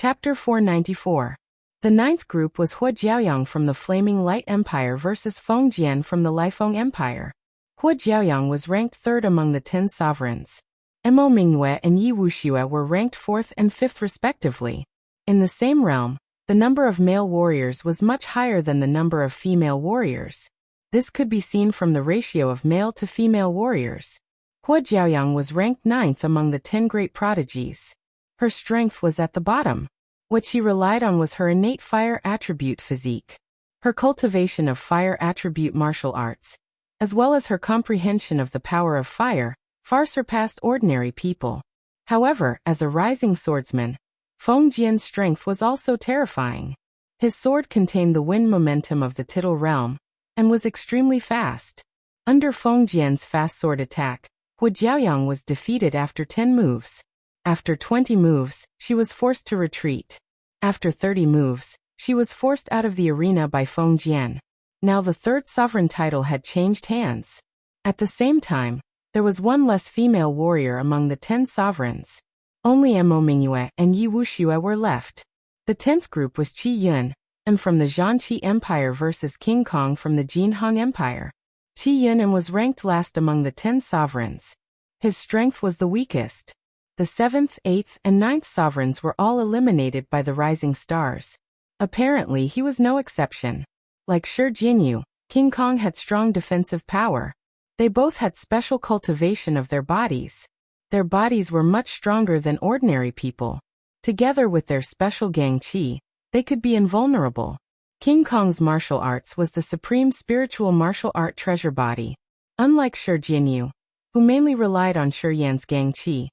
Chapter 494. The ninth group was Hua Jiaoyang from the Flaming Light Empire versus Feng Jian from the Lifeng Empire. Hua Jiaoyang was ranked third among the 10 sovereigns. Mo Mingyue and Yi Wuxue were ranked fourth and fifth respectively. In the same realm, the number of male warriors was much higher than the number of female warriors. This could be seen from the ratio of male to female warriors. Hua Jiaoyang was ranked ninth among the 10 great prodigies. Her strength was at the bottom. What she relied on was her innate fire attribute physique. Her cultivation of fire attribute martial arts, as well as her comprehension of the power of fire, far surpassed ordinary people. However, as a rising swordsman, Feng Jian's strength was also terrifying. His sword contained the wind momentum of the Tidal realm, and was extremely fast. Under Feng Jian's fast sword attack, Hua Jiaoyang was defeated after 10 moves. After 20 moves, she was forced to retreat. After 30 moves, she was forced out of the arena by Feng Jian. Now the third sovereign title had changed hands. At the same time, there was one less female warrior among the 10 sovereigns. Only Mo Mingyue and Yi Wuxue were left. The 10th group was Qi Yun, and from the Zhanqi Empire versus King Kong from the Jinhong Empire. Qi Yun was ranked last among the 10 sovereigns. His strength was the weakest. The 7th, 8th, and 9th sovereigns were all eliminated by the rising stars. Apparently he was no exception. Like Shi Jinyu, King Kong had strong defensive power. They both had special cultivation of their bodies. Their bodies were much stronger than ordinary people. Together with their special gang qi, they could be invulnerable. King Kong's martial arts was the supreme spiritual martial art treasure body. Unlike Shi Jinyu, who mainly relied on Shi Yan's gang qi,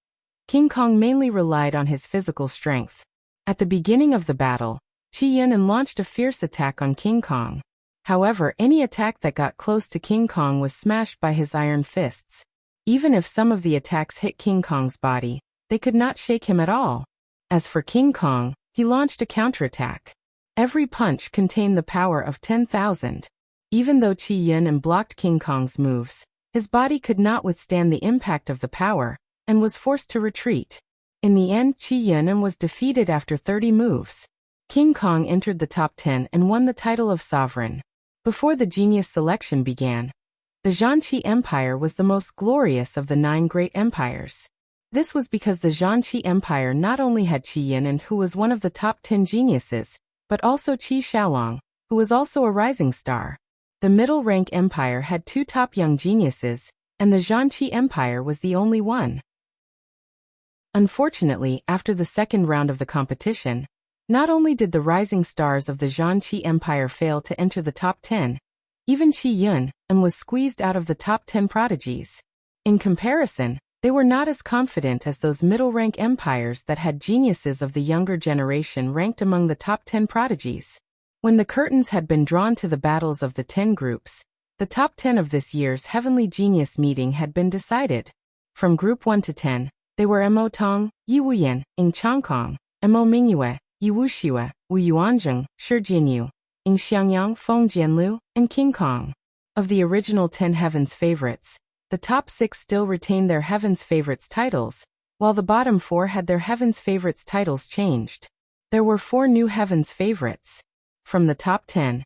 King Kong mainly relied on his physical strength. At the beginning of the battle, Qi Yun launched a fierce attack on King Kong. However, any attack that got close to King Kong was smashed by his iron fists. Even if some of the attacks hit King Kong's body, they could not shake him at all. As for King Kong, he launched a counterattack. Every punch contained the power of 10,000. Even though Qi Yun blocked King Kong's moves, his body could not withstand the impact of the power, and was forced to retreat. In the end, Qi Yun was defeated after 30 moves. King Kong entered the top 10 and won the title of sovereign. Before the genius selection began, the Zhanqi Empire was the most glorious of the 9 great empires. This was because the Zhanqi Empire not only had Qi Yun, who was one of the top 10 geniuses, but also Qi Xiaolong, who was also a rising star. The middle rank empire had 2 top young geniuses, and the Zhanqi Empire was the only one. Unfortunately, after the second round of the competition, not only did the rising stars of the Zhanqi Empire fail to enter the top 10, even Qi Yun was squeezed out of the top 10 prodigies. In comparison, they were not as confident as those middle-rank empires that had geniuses of the younger generation ranked among the top 10 prodigies. When the curtains had been drawn to the battles of the 10 groups, the top 10 of this year's Heavenly Genius meeting had been decided. From Group 1 to 10, they were Mo Tong, Yi Wuyan, Ng Changkong, Mo Mingyue, Yi Wuxue, Wu Yuanzheng, Shi Jinyu, Ng Xiangyang, Feng Jianlu, and King Kong. Of the original 10 Heaven's favorites, the top 6 still retained their Heaven's favorites titles, while the bottom 4 had their Heaven's favorites titles changed. There were 4 new Heaven's favorites. From the top 10,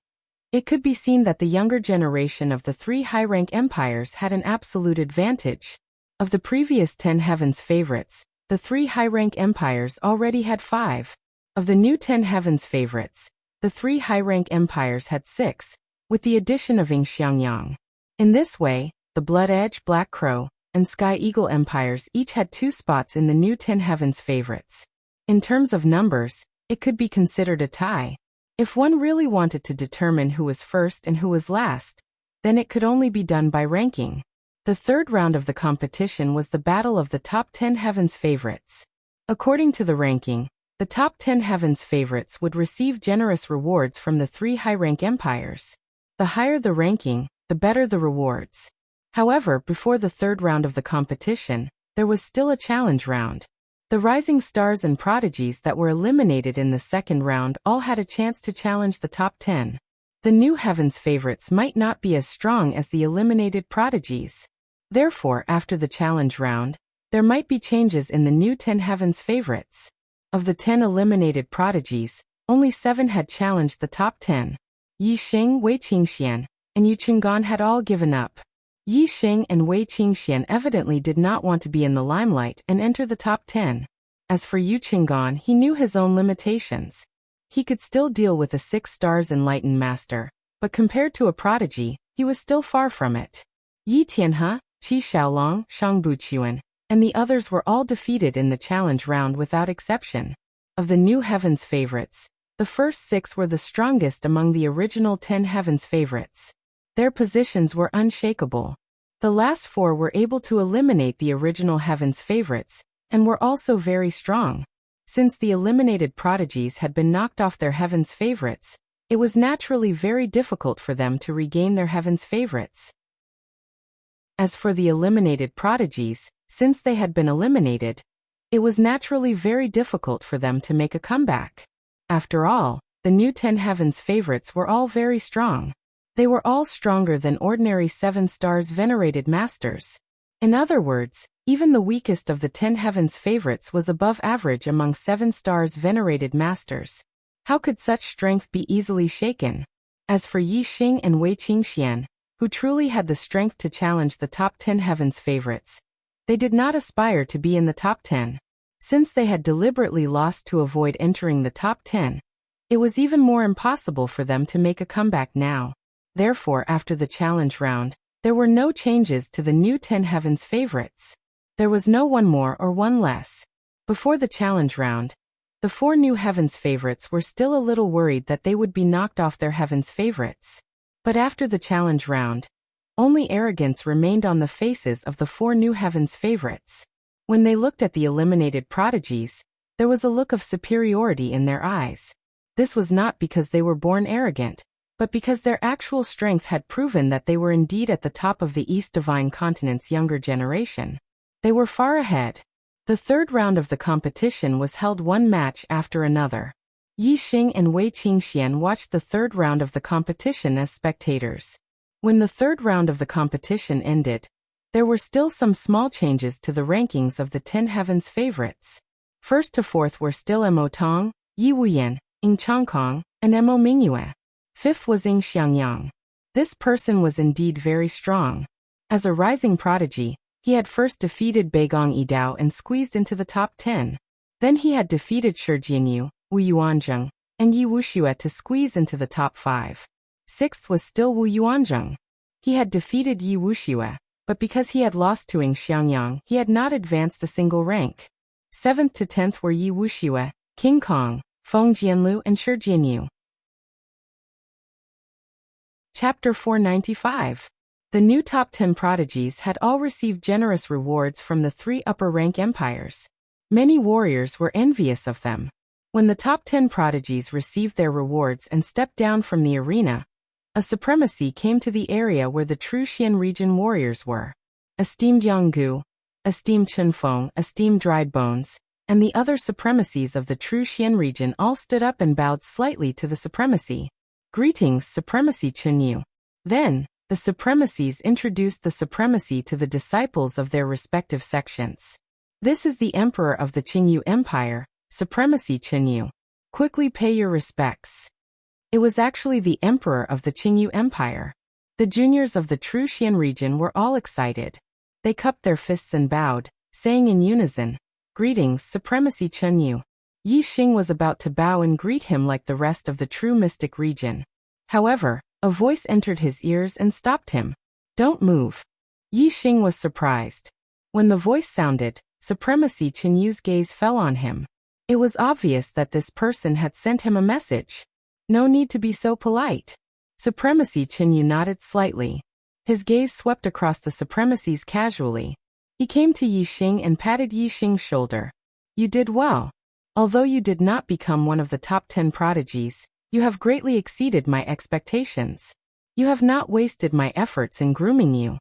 it could be seen that the younger generation of the 3 high-rank empires had an absolute advantage. Of the previous 10 Heaven's favorites, the 3 high-rank empires already had 5. Of the new 10 Heaven's favorites, the 3 high-rank empires had 6, with the addition of Ng Xiangyang. In this way, the Blood Edge, Black Crow, and Sky Eagle empires each had 2 spots in the new 10 Heaven's favorites. In terms of numbers, it could be considered a tie. If one really wanted to determine who was first and who was last, then it could only be done by ranking. The third round of the competition was the battle of the top 10 Heaven's favorites. According to the ranking, the top 10 Heaven's favorites would receive generous rewards from the 3 high-rank empires. The higher the ranking, the better the rewards. However, before the third round of the competition, there was still a challenge round. The rising stars and prodigies that were eliminated in the second round all had a chance to challenge the top 10. The new Heaven's favorites might not be as strong as the eliminated prodigies. Therefore, after the challenge round, there might be changes in the new 10 Heaven's favorites. Of the 10 eliminated prodigies, only 7 had challenged the top 10. Yi Xing, Wei Qingxian, and Yu Qinggan had all given up. Yi Xing and Wei Qingxian evidently did not want to be in the limelight and enter the top 10. As for Yu Qinggan, he knew his own limitations. He could still deal with a 6 stars enlightened master, but compared to a prodigy, he was still far from it. Yi Tianhe, Qi Xiaolong, Shang Buqian, and the others were all defeated in the challenge round without exception. Of the new Heaven's favorites, the first 6 were the strongest among the original 10 Heaven's favorites. Their positions were unshakable. The last 4 were able to eliminate the original Heaven's favorites, and were also very strong. Since the eliminated prodigies had been knocked off their Heaven's favorites, it was naturally very difficult for them to regain their Heaven's favorites. As for the eliminated prodigies, since they had been eliminated, it was naturally very difficult for them to make a comeback. After all, the new 10 Heaven's favorites were all very strong. They were all stronger than ordinary 7 stars venerated masters. In other words, even the weakest of the 10 Heaven's favorites was above average among 7 stars venerated masters. How could such strength be easily shaken? As for Yi Xing and Wei Qingxian, who truly had the strength to challenge the top 10 Heaven's favorites, they did not aspire to be in the top 10. Since they had deliberately lost to avoid entering the top 10, it was even more impossible for them to make a comeback now. Therefore, after the challenge round, there were no changes to the new 10 Heaven's favorites. There was no one more or one less. Before the challenge round, the 4 new Heaven's favorites were still a little worried that they would be knocked off their Heaven's favorites. But after the challenge round, only arrogance remained on the faces of the 4 new Heaven's favorites. When they looked at the eliminated prodigies, there was a look of superiority in their eyes. This was not because they were born arrogant, but because their actual strength had proven that they were indeed at the top of the East Divine Continent's younger generation. They were far ahead. The third round of the competition was held one match after another. Yi Xing and Wei Qingxian watched the third round of the competition as spectators. When the third round of the competition ended, there were still some small changes to the rankings of the 10 Heaven's favorites. First to fourth were still Mo Tong, Yi Wuyan, Ing Changkong, and Mo Mingyue. Fifth was Ing Xiangyang. This person was indeed very strong. As a rising prodigy, he had first defeated Beigong Yidao and squeezed into the top 10. Then he had defeated Shi Jianyu, Wu Yuanzheng, and Yi Wuxue to squeeze into the top 5. Sixth was still Wu Yuanzheng. He had defeated Yi Wuxue, but because he had lost to Ing Xiangyang, he had not advanced a single rank. 7th to 10th were Yi Wuxue, King Kong, Feng Jianlu, and Shi Jianyu. Chapter 495. The new top 10 prodigies had all received generous rewards from the 3 upper-rank empires. Many warriors were envious of them. When the top 10 prodigies received their rewards and stepped down from the arena, a supremacy came to the area where the true Xian region warriors were. Esteemed Yanggu, esteemed Chenfeng, esteemed Dried Bones, and the other supremacies of the true Xian region all stood up and bowed slightly to the supremacy. Greetings, Supremacy Chenyu. Then, the supremacies introduced the supremacy to the disciples of their respective sections. This is the Emperor of the Qingyu Empire, Supremacy Chenyu. Quickly pay your respects. It was actually the Emperor of the Qingyu Empire. The juniors of the true Xian region were all excited. They cupped their fists and bowed, saying in unison, "Greetings, Supremacy Chenyu." Yi Xing was about to bow and greet him like the rest of the true mystic region. However, a voice entered his ears and stopped him. "Don't move." Yi Xing was surprised. When the voice sounded, Supremacy Chenyu's gaze fell on him. It was obvious that this person had sent him a message. No need to be so polite. Supremacy Chenyu nodded slightly. His gaze swept across the supremacies casually. He came to Yi Xing and patted Yi Xing's shoulder. "You did well. Although you did not become one of the top 10 prodigies, you have greatly exceeded my expectations. You have not wasted my efforts in grooming you."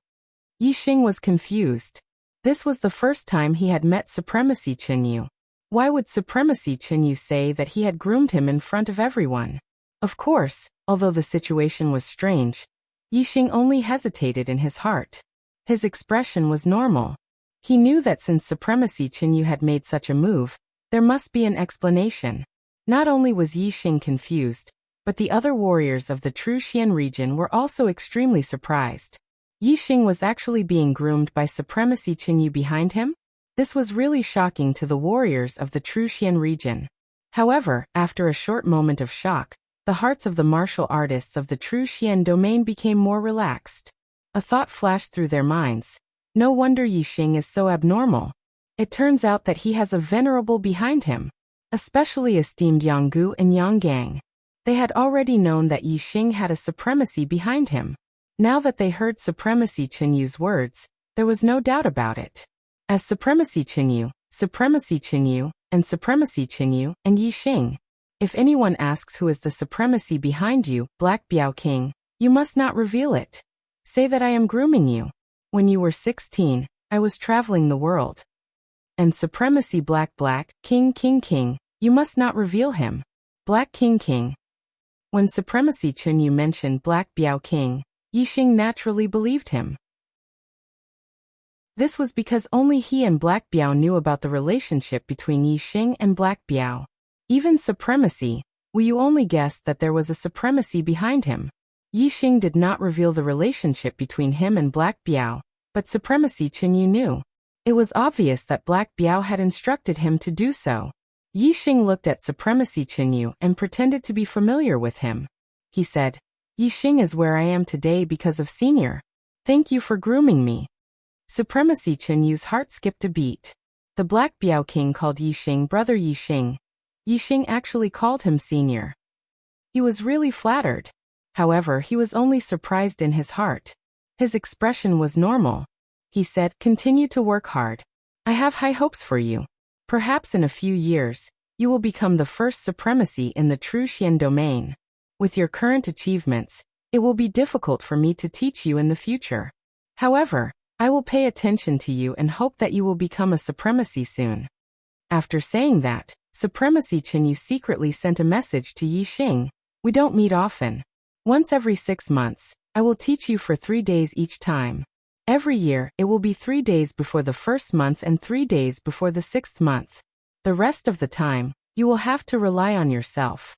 Yi Xing was confused. This was the first time he had met Supremacy Chenyu. Why would Supremacy Chenyu say that he had groomed him in front of everyone? Of course, although the situation was strange, Yi Xing only hesitated in his heart. His expression was normal. He knew that since Supremacy Chenyu had made such a move, There must be an explanation. Not only was Yi Xing confused, but the other warriors of the true Xian region were also extremely surprised. Yi Xing was actually being groomed by Supremacy Qinyu behind him? This was really shocking to the warriors of the true Xian region. However, after a short moment of shock, the hearts of the martial artists of the true Xian domain became more relaxed. A thought flashed through their minds. No wonder Yi Xing is so abnormal. It turns out that he has a venerable behind him, especially esteemed Yang Gu and Yang Gang. They had already known that Yi Xing had a supremacy behind him. Now that they heard Supremacy Qinyu's words, there was no doubt about it. As Supremacy Qinyu, and Supremacy Qinyu, and Yi Xing. If anyone asks who is the supremacy behind you, Black Biao King, you must not reveal it. Say that I am grooming you. When you were 16, I was traveling the world. And Supremacy Black King, you must not reveal him. Black King. When Supremacy Qinyu mentioned Black Biao King, Yi Xing naturally believed him. This was because only he and Black Biao knew about the relationship between Yi Xing and Black Biao. Even Supremacy, Wu Yu only guessed that there was a supremacy behind him. Yi Xing did not reveal the relationship between him and Black Biao, but Supremacy Qinyu knew. It was obvious that Black Biao had instructed him to do so. Yi Xing looked at Supremacy Qinyu and pretended to be familiar with him. He said, Yi Xing is where I am today because of Senior. Thank you for grooming me. Supremacy Qinyu's heart skipped a beat. The Black Biao King called Yi Xing brother Yi Xing. Yi Xing actually called him Senior. He was really flattered. However, he was only surprised in his heart. His expression was normal. He said, continue to work hard. I have high hopes for you. Perhaps in a few years, you will become the first supremacy in the true Xian domain. With your current achievements, it will be difficult for me to teach you in the future. However, I will pay attention to you and hope that you will become a supremacy soon. After saying that, Supremacy Qinyu secretly sent a message to Yi Xing. We don't meet often. Once every 6 months, I will teach you for 3 days each time. Every year, it will be 3 days before the first month and 3 days before the 6th month. The rest of the time, you will have to rely on yourself.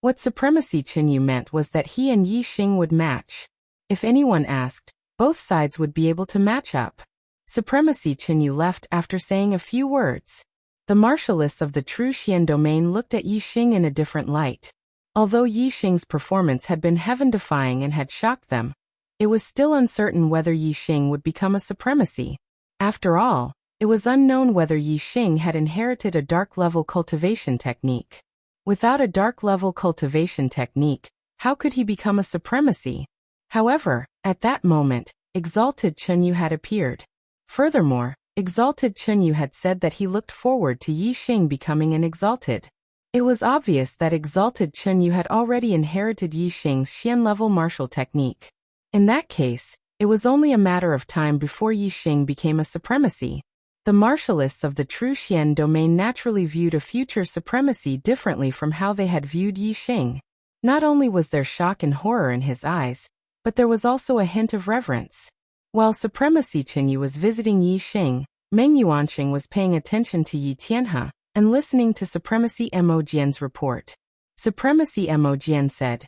What Supremacy Qinyu meant was that he and Yi Xing would match. If anyone asked, both sides would be able to match up. Supremacy Qinyu left after saying a few words. The martialists of the true Xian domain looked at Yi Xing in a different light. Although Yi Xing's performance had been heaven-defying and had shocked them, it was still uncertain whether Yi Xing would become a supremacy. After all, it was unknown whether Yi Xing had inherited a dark-level cultivation technique. Without a dark-level cultivation technique, how could he become a supremacy? However, at that moment, Exalted Qinyu had appeared. Furthermore, Exalted Qinyu had said that he looked forward to Yi Xing becoming an exalted. It was obvious that Exalted Qinyu had already inherited Yi Xing's Xian-level martial technique. In that case, it was only a matter of time before Yi Xing became a supremacy. The martialists of the true Xian domain naturally viewed a future supremacy differently from how they had viewed Yi Xing. Not only was there shock and horror in his eyes, but there was also a hint of reverence. While Supremacy Qinyu was visiting Yi Xing, Meng Yuanqing was paying attention to Yi Tianhe and listening to Supremacy Mo Jian's report. Supremacy Mo Jian said,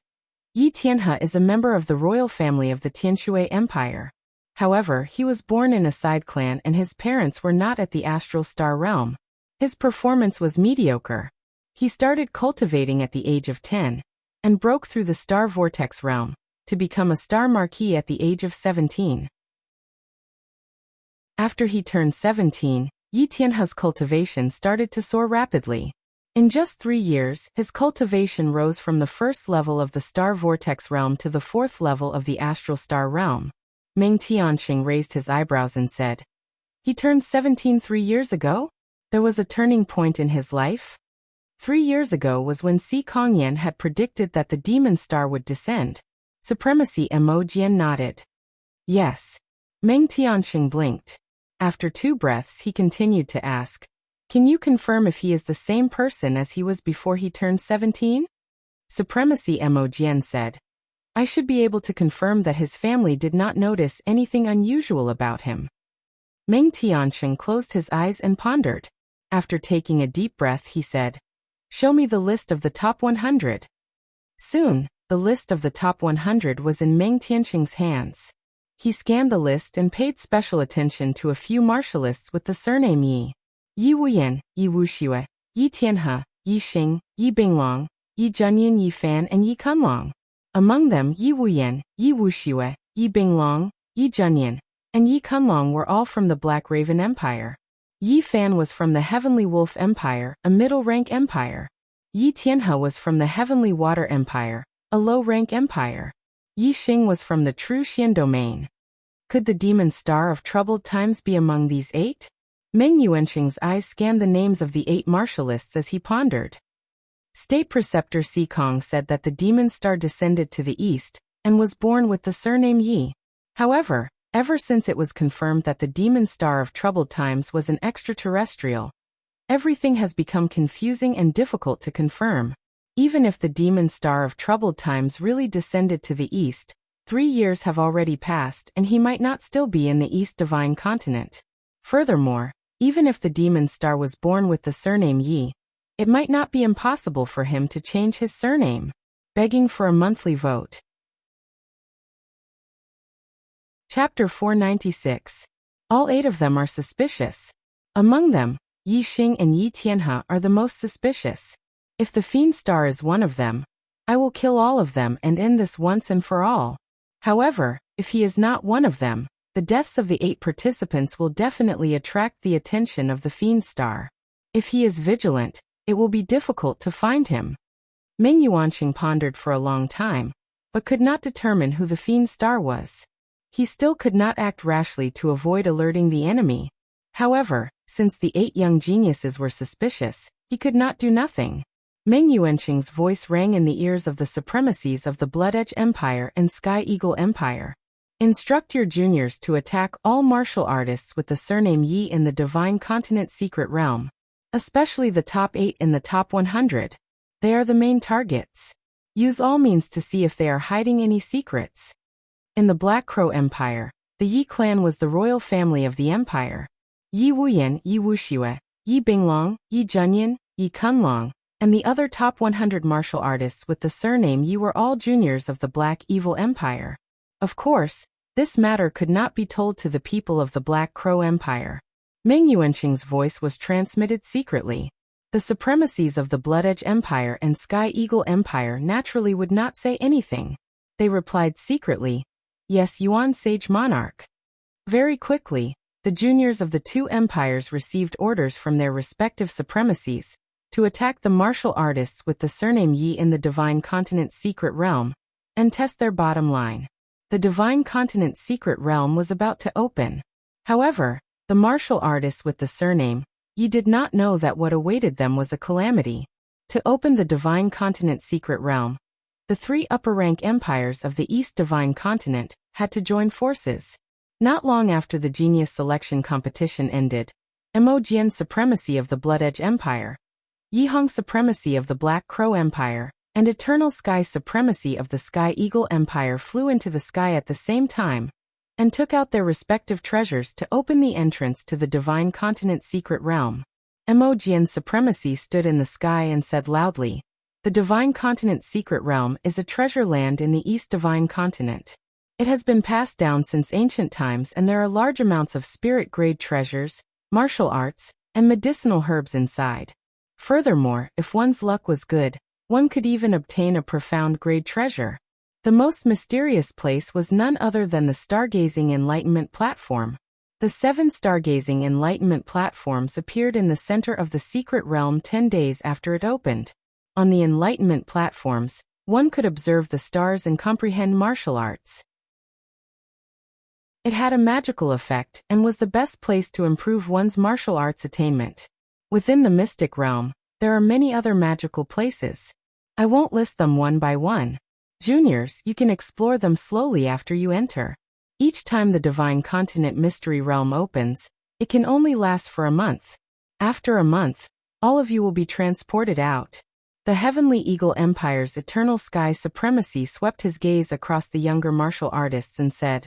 Yi Tianhe is a member of the royal family of the Tianshui Empire. However, he was born in a side clan and his parents were not at the astral star realm. His performance was mediocre. He started cultivating at the age of 10 and broke through the star vortex realm to become a star marquis at the age of 17. After he turned 17, Yi Tianhe's cultivation started to soar rapidly. In just 3 years, his cultivation rose from the first level of the star vortex realm to the 4th level of the astral star realm. Meng Tianqing raised his eyebrows and said, He turned 17 3 years ago? There was a turning point in his life? 3 years ago was when Si Kongyan had predicted that the demon star would descend. Supremacy Mo Jian nodded. Yes. Meng Tianqing blinked. After 2 breaths he continued to ask, Can you confirm if he is the same person as he was before he turned 17? Supremacy Mo Jian said, I should be able to confirm that his family did not notice anything unusual about him. Meng Tianqing closed his eyes and pondered. After taking a deep breath, he said, "Show me the list of the top 100. Soon, the list of the top 100 was in Meng Tianxing's hands. He scanned the list and paid special attention to a few martialists with the surname Yi. Yi Wuyan, Yi Wuxue, Yi Tianhe, Yi Xing, Yi Binglong, Yi Zhenyan, Yi Fan, and Yi Kunlong. Among them, Yi Wuyan, Yi Wuxue, Yi Binglong, Yi Zhenyan, and Yi Kunlong were all from the Black Raven Empire. Yi Fan was from the Heavenly Wolf Empire, a middle-rank empire. Yi Tianhe was from the Heavenly Water Empire, a low-rank empire. Yi Xing was from the True Xian domain. Could the Demon Star of Troubled Times be among these 8? Meng Yuanqing's eyes scanned the names of the 8 martialists as he pondered. State Preceptor Sikong said that the Demon Star descended to the east and was born with the surname Yi. However, ever since it was confirmed that the Demon Star of Troubled Times was an extraterrestrial, everything has become confusing and difficult to confirm. Even if the Demon Star of Troubled Times really descended to the east, 3 years have already passed and he might not still be in the East Divine Continent. Furthermore, even if the Demon Star was born with the surname Yi, it might not be impossible for him to change his surname. Begging for a monthly vote. Chapter 496. All 8 of them are suspicious. Among them, Yi Xing and Yi Tianhe are the most suspicious. If the Fiend Star is one of them, I will kill all of them and end this once and for all. However, if he is not one of them, the deaths of the 8 participants will definitely attract the attention of the Fiend Star. If he is vigilant, it will be difficult to find him. Meng Yuanqing pondered for a long time, but could not determine who the Fiend Star was. He still could not act rashly to avoid alerting the enemy. However, since the 8 young geniuses were suspicious, he could not do nothing. Meng Yuanqing's voice rang in the ears of the supremacies of the Blood Edge Empire and Sky Eagle Empire. Instruct your juniors to attack all martial artists with the surname Yi in the Divine Continent Secret Realm, especially the top 8 in the top 100. They are the main targets. Use all means to see if they are hiding any secrets. In the Black Crow Empire, the Yi clan was the royal family of the empire. Yi Wuyan, Yi Wuxue, Yi Binglong, Yi Zhenyan, Yi Kunlong, and the other top 100 martial artists with the surname Yi were all juniors of the Black Evil Empire. Of course, this matter could not be told to the people of the Black Crow Empire. Meng Yuanqing's voice was transmitted secretly. The supremacies of the Blood Edge Empire and Sky Eagle Empire naturally would not say anything. They replied secretly, "Yes, Yuan Sage Monarch." Very quickly, the juniors of the 2 empires received orders from their respective supremacies to attack the martial artists with the surname Yi in the Divine Continent Secret Realm and test their bottom line. The Divine Continent Secret Realm was about to open. However, the martial artists with the surname Yi did not know that what awaited them was a calamity. To open the Divine Continent Secret Realm, the 3 upper-rank empires of the East Divine Continent had to join forces. Not long after the Genius Selection competition ended, Mo Jian's supremacy of the Blood Edge Empire, Yi Hong's supremacy of the Black Crow Empire, and Eternal Sky's supremacy of the Sky Eagle Empire flew into the sky at the same time and took out their respective treasures to open the entrance to the Divine Continent Secret Realm. Mo Jian's supremacy stood in the sky and said loudly, "The Divine Continent Secret Realm is a treasure land in the East Divine Continent. It has been passed down since ancient times and there are large amounts of spirit-grade treasures, martial arts, and medicinal herbs inside. Furthermore, if one's luck was good, one could even obtain a profound grade treasure." The most mysterious place was none other than the Stargazing Enlightenment Platform. The 7 Stargazing Enlightenment Platforms appeared in the center of the secret realm 10 days after it opened. On the Enlightenment Platforms, one could observe the stars and comprehend martial arts. It had a magical effect and was the best place to improve one's martial arts attainment. Within the mystic realm, there are many other magical places. I won't list them one by one. Juniors, you can explore them slowly after you enter. Each time the Divine Continent Mystery Realm opens, it can only last for a month. After a month, all of you will be transported out. The Heavenly Eagle Empire's Eternal Sky Supremacy swept his gaze across the younger martial artists and said,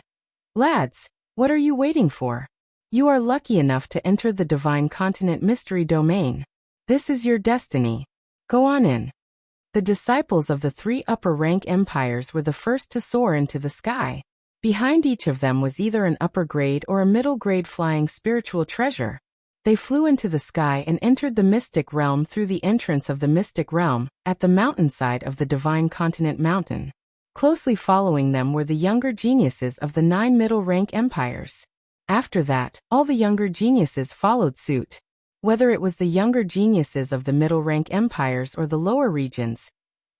"Lads, what are you waiting for? You are lucky enough to enter the Divine Continent Mystery Domain. This is your destiny. Go on in. The disciples of the 3 upper-rank empires were the first to soar into the sky. Behind each of them was either an upper-grade or a middle-grade flying spiritual treasure. They flew into the sky and entered the mystic realm through the entrance of the mystic realm, at the mountainside of the Divine Continent Mountain. Closely following them were the younger geniuses of the 9 middle-rank empires. After that, all the younger geniuses followed suit. Whether it was the younger geniuses of the middle-rank empires or the lower regions,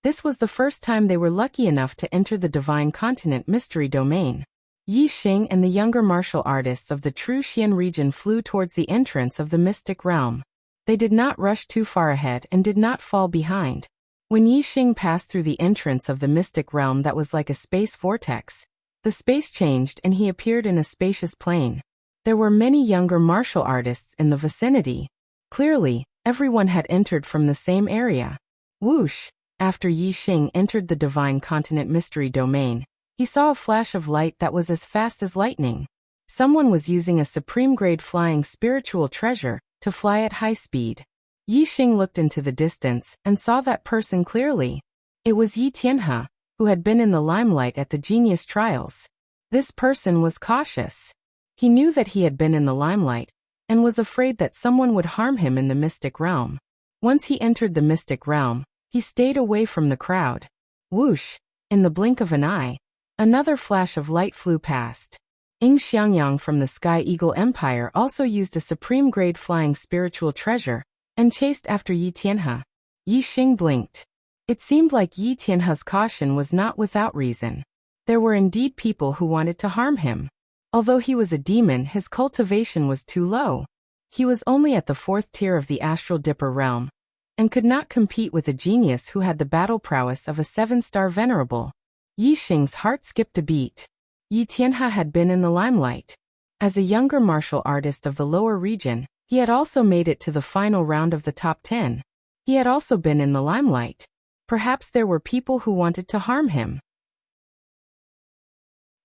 this was the first time they were lucky enough to enter the Divine Continent Mystery Domain. Yi Xing and the younger martial artists of the True Xian region flew towards the entrance of the mystic realm. They did not rush too far ahead and did not fall behind. When Yi Xing passed through the entrance of the mystic realm that was like a space vortex, the space changed and he appeared in a spacious plain. There were many younger martial artists in the vicinity. Clearly, everyone had entered from the same area. Whoosh! After Yi Xing entered the Divine Continent Mystery Domain, he saw a flash of light that was as fast as lightning. Someone was using a supreme-grade flying spiritual treasure to fly at high speed. Yi Xing looked into the distance and saw that person clearly. It was Yi Tianhe, who had been in the limelight at the Genius Trials. This person was cautious. He knew that he had been in the limelight, and was afraid that someone would harm him in the mystic realm. Once he entered the mystic realm, he stayed away from the crowd. Whoosh! In the blink of an eye, another flash of light flew past. Ying Xiangyang from the Sky Eagle Empire also used a supreme-grade flying spiritual treasure, and chased after Yi Tianhe. Yi Xing blinked. It seemed like Yi Tianhe's caution was not without reason. There were indeed people who wanted to harm him. Although he was a demon, his cultivation was too low. He was only at the 4th tier of the Astral Dipper realm, and could not compete with a genius who had the battle prowess of a 7-star venerable. Yi Xing's heart skipped a beat. Yi Tianhe had been in the limelight. As a younger martial artist of the lower region, he had also made it to the final round of the top 10. He had also been in the limelight. Perhaps there were people who wanted to harm him.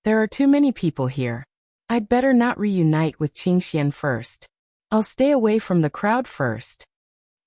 There are too many people here. I'd better not reunite with Qingxian first. I'll stay away from the crowd first.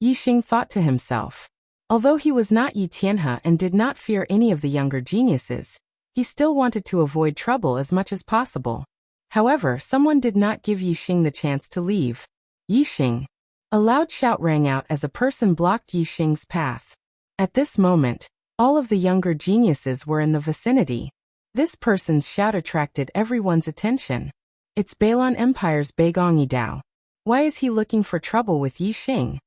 Yi Xing thought to himself. Although he was not Yi Tianhe and did not fear any of the younger geniuses, he still wanted to avoid trouble as much as possible. However, someone did not give Yi Xing the chance to leave. Yi Xing! A loud shout rang out as a person blocked Yi Xing's path. At this moment, all of the younger geniuses were in the vicinity. This person's shout attracted everyone's attention. It's Balon Empire's Beigong Yidao. Why is he looking for trouble with Yi Xing?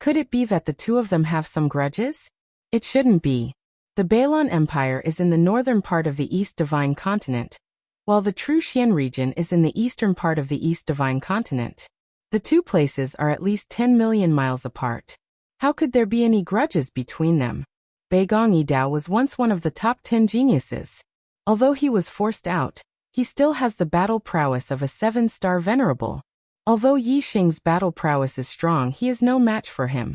Could it be that the two of them have some grudges? It shouldn't be. The Balon Empire is in the northern part of the East Divine Continent, while the True Xian region is in the eastern part of the East Divine Continent. The two places are at least 10 million miles apart. How could there be any grudges between them? Beigong Yidao was once one of the top 10 geniuses. Although he was forced out, he still has the battle prowess of a 7-star venerable. Although Yi Xing's battle prowess is strong, he is no match for him.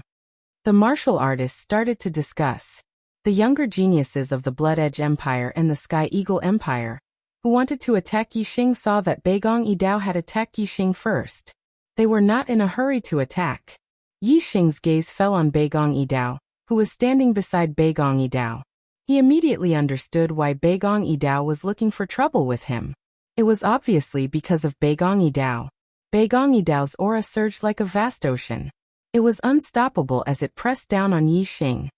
The martial artists started to discuss. The younger geniuses of the Blood Edge Empire and the Sky Eagle Empire, who wanted to attack Yi Xing, saw that Beigong Yidao had attacked Yi Xing first. They were not in a hurry to attack. Yi Xing's gaze fell on Beigong Yidao, who was standing beside Beigong Yidao. He immediately understood why Beigong Yidao was looking for trouble with him. It was obviously because of Beigong Yidao. Beigong Yidao's aura surged like a vast ocean. It was unstoppable as it pressed down on Yi Xing.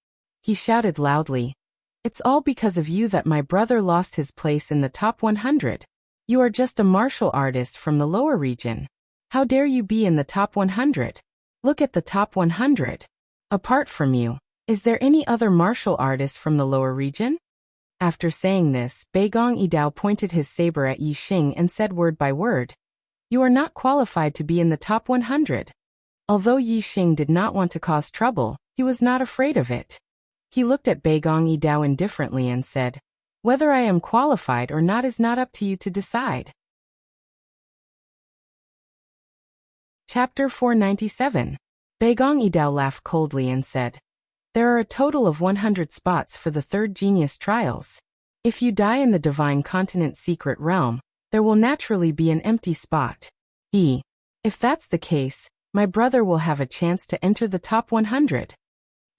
He shouted loudly, "It's all because of you that my brother lost his place in the top 100. You are just a martial artist from the lower region. How dare you be in the top 100? Look at the top 100. Apart from you, is there any other martial artist from the lower region?" After saying this, Beigong Yidao pointed his saber at Yi Xing and said word by word, "You are not qualified to be in the top 100. Although Yi Xing did not want to cause trouble, he was not afraid of it. He looked at Beigong Yidao indifferently and said, "Whether I am qualified or not is not up to you to decide." Chapter 497. Beigong Yidao laughed coldly and said, "There are a total of 100 spots for the 3rd Genius Trials. If you die in the Divine Continent Secret Realm, there will naturally be an empty spot." If that's the case, my brother will have a chance to enter the top 100.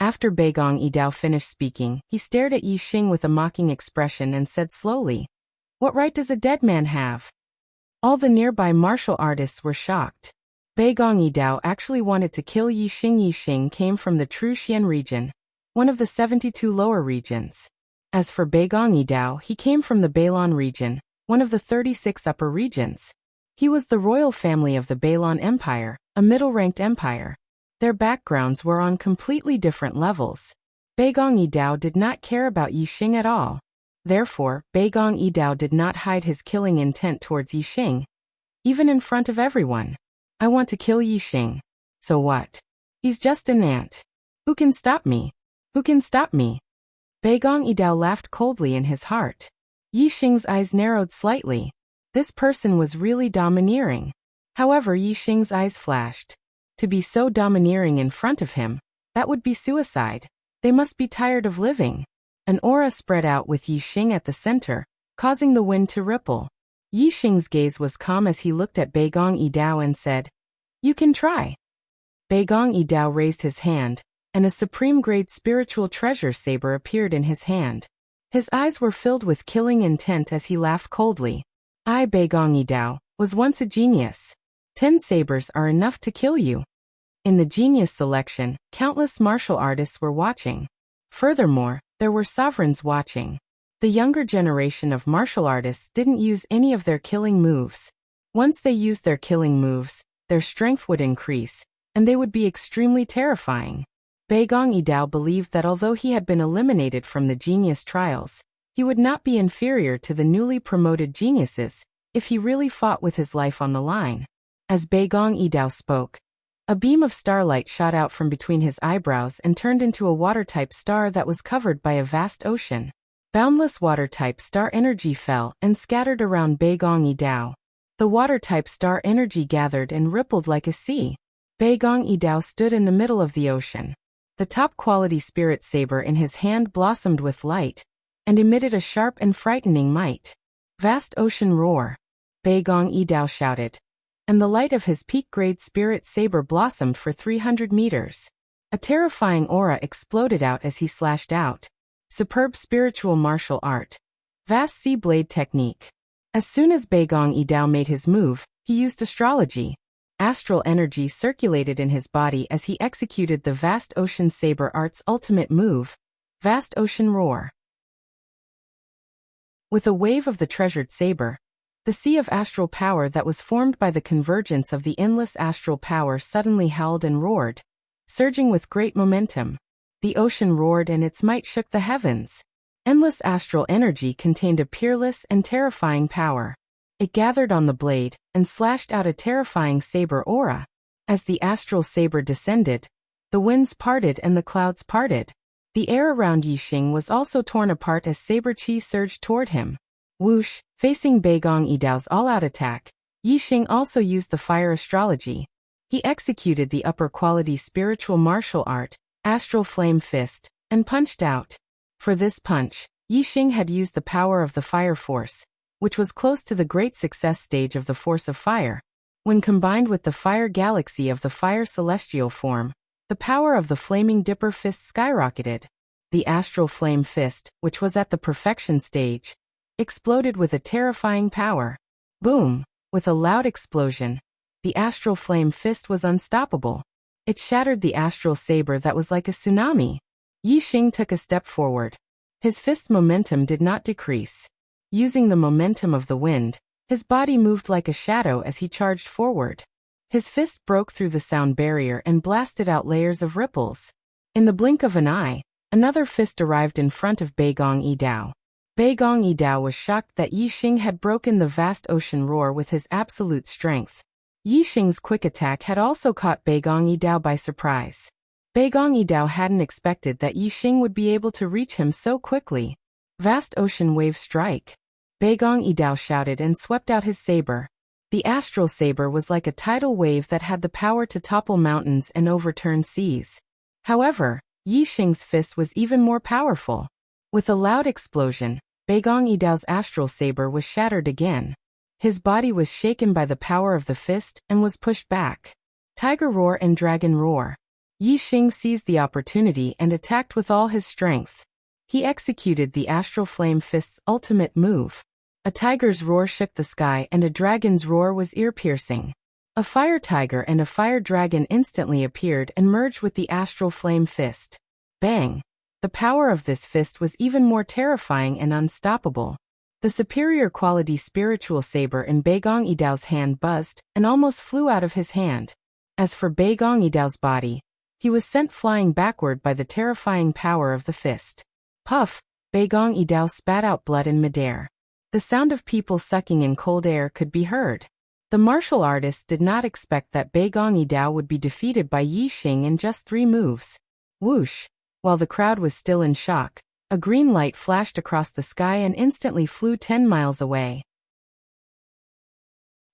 After Beigong Yidao finished speaking, he stared at Yi Xing with a mocking expression and said slowly, "What right does a dead man have?" All the nearby martial artists were shocked. Beigong Yidao actually wanted to kill Yi Xing. Yi Xing came from the True Xian region, one of the 72 lower regions. As for Beigong Yidao, he came from the Bailon region, one of the 36 upper regions. He was the royal family of the Bailon Empire, a middle-ranked empire. Their backgrounds were on completely different levels. Beigong Yidao did not care about Yi Xing at all. Therefore, Beigong Yidao did not hide his killing intent towards Yi Xing, even in front of everyone. "I want to kill Yi Xing. So what? He's just an ant. Who can stop me? Who can stop me?" Beigong Yidao laughed coldly in his heart. Yi Xing's eyes narrowed slightly. This person was really domineering. However, Yi Xing's eyes flashed. To be so domineering in front of him, that would be suicide. They must be tired of living. An aura spread out with Yi Xing at the center, causing the wind to ripple. Yi Xing's gaze was calm as he looked at Beigong Yidao and said, "You can try." Beigong Yidao raised his hand, and a supreme-grade spiritual treasure saber appeared in his hand. His eyes were filled with killing intent as he laughed coldly. "I, Beigong Yidao, was once a genius. 10 sabers are enough to kill you." In the genius selection, countless martial artists were watching. Furthermore, there were sovereigns watching. The younger generation of martial artists didn't use any of their killing moves. Once they used their killing moves, their strength would increase, and they would be extremely terrifying. Beigong Yidao believed that although he had been eliminated from the genius trials, he would not be inferior to the newly promoted geniuses if he really fought with his life on the line. As Beigong Yidao spoke, a beam of starlight shot out from between his eyebrows and turned into a water-type star that was covered by a vast ocean. Boundless water-type star energy fell and scattered around Beigong Yidao. The water-type star energy gathered and rippled like a sea. Beigong Yidao stood in the middle of the ocean. The top-quality spirit saber in his hand blossomed with light and emitted a sharp and frightening might. "Vast ocean roar," Beigong Yidao shouted, and the light of his peak-grade spirit saber blossomed for 300 meters. A terrifying aura exploded out as he slashed out. Superb spiritual martial art. Vast sea blade technique. As soon as Beigong Yidao made his move, he used astrology. Astral energy circulated in his body as he executed the Vast Ocean Saber Art's ultimate move, Vast Ocean Roar. With a wave of the treasured saber, the sea of astral power that was formed by the convergence of the endless astral power suddenly howled and roared, surging with great momentum. The ocean roared and its might shook the heavens. Endless astral energy contained a peerless and terrifying power. It gathered on the blade and slashed out a terrifying saber aura. As the astral saber descended, the winds parted and the clouds parted. The air around Yi Xing was also torn apart as saber chi surged toward him. Whoosh, facing Beigong Yidao's all-out attack, Yi Xing also used the fire astrology. He executed the upper-quality spiritual martial art, Astral Flame Fist, and punched out. For this punch, Yi Xing had used the power of the fire force, which was close to the great success stage of the force of fire. When combined with the fire galaxy of the fire celestial form, the power of the flaming dipper fist skyrocketed. The astral flame fist, which was at the perfection stage, exploded with a terrifying power. Boom! With a loud explosion, the astral flame fist was unstoppable. It shattered the astral saber that was like a tsunami. Yi Xing took a step forward. His fist momentum did not decrease. Using the momentum of the wind, his body moved like a shadow as he charged forward. His fist broke through the sound barrier and blasted out layers of ripples. In the blink of an eye, another fist arrived in front of Beigong Yidao. Beigong Yidao was shocked that Yi Xing had broken the vast ocean roar with his absolute strength. Yi Xing's quick attack had also caught Beigong Yidao by surprise. Beigong Yidao hadn't expected that Yi Xing would be able to reach him so quickly. Vast ocean wave strike. Beigong Yidao shouted and swept out his saber. The astral saber was like a tidal wave that had the power to topple mountains and overturn seas. However, Yi Xing's fist was even more powerful. With a loud explosion, Beigong Yidao's astral saber was shattered again. His body was shaken by the power of the fist and was pushed back. Tiger roar and dragon roar. Yi Xing seized the opportunity and attacked with all his strength. He executed the astral flame fist's ultimate move. A tiger's roar shook the sky and a dragon's roar was ear-piercing. A fire tiger and a fire dragon instantly appeared and merged with the astral flame fist. Bang! The power of this fist was even more terrifying and unstoppable. The superior quality spiritual saber in Bei Gong Yidao's hand buzzed and almost flew out of his hand. As for Bei Gong Yidao's body, he was sent flying backward by the terrifying power of the fist. Puff! Bei Gong Yidao spat out blood in midair. The sound of people sucking in cold air could be heard. The martial artist did not expect that Bei Gong Yidao would be defeated by Yi Xing in just 3 moves. Whoosh! While the crowd was still in shock, a green light flashed across the sky and instantly flew 10 miles away.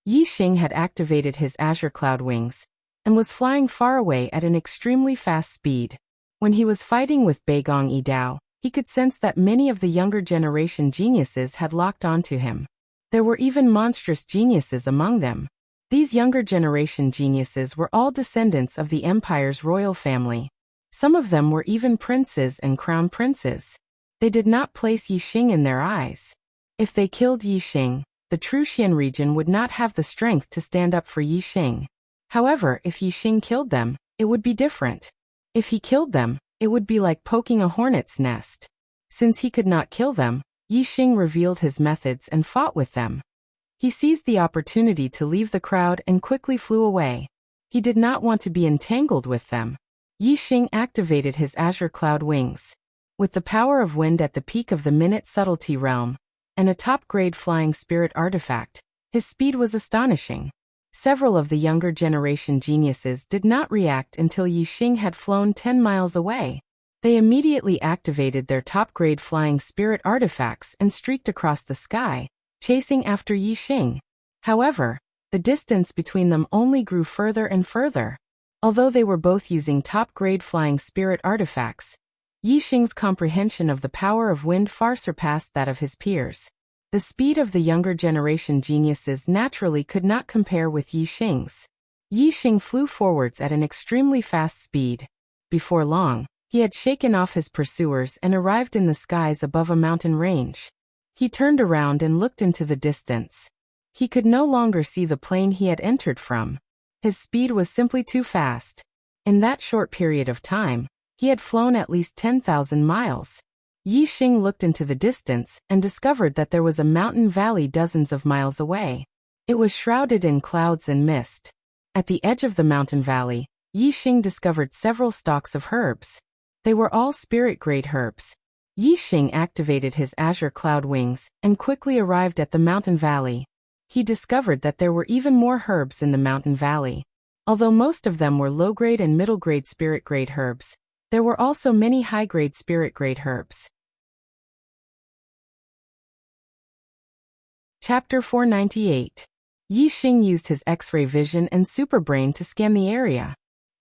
Yi Xing had activated his azure cloud wings and was flying far away at an extremely fast speed. When he was fighting with Bei Gong Yidao, he could sense that many of the younger generation geniuses had locked onto him. There were even monstrous geniuses among them. These younger generation geniuses were all descendants of the empire's royal family. Some of them were even princes and crown princes. They did not place Yi Xing in their eyes. If they killed Yi Xing, the true Xian region would not have the strength to stand up for Yi Xing. However, if Yi Xing killed them, it would be different. If he killed them, it would be like poking a hornet's nest. Since he could not kill them, Yi Xing revealed his methods and fought with them. He seized the opportunity to leave the crowd and quickly flew away. He did not want to be entangled with them. Yi Xing activated his azure cloud wings. With the power of wind at the peak of the minute subtlety realm, and a top-grade flying spirit artifact, his speed was astonishing. Several of the younger generation geniuses did not react until Yi Xing had flown 10 miles away. They immediately activated their top-grade flying spirit artifacts and streaked across the sky, chasing after Yi Xing. However, the distance between them only grew further and further. Although they were both using top-grade flying spirit artifacts, Yi Xing's comprehension of the power of wind far surpassed that of his peers. The speed of the younger generation geniuses naturally could not compare with Yi Xing's. Yi Xing flew forwards at an extremely fast speed. Before long, he had shaken off his pursuers and arrived in the skies above a mountain range. He turned around and looked into the distance. He could no longer see the plane he had entered from. His speed was simply too fast. In that short period of time, he had flown at least 10,000 miles. Yi Xing looked into the distance and discovered that there was a mountain valley dozens of miles away. It was shrouded in clouds and mist. At the edge of the mountain valley, Yi Xing discovered several stalks of herbs. They were all spirit-grade herbs. Yi Xing activated his azure cloud wings and quickly arrived at the mountain valley. He discovered that there were even more herbs in the mountain valley. Although most of them were low-grade and middle-grade spirit-grade herbs, there were also many high-grade spirit-grade herbs. Chapter 498. Yi Xing used his X-ray vision and superbrain to scan the area.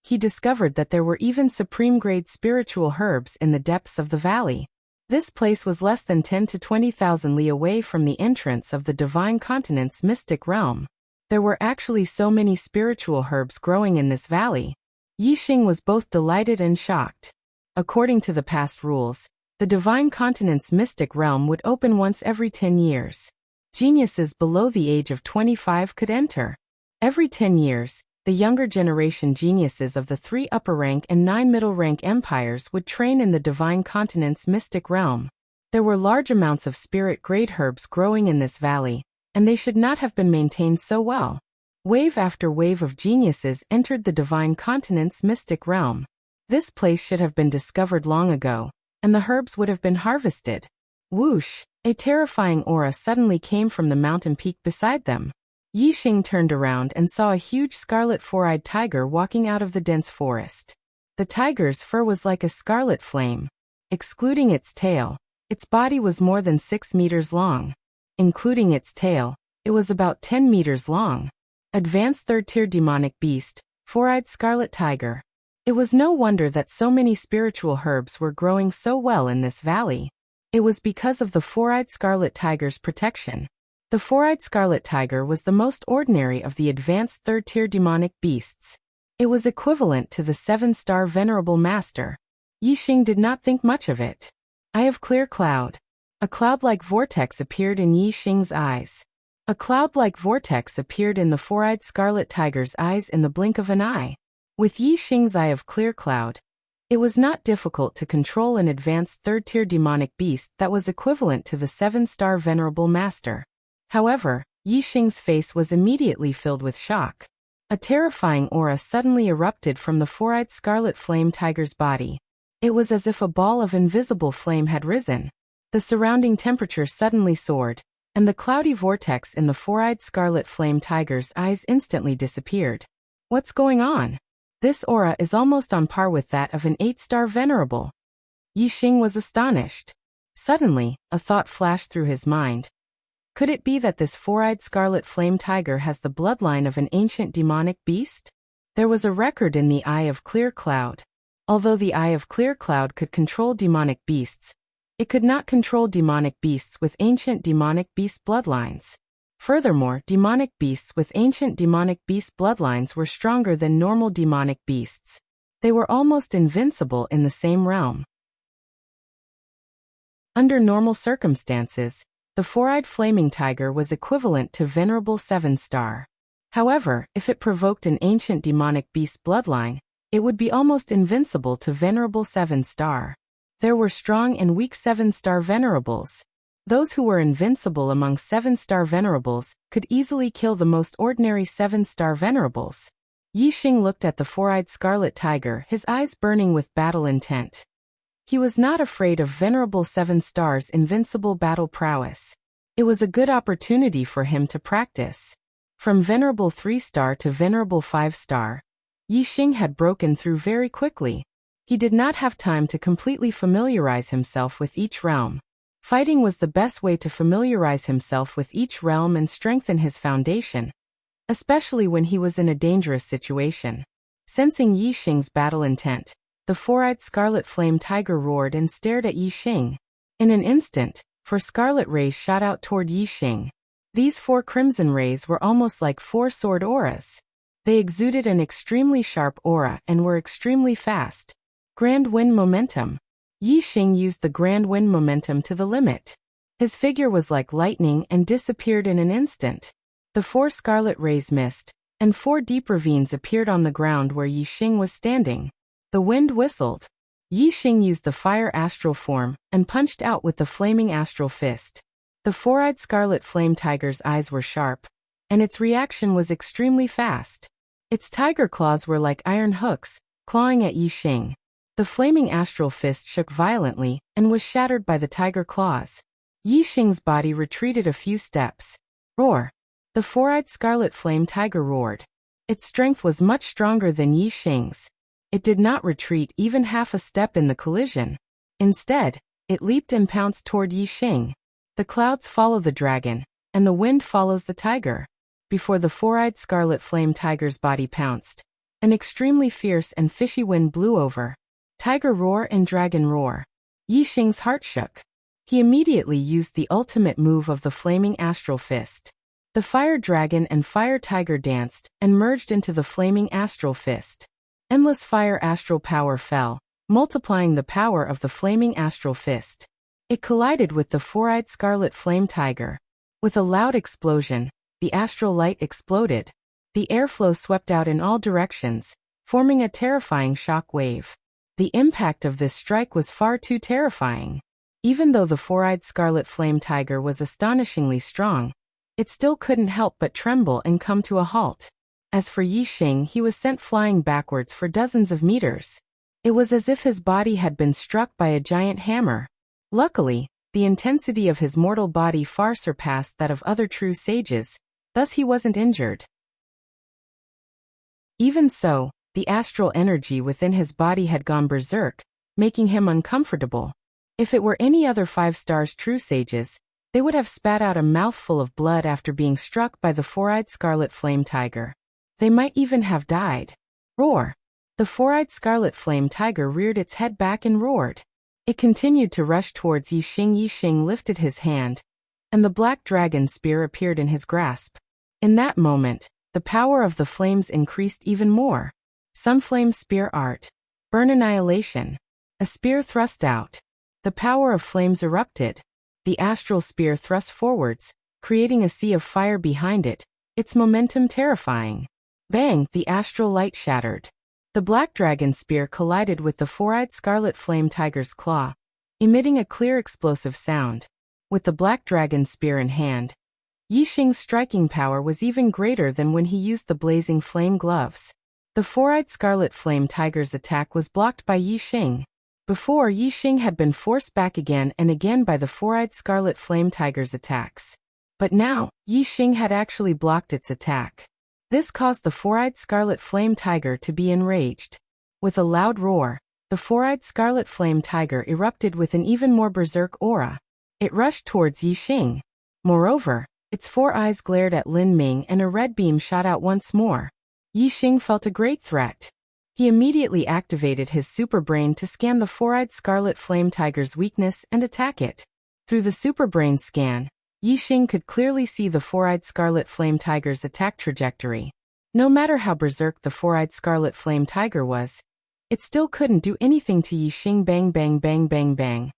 He discovered that there were even supreme-grade spiritual herbs in the depths of the valley. This place was less than 10 to 20,000 li away from the entrance of the Divine Continent's mystic realm. There were actually so many spiritual herbs growing in this valley. Yi Xing was both delighted and shocked. According to the past rules, the Divine Continent's mystic realm would open once every 10 years. Geniuses below the age of 25 could enter. Every 10 years, the younger generation geniuses of the 3 upper-rank and 9 middle-rank empires would train in the Divine Continent's mystic realm. There were large amounts of spirit-grade herbs growing in this valley, and they should not have been maintained so well. Wave after wave of geniuses entered the Divine Continent's mystic realm. This place should have been discovered long ago, and the herbs would have been harvested. Whoosh! A terrifying aura suddenly came from the mountain peak beside them. Yi Xing turned around and saw a huge scarlet four-eyed tiger walking out of the dense forest. The tiger's fur was like a scarlet flame. Excluding its tail, its body was more than 6 meters long. Including its tail, it was about 10 meters long. Advanced third-tier demonic beast, four-eyed scarlet tiger. It was no wonder that so many spiritual herbs were growing so well in this valley. It was because of the four-eyed scarlet tiger's protection. The four-eyed scarlet tiger was the most ordinary of the advanced third-tier demonic beasts. It was equivalent to the 7-star Venerable Master. Yixing did not think much of it. Eye of clear cloud. A cloud-like vortex appeared in Yixing's eyes. A cloud-like vortex appeared in the four-eyed scarlet tiger's eyes in the blink of an eye. With Yixing's eye of clear cloud, it was not difficult to control an advanced third-tier demonic beast that was equivalent to the 7-star Venerable Master. However, Yixing's face was immediately filled with shock. A terrifying aura suddenly erupted from the four-eyed scarlet flame tiger's body. It was as if a ball of invisible flame had risen. The surrounding temperature suddenly soared, and the cloudy vortex in the four-eyed scarlet flame tiger's eyes instantly disappeared. What's going on? This aura is almost on par with that of an 8-star Venerable. Yixing was astonished. Suddenly, a thought flashed through his mind. Could it be that this four-eyed scarlet flame tiger has the bloodline of an ancient demonic beast? There was a record in the Eye of Clear Cloud. Although the Eye of Clear Cloud could control demonic beasts, it could not control demonic beasts with ancient demonic beast bloodlines. Furthermore, demonic beasts with ancient demonic beast bloodlines were stronger than normal demonic beasts. They were almost invincible in the same realm. Under normal circumstances, the four-eyed flaming tiger was equivalent to Venerable 7-star. However, if it provoked an ancient demonic beast bloodline, it would be almost invincible to Venerable 7-star. There were strong and weak 7-star Venerables. Those who were invincible among 7-star Venerables could easily kill the most ordinary 7-star Venerables. Yixing looked at the four-eyed scarlet tiger, his eyes burning with battle intent. He was not afraid of Venerable 7-star's invincible battle prowess. It was a good opportunity for him to practice. From Venerable 3-star to Venerable 5-star, Yixing had broken through very quickly. He did not have time to completely familiarize himself with each realm. Fighting was the best way to familiarize himself with each realm and strengthen his foundation, especially when he was in a dangerous situation. Sensing Yixing's battle intent, the four-eyed scarlet flame tiger roared and stared at Yixing. In an instant, 4 scarlet rays shot out toward Yixing. These 4 crimson rays were almost like 4 sword auras. They exuded an extremely sharp aura and were extremely fast. Grand wind momentum. Yixing used the grand wind momentum to the limit. His figure was like lightning and disappeared in an instant. The 4 scarlet rays missed, and 4 deep ravines appeared on the ground where Yixing was standing. The wind whistled. Yixing used the fire astral form and punched out with the flaming astral fist. The four-eyed scarlet flame tiger's eyes were sharp, and its reaction was extremely fast. Its tiger claws were like iron hooks, clawing at Yixing. The flaming astral fist shook violently and was shattered by the tiger claws. Yixing's body retreated a few steps. Roar! The four-eyed scarlet flame tiger roared. Its strength was much stronger than Yixing's. It did not retreat even half a step in the collision. Instead, it leaped and pounced toward Yixing. The clouds follow the dragon, and the wind follows the tiger. Before the four-eyed scarlet flame tiger's body pounced, an extremely fierce and fishy wind blew over. Tiger roar and dragon roar. Yixing's heart shook. He immediately used the ultimate move of the flaming astral fist. The fire dragon and fire tiger danced and merged into the flaming astral fist. Endless fire astral power fell, multiplying the power of the flaming astral fist. It collided with the four-eyed scarlet flame tiger. With a loud explosion, the astral light exploded. The airflow swept out in all directions, forming a terrifying shock wave. The impact of this strike was far too terrifying. Even though the four-eyed scarlet flame tiger was astonishingly strong, it still couldn't help but tremble and come to a halt. As for Yixing, he was sent flying backwards for dozens of meters. It was as if his body had been struck by a giant hammer. Luckily, the intensity of his mortal body far surpassed that of other true sages, thus he wasn't injured. Even so, the astral energy within his body had gone berserk, making him uncomfortable. If it were any other 5-star true sages, they would have spat out a mouthful of blood after being struck by the four-eyed scarlet flame tiger. They might even have died. Roar! The four-eyed scarlet flame tiger reared its head back and roared. It continued to rush towards Yixing. Yixing lifted his hand, and the black dragon spear appeared in his grasp. In that moment, the power of the flames increased even more. Sunflame spear art. Burn annihilation. A spear thrust out. The power of flames erupted. The astral spear thrust forwards, creating a sea of fire behind it, its momentum terrifying. Bang! The astral light shattered. The black dragon spear collided with the four-eyed scarlet flame tiger's claw, emitting a clear explosive sound. With the black dragon spear in hand, Yixing's striking power was even greater than when he used the blazing flame gloves. The four-eyed scarlet flame tiger's attack was blocked by Yixing. Before, Yixing had been forced back again and again by the four-eyed scarlet flame tiger's attacks. But now, Yixing had actually blocked its attack. This caused the four-eyed scarlet flame tiger to be enraged. With a loud roar, the four-eyed scarlet flame tiger erupted with an even more berserk aura. It rushed towards Yixing. Moreover, its four eyes glared at Lin Ming and a red beam shot out once more. Yixing felt a great threat. He immediately activated his super brain to scan the four-eyed scarlet flame tiger's weakness and attack it. Through the super brain scan, Yixing could clearly see the four-eyed scarlet flame tiger's attack trajectory. No matter how berserk the four-eyed scarlet flame tiger was, it still couldn't do anything to Yixing. Bang bang bang bang bang.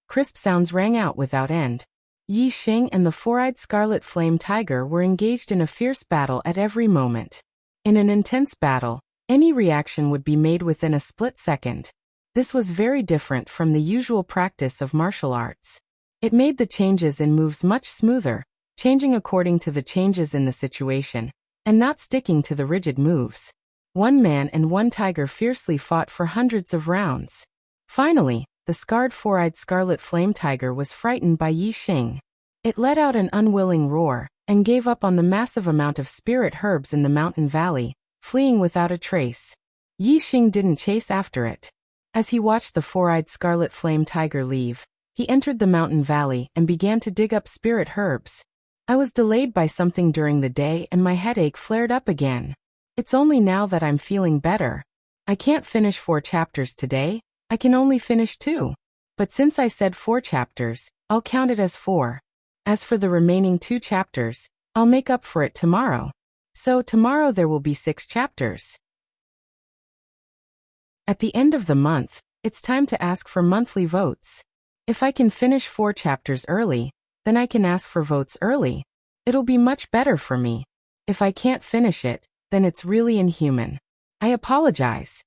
Crisp sounds rang out without end. Yixing and the four-eyed scarlet flame tiger were engaged in a fierce battle at every moment. In an intense battle, any reaction would be made within a split second. This was very different from the usual practice of martial arts. It made the changes in moves much smoother, changing according to the changes in the situation, and not sticking to the rigid moves. One man and one tiger fiercely fought for hundreds of rounds. Finally, the scarred four-eyed scarlet flame tiger was frightened by Yixing. It let out an unwilling roar, and gave up on the massive amount of spirit herbs in the mountain valley, fleeing without a trace. Yixing didn't chase after it. As he watched the four-eyed scarlet flame tiger leave, he entered the mountain valley and began to dig up spirit herbs. I was delayed by something during the day and my headache flared up again. It's only now that I'm feeling better. I can't finish 4 chapters today. I can only finish 2. But since I said 4 chapters, I'll count it as 4. As for the remaining 2 chapters, I'll make up for it tomorrow. So tomorrow there will be 6 chapters. At the end of the month, it's time to ask for monthly votes. If I can finish 4 chapters early, then I can ask for votes early. It'll be much better for me. If I can't finish it, then it's really inhuman. I apologize.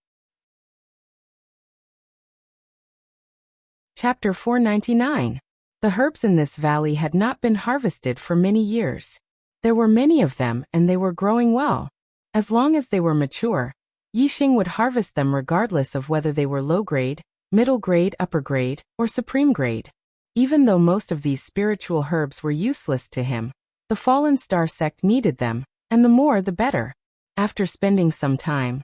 Chapter 499. The herbs in this valley had not been harvested for many years. There were many of them and they were growing well. As long as they were mature, Yixing would harvest them regardless of whether they were low grade, middle grade, upper grade, or supreme grade. Even though most of these spiritual herbs were useless to him, the Fallen Star sect needed them, and the more the better. After spending some time,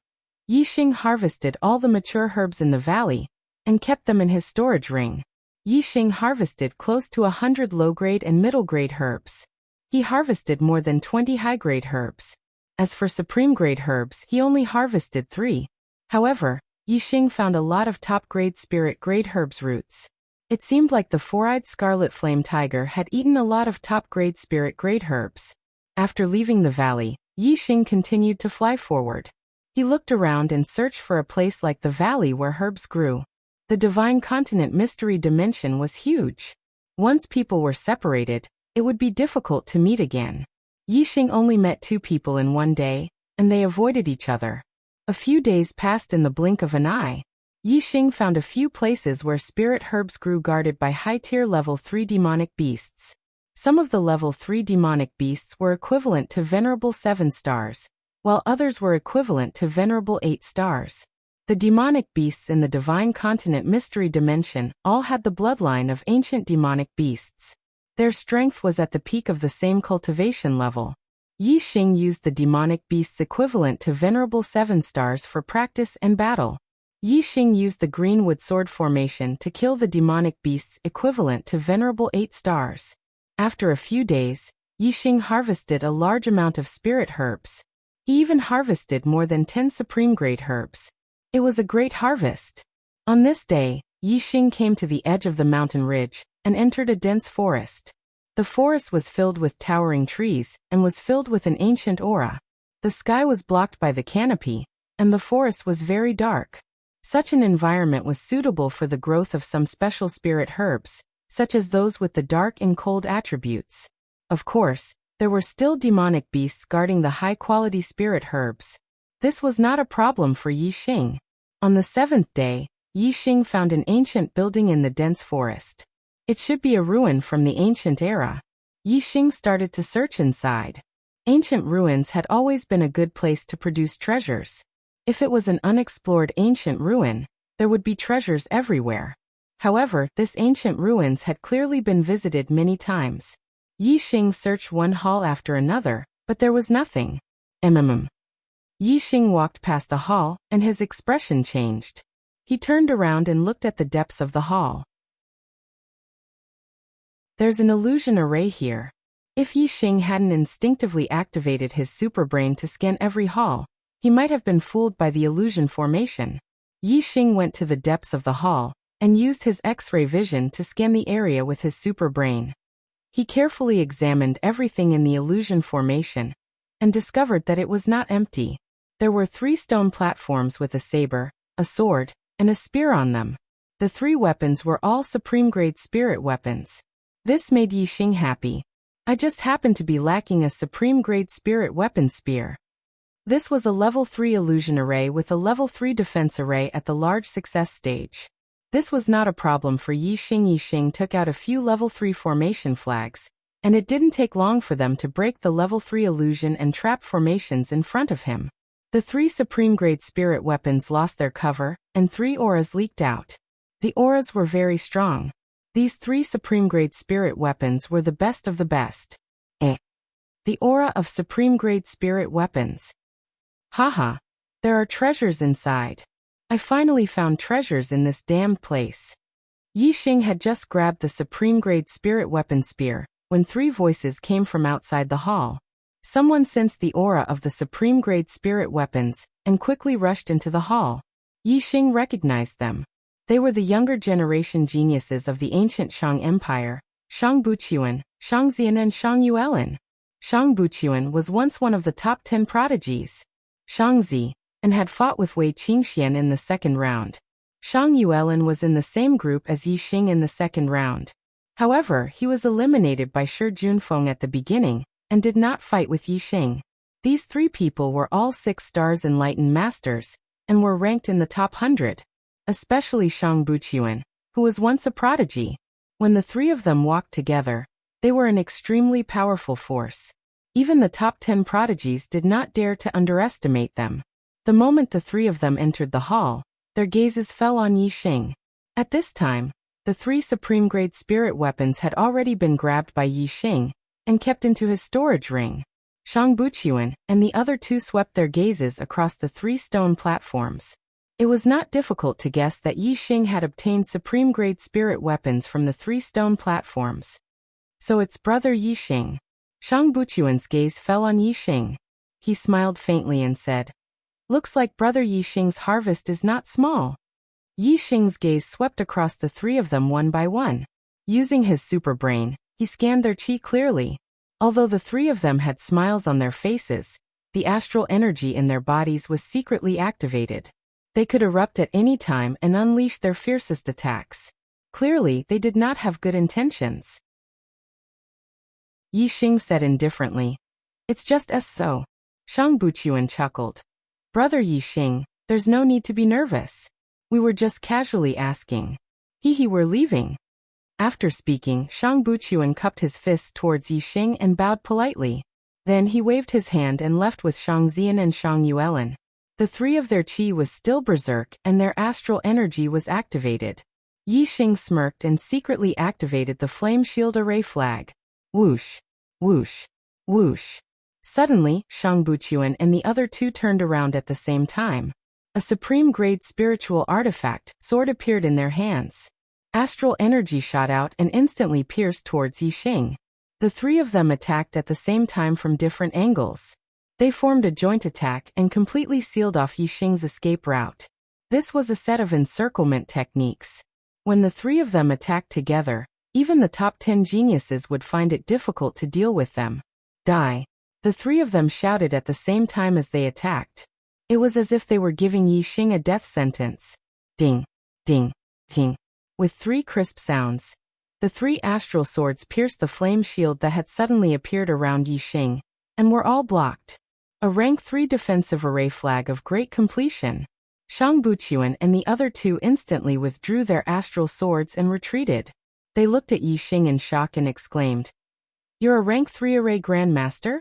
Yixing harvested all the mature herbs in the valley and kept them in his storage ring. Yixing harvested close to 100 low-grade and middle-grade herbs. He harvested more than 20 high-grade herbs. As for supreme-grade herbs, he only harvested 3. However, Yixing found a lot of top-grade spirit-grade herbs roots. It seemed like the four-eyed scarlet flame tiger had eaten a lot of top-grade spirit-grade herbs. After leaving the valley, Yixing continued to fly forward. He looked around and searched for a place like the valley where herbs grew. The Divine Continent Mystery Dimension was huge. Once people were separated, it would be difficult to meet again. Yixing only met 2 people in one day, and they avoided each other. A few days passed in the blink of an eye. Yixing found a few places where spirit herbs grew guarded by high-tier level 3 demonic beasts. Some of the level 3 demonic beasts were equivalent to venerable 7 stars, while others were equivalent to venerable 8 stars. The demonic beasts in the Divine Continent Mystery Dimension all had the bloodline of ancient demonic beasts. Their strength was at the peak of the same cultivation level. Yixing used the demonic beasts equivalent to venerable 7 stars for practice and battle. Yixing used the greenwood sword formation to kill the demonic beasts equivalent to venerable 8 stars. After a few days, Yixing harvested a large amount of spirit herbs. He even harvested more than 10 supreme grade herbs. It was a great harvest. On this day, Yixing came to the edge of the mountain ridge and entered a dense forest. The forest was filled with towering trees and was filled with an ancient aura. The sky was blocked by the canopy, and the forest was very dark. Such an environment was suitable for the growth of some special spirit herbs, such as those with the dark and cold attributes. Of course, there were still demonic beasts guarding the high-quality spirit herbs. This was not a problem for Yi Xing. On the 7th day, Yi Xing found an ancient building in the dense forest. It should be a ruin from the ancient era. Yi Xing started to search inside. Ancient ruins had always been a good place to produce treasures. If it was an unexplored ancient ruin, there would be treasures everywhere. However, this ancient ruins had clearly been visited many times. Yi Xing searched one hall after another, but there was nothing. Yi Xing walked past a hall, and his expression changed. He turned around and looked at the depths of the hall. There's an illusion array here. If Yi Xing hadn't instinctively activated his superbrain to scan every hall, he might have been fooled by the illusion formation. Yi Xing went to the depths of the hall and used his X-ray vision to scan the area with his superbrain. He carefully examined everything in the illusion formation and discovered that it was not empty. There were 3 stone platforms with a saber, a sword, and a spear on them. The 3 weapons were all supreme-grade spirit weapons. This made Yi Xing happy. I just happened to be lacking a supreme-grade spirit weapon spear. This was a level 3 illusion array with a level 3 defense array at the large success stage. This was not a problem for Yi Xing. Yi Xing took out a few level 3 formation flags, and it didn't take long for them to break the level 3 illusion and trap formations in front of him. The 3 supreme-grade spirit weapons lost their cover, and 3 auras leaked out. The auras were very strong. These 3 supreme-grade spirit weapons were the best of the best. The aura of supreme-grade spirit weapons. Haha, there are treasures inside. I finally found treasures in this damned place. Yi Xing had just grabbed the supreme-grade spirit weapon spear when 3 voices came from outside the hall. Someone sensed the aura of the supreme-grade spirit weapons and quickly rushed into the hall. Yi Xing recognized them. They were the younger generation geniuses of the ancient Shang Empire, Shang Buqian, Shang Xian and Shang Yuelin. Shang Buqian was once one of the top 10 prodigies. Shang Zi, and had fought with Wei Qingxian in the 2nd round. Shang Yuelin was in the same group as Yi Xing in the 2nd round. However, he was eliminated by Shi Junfeng at the beginning, and did not fight with Yi Xing. These 3 people were all 6 stars enlightened masters, and were ranked in the top 100. Especially Shang Buqian, who was once a prodigy. When the 3 of them walked together, they were an extremely powerful force. Even the top 10 prodigies did not dare to underestimate them. The moment the 3 of them entered the hall, their gazes fell on Yi Xing. At this time, the 3 supreme-grade spirit weapons had already been grabbed by Yi Xing and kept into his storage ring. Shang Buqian and the other 2 swept their gazes across the 3 stone platforms. It was not difficult to guess that Yi Xing had obtained supreme-grade spirit weapons from the 3 stone platforms. So it's brother Yi Xing. Shang Buqian's gaze fell on Yi Xing. He smiled faintly and said, "Looks like brother Yi Xing's harvest is not small." Yi Xing's gaze swept across the 3 of them one by one. Using his superbrain, he scanned their chi clearly. Although the 3 of them had smiles on their faces, the astral energy in their bodies was secretly activated. They could erupt at any time and unleash their fiercest attacks. Clearly, they did not have good intentions. Yi Xing said indifferently, "It's just as so." Shang Buqian chuckled. "Brother Yi Xing, there's no need to be nervous. We were just casually asking. We're leaving." After speaking, Shang Buqian cupped his fists towards Yi Xing and bowed politely. Then he waved his hand and left with Shang Xian and Shang Yuelin. The 3 of their chi was still berserk and their astral energy was activated. Yi Xing smirked and secretly activated the flame shield array flag. Whoosh, whoosh, whoosh. Suddenly, Shang Buqian and the other 2 turned around at the same time. A supreme-grade spiritual artifact, sword, appeared in their hands. Astral energy shot out and instantly pierced towards Yi Xing. The 3 of them attacked at the same time from different angles. They formed a joint attack and completely sealed off Yi Xing's escape route. This was a set of encirclement techniques. When the 3 of them attacked together, Even the top 10 geniuses would find it difficult to deal with them. Die. The three of them shouted at the same time as they attacked. It was as if they were giving Yi Xing a death sentence. Ding, ding, ding. With three crisp sounds, the three astral swords pierced the flame shield that had suddenly appeared around Yi Xing, and were all blocked. A rank 3 defensive array flag of great completion. Shang Buchuan and the other two instantly withdrew their astral swords and retreated. They looked at Yi Xing in shock and exclaimed, "You're a rank 3 array grandmaster?"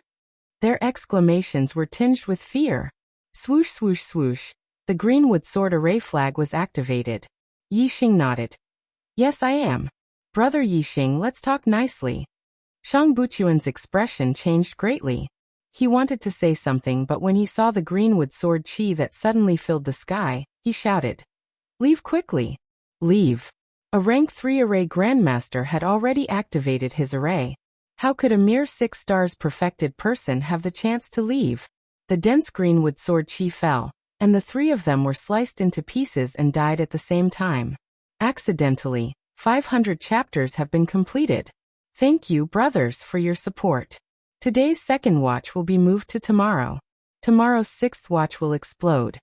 Their exclamations were tinged with fear. Swoosh swoosh swoosh, the greenwood sword array flag was activated. Yi Xing nodded. "Yes, I am. Brother Yi Xing, let's talk nicely." Shang Buchuan's expression changed greatly. He wanted to say something, but when he saw the greenwood sword chi that suddenly filled the sky, he shouted, "Leave quickly! Leave!" A rank 3 array grandmaster had already activated his array. How could a mere 6 stars perfected person have the chance to leave? The dense greenwood sword chi fell, and the three of them were sliced into pieces and died at the same time. Accidentally, 500 chapters have been completed. Thank you, brothers, for your support. Today's second watch will be moved to tomorrow. Tomorrow's sixth watch will explode.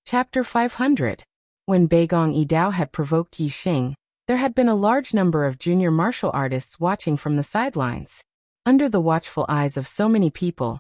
Chapter 500. When Beigong Yidao had provoked Yi Xing, there had been a large number of junior martial artists watching from the sidelines. Under the watchful eyes of so many people,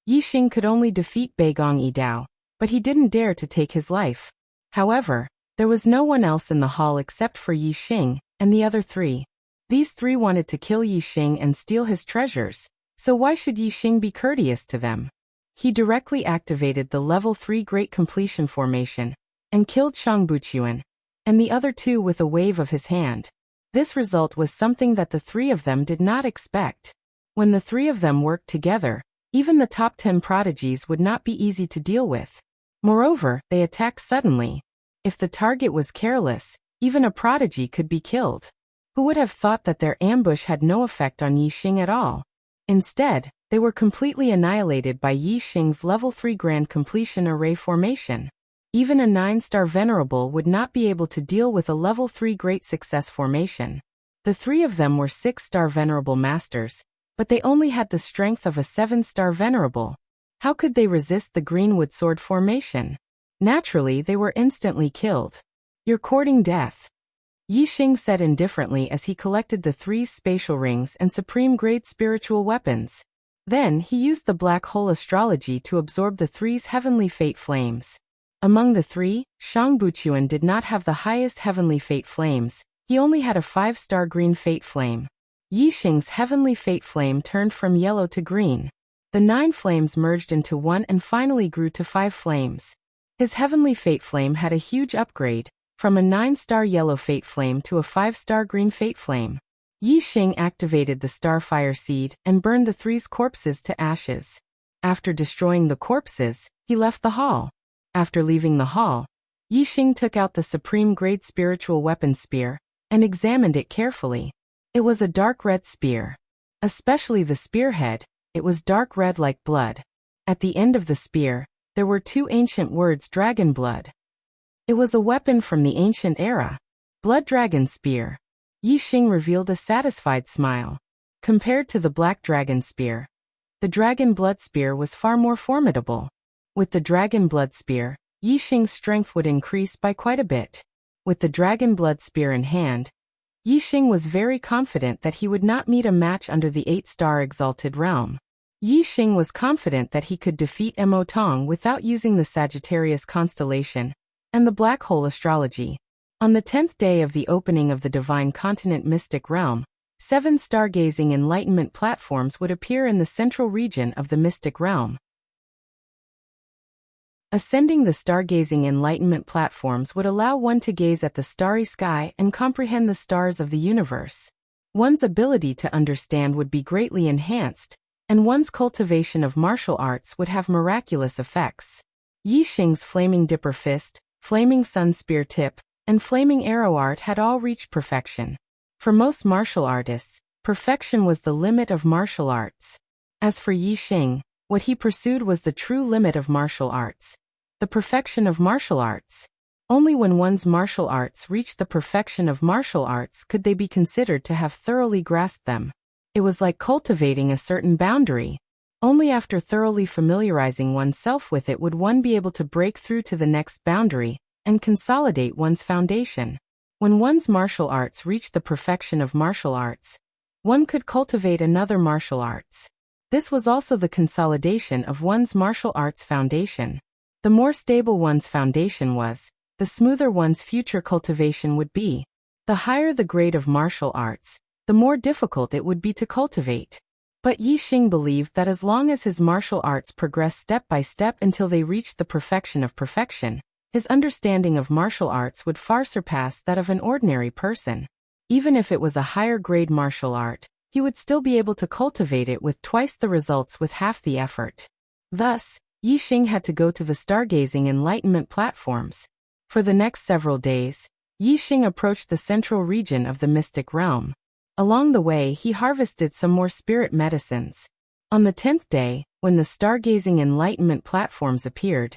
Yi Xing could only defeat Beigong Yidao, but he didn't dare to take his life. However, there was no one else in the hall except for Yi Xing and the other three. These three wanted to kill Yi Xing and steal his treasures, so why should Yi Xing be courteous to them? He directly activated the level 3 Great Completion formation and killed Shang Buchuan and the other two with a wave of his hand. This result was something that the three of them did not expect. When the three of them worked together, even the top 10 prodigies would not be easy to deal with. Moreover, they attacked suddenly. If the target was careless, even a prodigy could be killed. Who would have thought that their ambush had no effect on Yi Xing at all? Instead, they were completely annihilated by Yi Xing's level 3 Grand Completion Array formation. Even a 9-star Venerable would not be able to deal with a level 3 Great Success formation. The three of them were 6-star Venerable Masters, but they only had the strength of a 7-star Venerable. How could they resist the Greenwood Sword formation? Naturally, they were instantly killed. "You're courting death," Yi Xing said indifferently as he collected the 3 spatial rings and supreme grade spiritual weapons. Then he used the black hole astrology to absorb the 3's heavenly fate flames. Among the 3, Shang Buchuan did not have the highest heavenly fate flames. He only had a 5-star green fate flame. Yi Xing's heavenly fate flame turned from yellow to green. The 9 flames merged into one and finally grew to 5 flames. His heavenly fate flame had a huge upgrade, from a 9-star yellow fate flame to a 5-star green fate flame. Yi Xing activated the Starfire Seed and burned the 3's corpses to ashes. After destroying the corpses, he left the hall. After leaving the hall, Yi Xing took out the supreme grade spiritual weapon spear and examined it carefully. It was a dark red spear. Especially the spearhead, it was dark red like blood. At the end of the spear, there were 2 ancient words, dragon blood. It was a weapon from the ancient era. Blood Dragon Spear. Yi Xing revealed a satisfied smile. Compared to the Black Dragon Spear, the Dragon Blood Spear was far more formidable. With the Dragon Blood Spear, Yi Xing's strength would increase by quite a bit. With the Dragon Blood Spear in hand, Yi Xing was very confident that he would not meet a match under the 8-star Exalted Realm. Yi Xing was confident that he could defeat Mo Tong without using the Sagittarius constellation and the Black Hole astrology. On the 10th day of the opening of the Divine Continent Mystic Realm, 7 stargazing enlightenment platforms would appear in the central region of the Mystic Realm. Ascending the stargazing enlightenment platforms would allow one to gaze at the starry sky and comprehend the stars of the universe. One's ability to understand would be greatly enhanced, and one's cultivation of martial arts would have miraculous effects. Yi Xing's Flaming Dipper Fist, Flaming Sun Spear Tip, and Flaming Arrow art had all reached perfection. For most martial artists, perfection was the limit of martial arts. As for Yi Xing, what he pursued was the true limit of martial arts. The perfection of martial arts. Only when one's martial arts reached the perfection of martial arts could they be considered to have thoroughly grasped them. It was like cultivating a certain boundary. Only after thoroughly familiarizing oneself with it would one be able to break through to the next boundary and consolidate one's foundation. When one's martial arts reached the perfection of martial arts, one could cultivate another martial arts. This was also the consolidation of one's martial arts foundation. The more stable one's foundation was, the smoother one's future cultivation would be. The higher the grade of martial arts, the more difficult it would be to cultivate. But Yi Xing believed that as long as his martial arts progressed step by step until they reached the perfection of perfection, his understanding of martial arts would far surpass that of an ordinary person. Even if it was a higher grade martial art, he would still be able to cultivate it with twice the results with half the effort. Thus, Yi Xing had to go to the stargazing enlightenment platforms. For the next several days, Yi Xing approached the central region of the mystic realm. Along the way, he harvested some more spirit medicines. On the 10th day, when the stargazing enlightenment platforms appeared,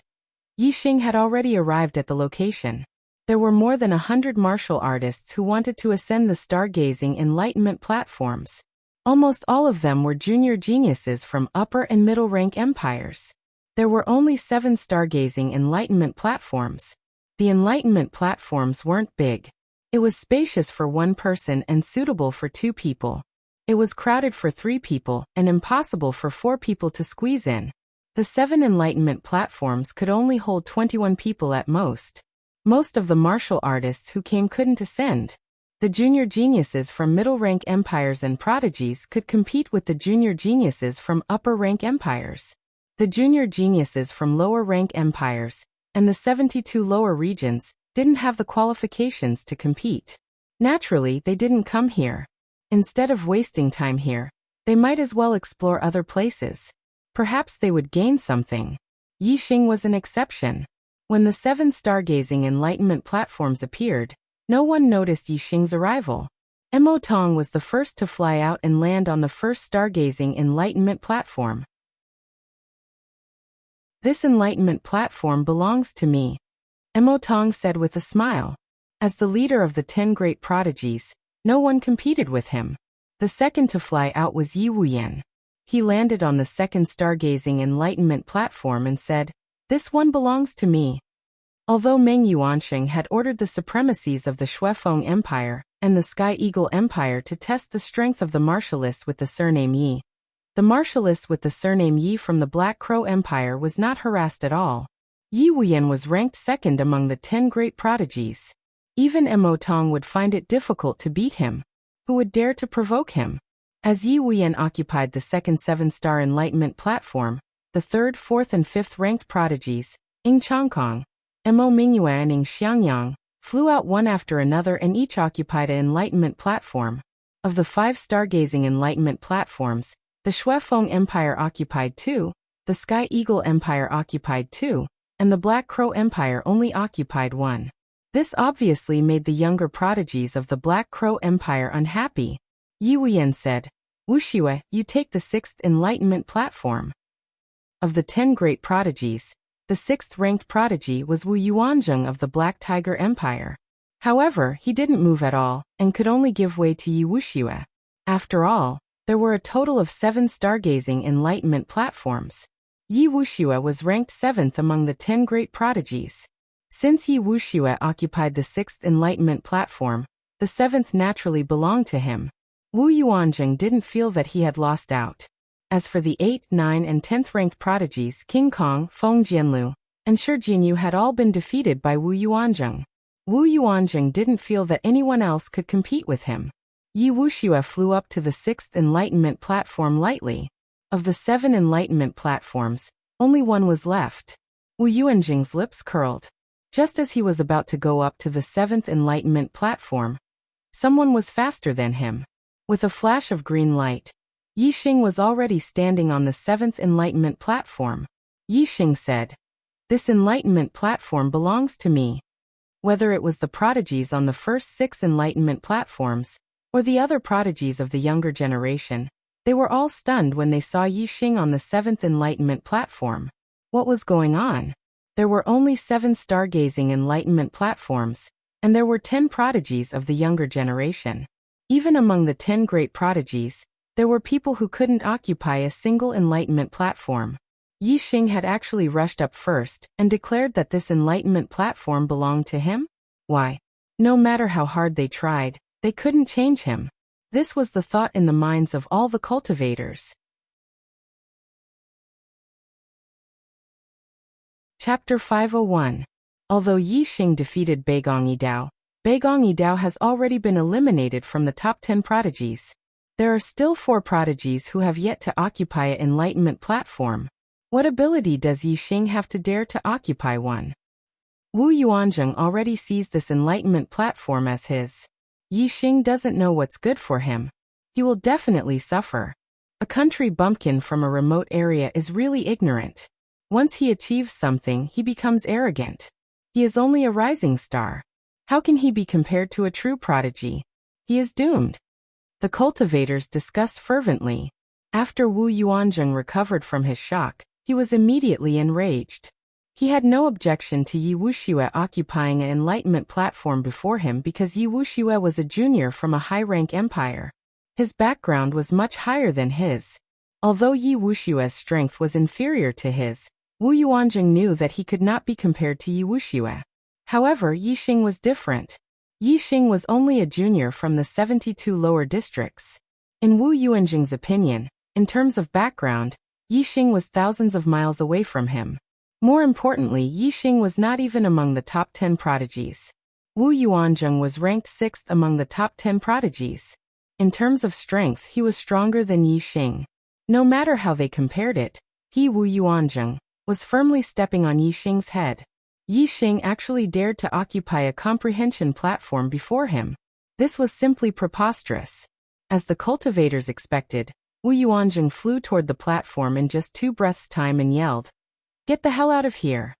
Yi Xing had already arrived at the location. There were more than 100 martial artists who wanted to ascend the stargazing enlightenment platforms. Almost all of them were junior geniuses from upper and middle rank empires. There were only 7 stargazing enlightenment platforms. The enlightenment platforms weren't big. It was spacious for 1 person and suitable for 2 people. It was crowded for 3 people and impossible for 4 people to squeeze in. The 7 enlightenment platforms could only hold 21 people at most. Most of the martial artists who came couldn't ascend. The junior geniuses from middle-rank empires and prodigies could compete with the junior geniuses from upper-rank empires. The junior geniuses from lower-rank empires and the 72 lower regions didn't have the qualifications to compete. Naturally, they didn't come here. Instead of wasting time here, they might as well explore other places. Perhaps they would gain something. Yi Xing was an exception. When the 7 stargazing enlightenment platforms appeared, no one noticed Yi Xing's arrival. Mo Tong was the first to fly out and land on the first stargazing enlightenment platform. "This enlightenment platform belongs to me," Mo Tong said with a smile. As the leader of the 10 great prodigies, no one competed with him. The second to fly out was Yi Wuyan. He landed on the second stargazing enlightenment platform and said, "This one belongs to me." Although Meng Yuansheng had ordered the supremacies of the Shuefeng Empire and the Sky Eagle Empire to test the strength of the martialists with the surname Yi, the martialist with the surname Yi from the Black Crow Empire was not harassed at all. Yi Wuyan was ranked second among the 10 great prodigies. Even Mo Tong would find it difficult to beat him. Who would dare to provoke him? As Yi Wuyan occupied the second 7-star enlightenment platform, the 3rd, 4th and 5th ranked prodigies, Ing Changkong, Mo Mingyue and Ing Xiangyang, flew out one after another and each occupied an enlightenment platform. Of the 5 stargazing enlightenment platforms, the Shuefeng Empire occupied 2, the Sky Eagle Empire occupied 2, and the Black Crow Empire only occupied 1. This obviously made the younger prodigies of the Black Crow Empire unhappy. Yi Wuyan said, "Wuxiue, you take the 6th enlightenment platform." Of the 10 great prodigies, the 6th ranked prodigy was Wu Yuanzheng of the Black Tiger Empire. However, he didn't move at all and could only give way to Yi Wuxiue. After all, there were a total of 7 stargazing enlightenment platforms. Yi Wuxiue was ranked 7th among the 10 great prodigies. Since Yi Wuxiue occupied the 6th enlightenment platform, the 7th naturally belonged to him. Wu Yuanzheng didn't feel that he had lost out. As for the 8th, 9th and 10th ranked prodigies, King Kong, Feng Jianlu, and Shi Jinyu had all been defeated by Wu Yuanzheng. Wu Yuanzheng didn't feel that anyone else could compete with him. Yi Wuxiue flew up to the 6th enlightenment platform lightly. Of the 7 enlightenment platforms, only 1 was left. Wu Yuanzheng's lips curled. Just as he was about to go up to the 7th enlightenment platform, someone was faster than him. With a flash of green light, Yi Xing was already standing on the 7th enlightenment platform. Yi Xing said, "This enlightenment platform belongs to me." Whether it was the prodigies on the first 6 enlightenment platforms, or the other prodigies of the younger generation, they were all stunned when they saw Yi Xing on the 7th enlightenment platform. What was going on? There were only 7 stargazing enlightenment platforms, and there were 10 prodigies of the younger generation. Even among the 10 great prodigies, there were people who couldn't occupy a single enlightenment platform. Yi Xing had actually rushed up first and declared that this enlightenment platform belonged to him. Why? No matter how hard they tried, they couldn't change him. This was the thought in the minds of all the cultivators. Chapter 501. Although Yi Xing defeated Beigong Yidao has already been eliminated from the top 10 prodigies. There are still 4 prodigies who have yet to occupy an enlightenment platform. What ability does Yi Xing have to dare to occupy one? Wu Yuanzheng already sees this enlightenment platform as his. Yi Xing doesn't know what's good for him. He will definitely suffer. A country bumpkin from a remote area is really ignorant. Once he achieves something, he becomes arrogant. He is only a rising star. How can he be compared to a true prodigy? He is doomed. The cultivators discussed fervently. After Wu Yuanzheng recovered from his shock, he was immediately enraged. He had no objection to Yi Wuxue occupying an enlightenment platform before him because Yi Wuxue was a junior from a high-rank empire. His background was much higher than his. Although Yi Wuxue's strength was inferior to his, Wu Yuanzheng knew that he could not be compared to Yi Wuxue. However, Yi Xing was different. Yi Xing was only a junior from the 72 lower districts. In Wu Yuanzheng's opinion, in terms of background, Yi Xing was thousands of miles away from him. More importantly, Yi Xing was not even among the top 10 prodigies. Wu Yuanzheng was ranked 6th among the top 10 prodigies. In terms of strength, he was stronger than Yi Xing. No matter how they compared it, he, Wu Yuanzheng, was firmly stepping on Yi Xing's head. Yi Xing actually dared to occupy a comprehension platform before him. This was simply preposterous. As the cultivators expected, Wu Yuanzheng flew toward the platform in just 2 breaths' time and yelled, "Get the hell out of here!"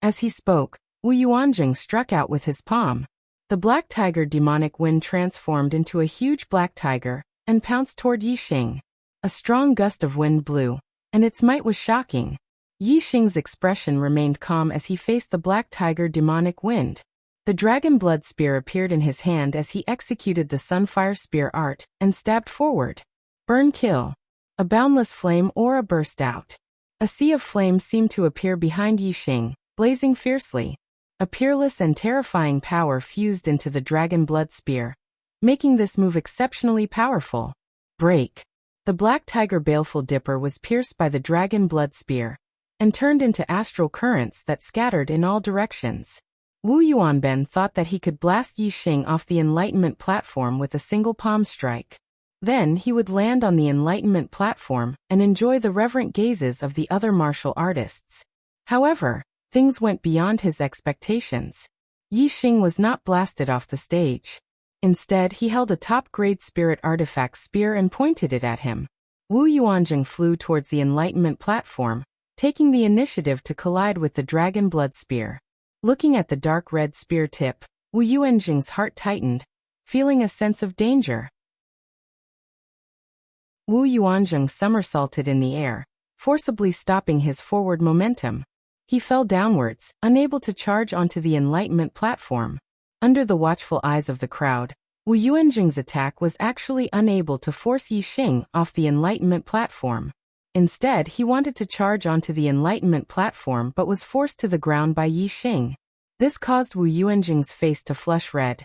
As he spoke, Wu Yuanzheng struck out with his palm. The black tiger demonic wind transformed into a huge black tiger and pounced toward Yi Xing. A strong gust of wind blew, and its might was shocking. Yi Xing's expression remained calm as he faced the black tiger demonic wind. The dragon blood spear appeared in his hand as he executed the sunfire spear art and stabbed forward. Burn kill. A boundless flame aura burst out. A sea of flames seemed to appear behind Yi Xing, blazing fiercely. A peerless and terrifying power fused into the dragon blood spear, making this move exceptionally powerful. Break. The black tiger baleful dipper was pierced by the dragon blood spear and turned into astral currents that scattered in all directions. Wu Yuanben thought that he could blast Yi Xing off the enlightenment platform with a single palm strike. Then he would land on the enlightenment platform and enjoy the reverent gazes of the other martial artists. However, things went beyond his expectations. Yi Xing was not blasted off the stage. Instead, he held a top-grade spirit artifact spear and pointed it at him. Wu Yuanzheng flew towards the enlightenment platform, taking the initiative to collide with the dragon blood spear. Looking at the dark red spear tip, Wu Yuanzheng's heart tightened, feeling a sense of danger. Wu Yuanzheng somersaulted in the air, forcibly stopping his forward momentum. He fell downwards, unable to charge onto the enlightenment platform. Under the watchful eyes of the crowd, Wu Yuanzheng's attack was actually unable to force Yi Xing off the enlightenment platform. Instead, he wanted to charge onto the enlightenment platform but was forced to the ground by Yi Xing. This caused Wu Yuanzheng's face to flush red.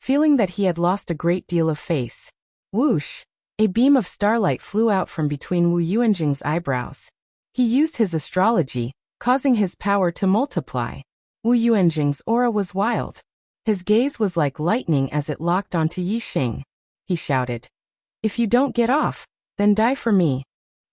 Feeling that he had lost a great deal of face. Whoosh! A beam of starlight flew out from between Wu Yuanzheng's eyebrows. He used his astrology, causing his power to multiply. Wu Yuanzheng's aura was wild. His gaze was like lightning as it locked onto Yi Xing. He shouted, "If you don't get off, then die for me."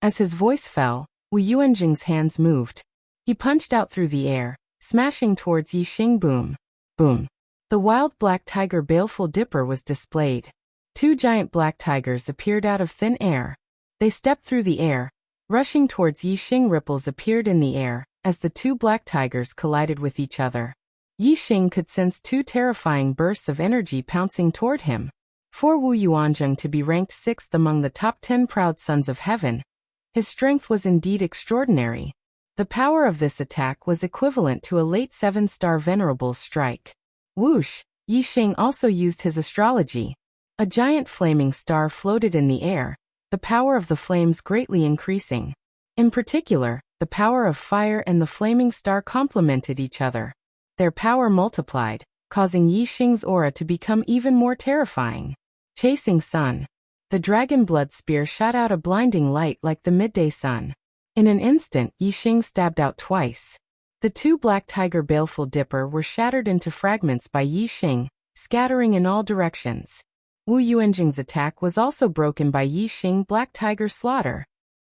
As his voice fell, Wu Yuanzheng's hands moved. He punched out through the air, smashing towards Yi Xing. Boom. Boom. The wild black tiger baleful dipper was displayed. 2 giant black tigers appeared out of thin air. They stepped through the air, rushing towards Yi Xing. Ripples appeared in the air as the 2 black tigers collided with each other. Yi Xing could sense 2 terrifying bursts of energy pouncing toward him. For Wu Yuanzheng to be ranked 6th among the top 10 proud sons of heaven, his strength was indeed extraordinary. The power of this attack was equivalent to a late 7-star Venerable's strike. Whoosh! Yixing also used his astrology. A giant flaming star floated in the air, the power of the flames greatly increasing. In particular, the power of fire and the flaming star complemented each other. Their power multiplied, causing Yixing's aura to become even more terrifying. Chasing sun. The dragon blood spear shot out a blinding light like the midday sun. In an instant, Yixing stabbed out twice. The two black tiger baleful dipper were shattered into fragments by Yixing, scattering in all directions. Wu Yuanjing's attack was also broken by Yixing black tiger slaughter.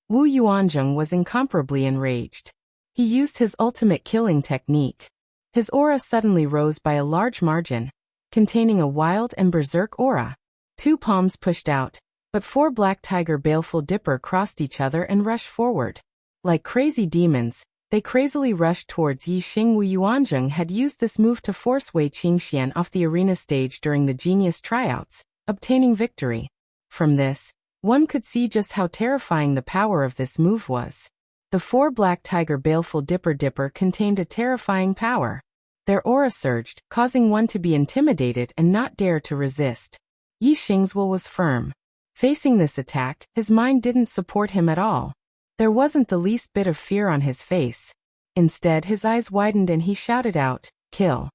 Wu Yuanjing was incomparably enraged. He used his ultimate killing technique. His aura suddenly rose by a large margin, containing a wild and berserk aura. 2 palms pushed out, but 4 black tiger baleful dipper crossed each other and rushed forward. Like crazy demons, they crazily rushed towards Yixing. Wu Yuanjing had used this move to force Wei Qingxian off the arena stage during the genius tryouts, obtaining victory. From this, one could see just how terrifying the power of this move was. The 4 black tiger baleful dipper contained a terrifying power. Their aura surged, causing one to be intimidated and not dare to resist. Yixing's will was firm. Facing this attack, his mind didn't support him at all. There wasn't the least bit of fear on his face. Instead, his eyes widened and he shouted out, "Kill."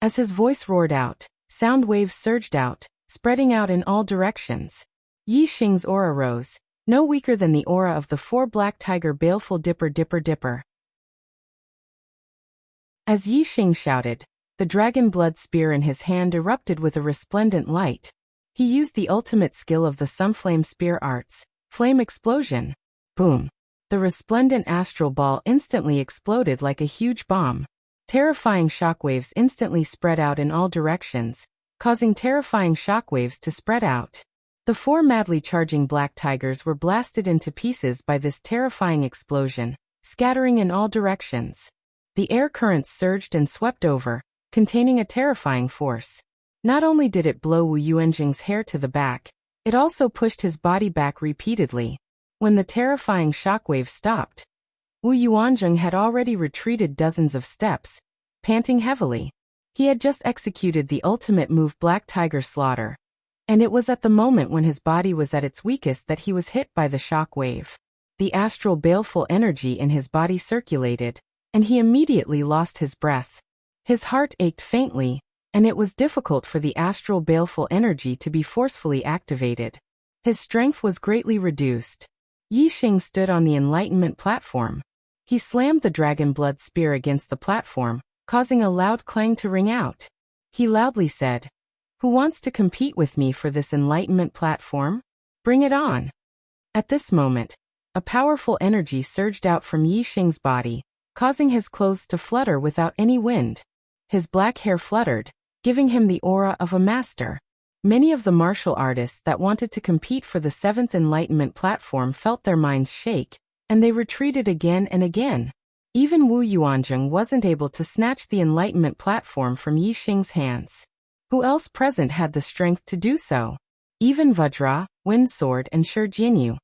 As his voice roared out, sound waves surged out, spreading out in all directions. Yixing's aura rose, no weaker than the aura of the 4 black tiger baleful dipper. As Yixing shouted, the dragon blood spear in his hand erupted with a resplendent light. He used the ultimate skill of the Sunflame spear arts, flame explosion. Boom! The resplendent astral ball instantly exploded like a huge bomb. Terrifying shockwaves instantly spread out in all directions, causing terrifying shockwaves to spread out. The 4 madly charging black tigers were blasted into pieces by this terrifying explosion, scattering in all directions. The air currents surged and swept over, containing a terrifying force. Not only did it blow Wu Yuanjing's hair to the back, it also pushed his body back repeatedly. When the terrifying shockwave stopped, Wu Yuanjing had already retreated dozens of steps, panting heavily. He had just executed the ultimate move Black Tiger Slaughter, and it was at the moment when his body was at its weakest that he was hit by the shockwave. The astral baleful energy in his body circulated, and he immediately lost his breath. His heart ached faintly, and it was difficult for the astral baleful energy to be forcefully activated. His strength was greatly reduced. Yixing stood on the enlightenment platform. He slammed the dragon blood spear against the platform, causing a loud clang to ring out. He loudly said, "Who wants to compete with me for this enlightenment platform? Bring it on." At this moment, a powerful energy surged out from Yixing's body, causing his clothes to flutter without any wind. His black hair fluttered, giving him the aura of a master. Many of the martial artists that wanted to compete for the 7th Enlightenment platform felt their minds shake, and they retreated again and again. Even Wu Yuanjing wasn't able to snatch the Enlightenment platform from Yixing's hands. Who else present had the strength to do so? Even Vajra, Windsword, and Shi Jianyu,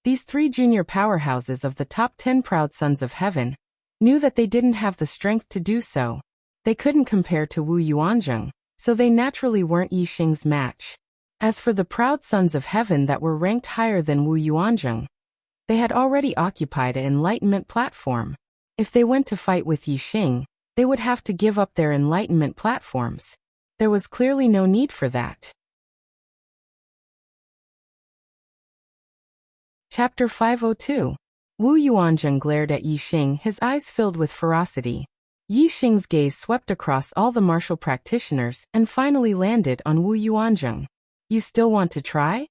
these 3 junior powerhouses of the top 10 proud sons of heaven, knew that they didn't have the strength to do so. They couldn't compare to Wu Yuanjing, so they naturally weren't Yixing's match. As for the proud sons of heaven that were ranked higher than Wu Yuanjing, they had already occupied an enlightenment platform. If they went to fight with Yixing, they would have to give up their enlightenment platforms. There was clearly no need for that. Chapter 502. Wu Yuanjing glared at Yixing, his eyes filled with ferocity. Yixing's gaze swept across all the martial practitioners and finally landed on Wu Yuanjing. "You still want to try?"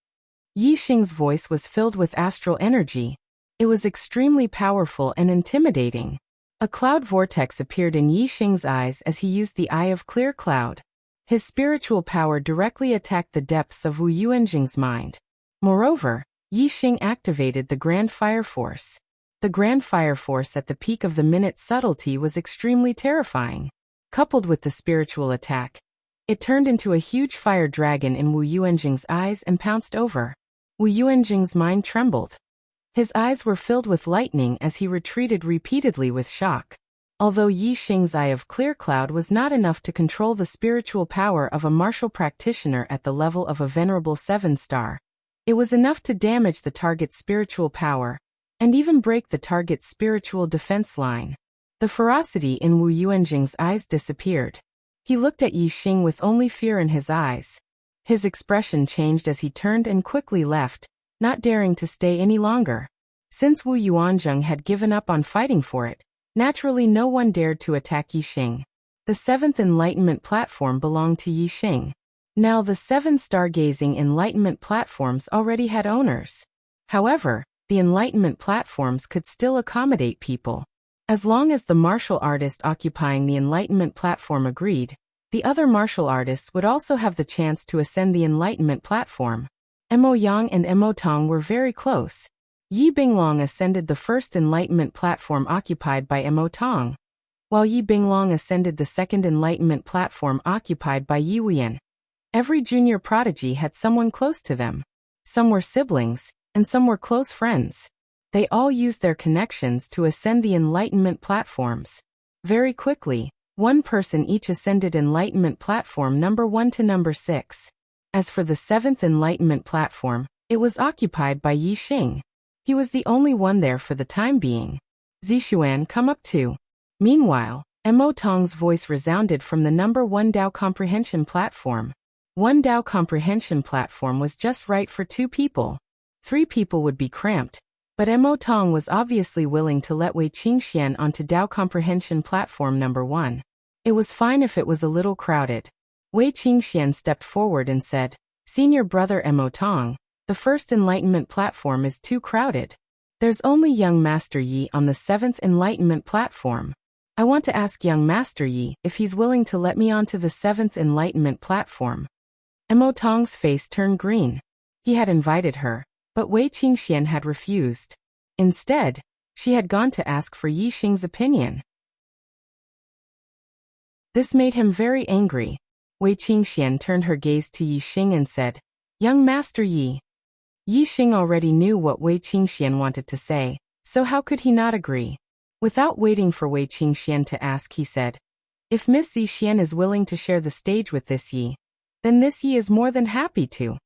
Yixing's voice was filled with astral energy. It was extremely powerful and intimidating. A cloud vortex appeared in Yixing's eyes as he used the Eye of Clear Cloud. His spiritual power directly attacked the depths of Wu Yuanjing's mind. Moreover, Yixing activated the Grand Fire Force. The Grand Fire Force at the peak of the minute's subtlety was extremely terrifying. Coupled with the spiritual attack, it turned into a huge fire dragon in Wu Yuanjing's eyes and pounced over. Wu Yuanjing's mind trembled. His eyes were filled with lightning as he retreated repeatedly with shock. Although Yi Xing's eye of clear cloud was not enough to control the spiritual power of a martial practitioner at the level of a venerable 7-star, it was enough to damage the target's spiritual power, and even break the target's spiritual defense line. The ferocity in Wu Yuanjing's eyes disappeared. He looked at Yi Xing with only fear in his eyes. His expression changed as he turned and quickly left, not daring to stay any longer. Since Wu Yuanjing had given up on fighting for it, naturally no one dared to attack Yi Xing. The 7th Enlightenment platform belonged to Yi Xing. Now the 7 stargazing Enlightenment platforms already had owners. However, the Enlightenment platforms could still accommodate people. As long as the martial artist occupying the Enlightenment platform agreed, the other martial artists would also have the chance to ascend the Enlightenment platform. Mo Yang and Mo Tong were very close. Yi Binglong ascended the first Enlightenment platform occupied by Mo Tong, while Yi Binglong ascended the second Enlightenment platform occupied by Yi Wuyan. Every junior prodigy had someone close to them. Some were siblings, and some were close friends. They all used their connections to ascend the Enlightenment platforms. Very quickly, one person each ascended Enlightenment platform number 1 to number 6. As for the 7th Enlightenment platform, it was occupied by Yi Xing. He was the only one there for the time being. Zixuan, come up too. Meanwhile, Mo Tong's voice resounded from the number 1 Dao comprehension platform. 1 Dao comprehension platform was just right for 2 people. 3 people would be cramped, but Mo Tong was obviously willing to let Wei Qingxian onto Dao comprehension platform number 1. It was fine if it was a little crowded. Wei Qingxian stepped forward and said, "Senior brother Mo Tong, the first Enlightenment platform is too crowded. There's only young Master Yi on the 7th Enlightenment platform. I want to ask young Master Yi if he's willing to let me onto the 7th Enlightenment platform." Mo Tong's face turned green. He had invited her, but Wei Qingxian had refused. Instead, she had gone to ask for Yi Xing's opinion. This made him very angry. Wei Qingxian turned her gaze to Yi Xing and said, "Young Master Yi." Yi Xing already knew what Wei Qingxian wanted to say, so how could he not agree? Without waiting for Wei Qingxian to ask, he said, "If Miss Zixian is willing to share the stage with this Yi, then this Yi is more than happy to."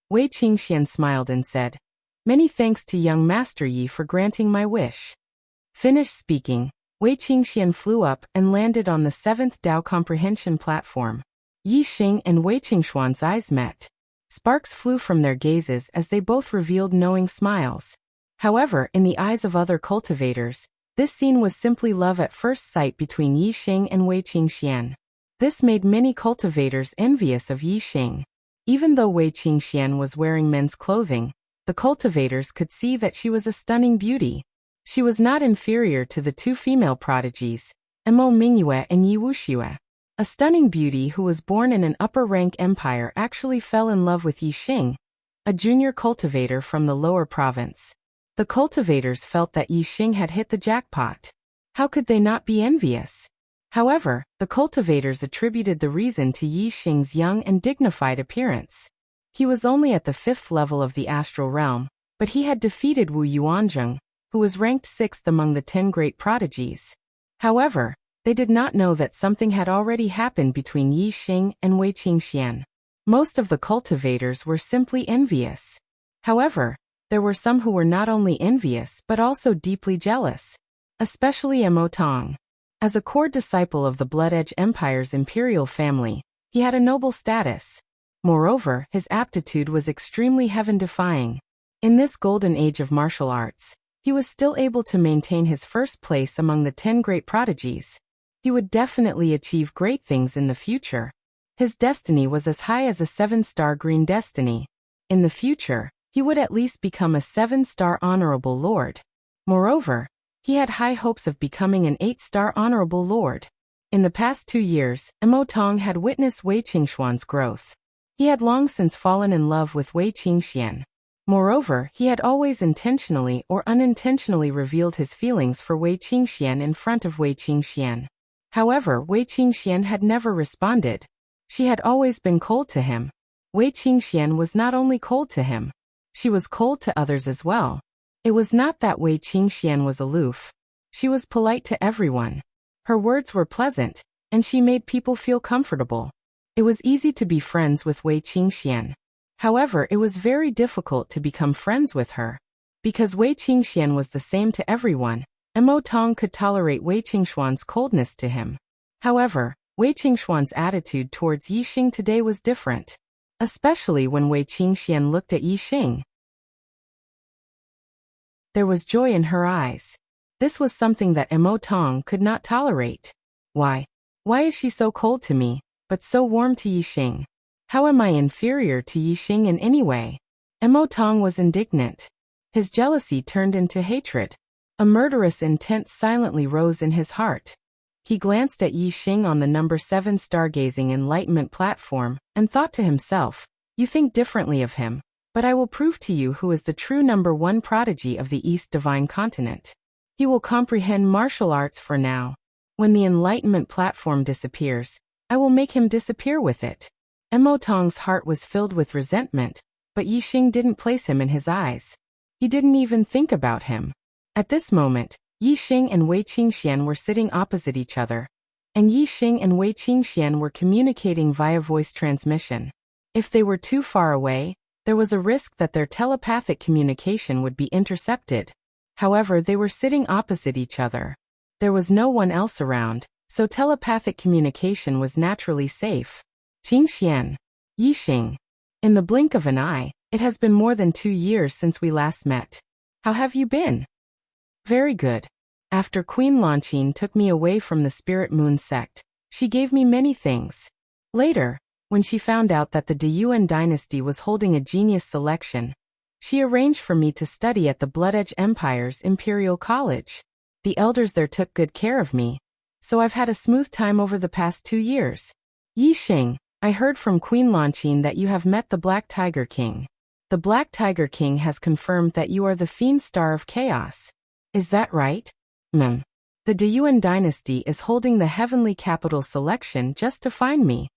Wei Qingxian smiled and said, "Many thanks to young Master Yi for granting my wish." Finished speaking, Wei Qingxian flew up and landed on the 7th Dao comprehension platform. Yi Xing and Wei Qingshuan's eyes met. Sparks flew from their gazes as they both revealed knowing smiles. However, in the eyes of other cultivators, this scene was simply love at first sight between Yi Xing and Wei Qingxian. This made many cultivators envious of Yi Xing. Even though Wei Qingxian was wearing men's clothing, the cultivators could see that she was a stunning beauty. She was not inferior to the 2 female prodigies, Mo Mingyue and Yi Wuxue. A stunning beauty who was born in an upper-rank empire actually fell in love with Yi Xing, a junior cultivator from the lower province. The cultivators felt that Yi Xing had hit the jackpot. How could they not be envious? However, the cultivators attributed the reason to Yi Xing's young and dignified appearance. He was only at the 5th level of the astral realm, but he had defeated Wu Yuanzheng, who was ranked 6th among the 10 great prodigies. However, they did not know that something had already happened between Yi Xing and Wei Qingxian. Most of the cultivators were simply envious. However, there were some who were not only envious but also deeply jealous, especially Mo Tong. As a core disciple of the Blood Edge Empire's imperial family, he had a noble status. Moreover, his aptitude was extremely heaven-defying. In this golden age of martial arts, he was still able to maintain his first place among the 10 great prodigies. He would definitely achieve great things in the future. His destiny was as high as a 7-star green destiny. In the future, he would at least become a 7-star honorable lord. Moreover, he had high hopes of becoming an 8-star honorable lord. In the past 2 years, Mo Tong had witnessed Wei Qingshuan's growth. He had long since fallen in love with Wei Qingxian. Moreover, he had always intentionally or unintentionally revealed his feelings for Wei Qingxian in front of Wei Qingxian. However, Wei Qingxian had never responded. She had always been cold to him. Wei Qingxian was not only cold to him, she was cold to others as well. It was not that Wei Qingxian was aloof. She was polite to everyone. Her words were pleasant, and she made people feel comfortable. It was easy to be friends with Wei Qingxian. However, it was very difficult to become friends with her. Because Wei Qingxian was the same to everyone, Mo Tong could tolerate Wei Qingshuan's coldness to him. However, Wei Qingshuan's attitude towards Yixing today was different. Especially when Wei Qingxian looked at Yixing. There was joy in her eyes. This was something that Mo Tong could not tolerate. Why is she so cold to me, but so warm to Yixing? How am I inferior to Yixing in any way? Mo Tong was indignant. His jealousy turned into hatred. A murderous intent silently rose in his heart. He glanced at Yixing on the number 7 stargazing enlightenment platform, and thought to himself, "You think differently of him, but I will prove to you who is the true number 1 prodigy of the East Divine Continent. He will comprehend martial arts for now. When the enlightenment platform disappears, I will make him disappear with it." Mo Tong's heart was filled with resentment, but Yixing didn't place him in his eyes. He didn't even think about him. At this moment, Yixing and Wei Qingxian were sitting opposite each other, and Yixing and Wei Qingxian were communicating via voice transmission. If they were too far away, there was a risk that their telepathic communication would be intercepted. However, they were sitting opposite each other. There was no one else around, so telepathic communication was naturally safe. Qingxian. Yixing. In the blink of an eye, it has been more than 2 years since we last met. How have you been? Very good. After Queen Lanqin took me away from the Spirit Moon sect, she gave me many things. Later, when she found out that the Deyuan dynasty was holding a genius selection, she arranged for me to study at the Blood Edge Empire's Imperial College. The elders there took good care of me, so I've had a smooth time over the past 2 years. Yixing, I heard from Queen Lanqin that you have met the Black Tiger King. The Black Tiger King has confirmed that you are the Fiend Star of Chaos. Is that right? The Deyuan dynasty is holding the Heavenly Capital selection just to find me.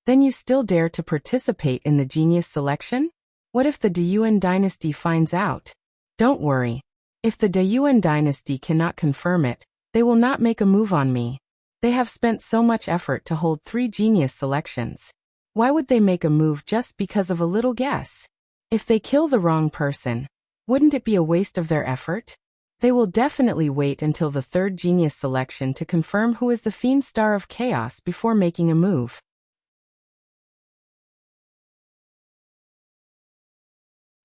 Then you still dare to participate in the genius selection? What if the Deyuan dynasty finds out? Don't worry. If the Deyuan dynasty cannot confirm it, they will not make a move on me. They have spent so much effort to hold 3 genius selections. Why would they make a move just because of a little guess? If they kill the wrong person, wouldn't it be a waste of their effort? They will definitely wait until the 3rd genius selection to confirm who is the Fiend Star of Chaos before making a move.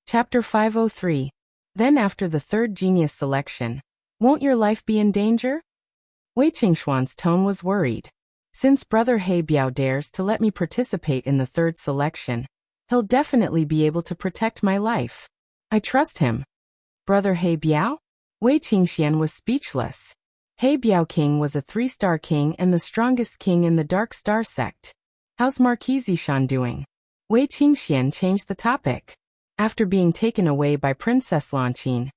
Chapter 503. Then after the 3rd genius selection, won't your life be in danger? Wei Qingshuan's tone was worried. Since Brother He Biao dares to let me participate in the 3rd selection, he'll definitely be able to protect my life. I trust him. Brother He Biao? Wei Qingxian was speechless. He Biao King was a 3-star king and the strongest king in the Dark Star sect. How's Marquis Zishan doing? Wei Qingxian changed the topic. After being taken away by Princess Lanqin,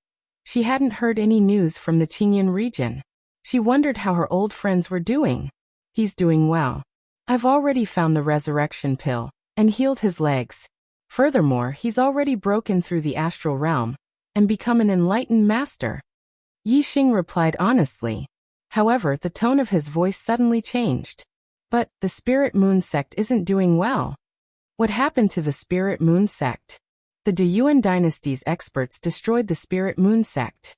she hadn't heard any news from the Qingyan region. She wondered how her old friends were doing. He's doing well. I've already found the resurrection pill and healed his legs. Furthermore, he's already broken through the astral realm and become an enlightened master. Yixing replied honestly. However, the tone of his voice suddenly changed. But the Spirit Moon sect isn't doing well. What happened to the Spirit Moon sect? The Deyuan dynasty's experts destroyed the Spirit Moon sect.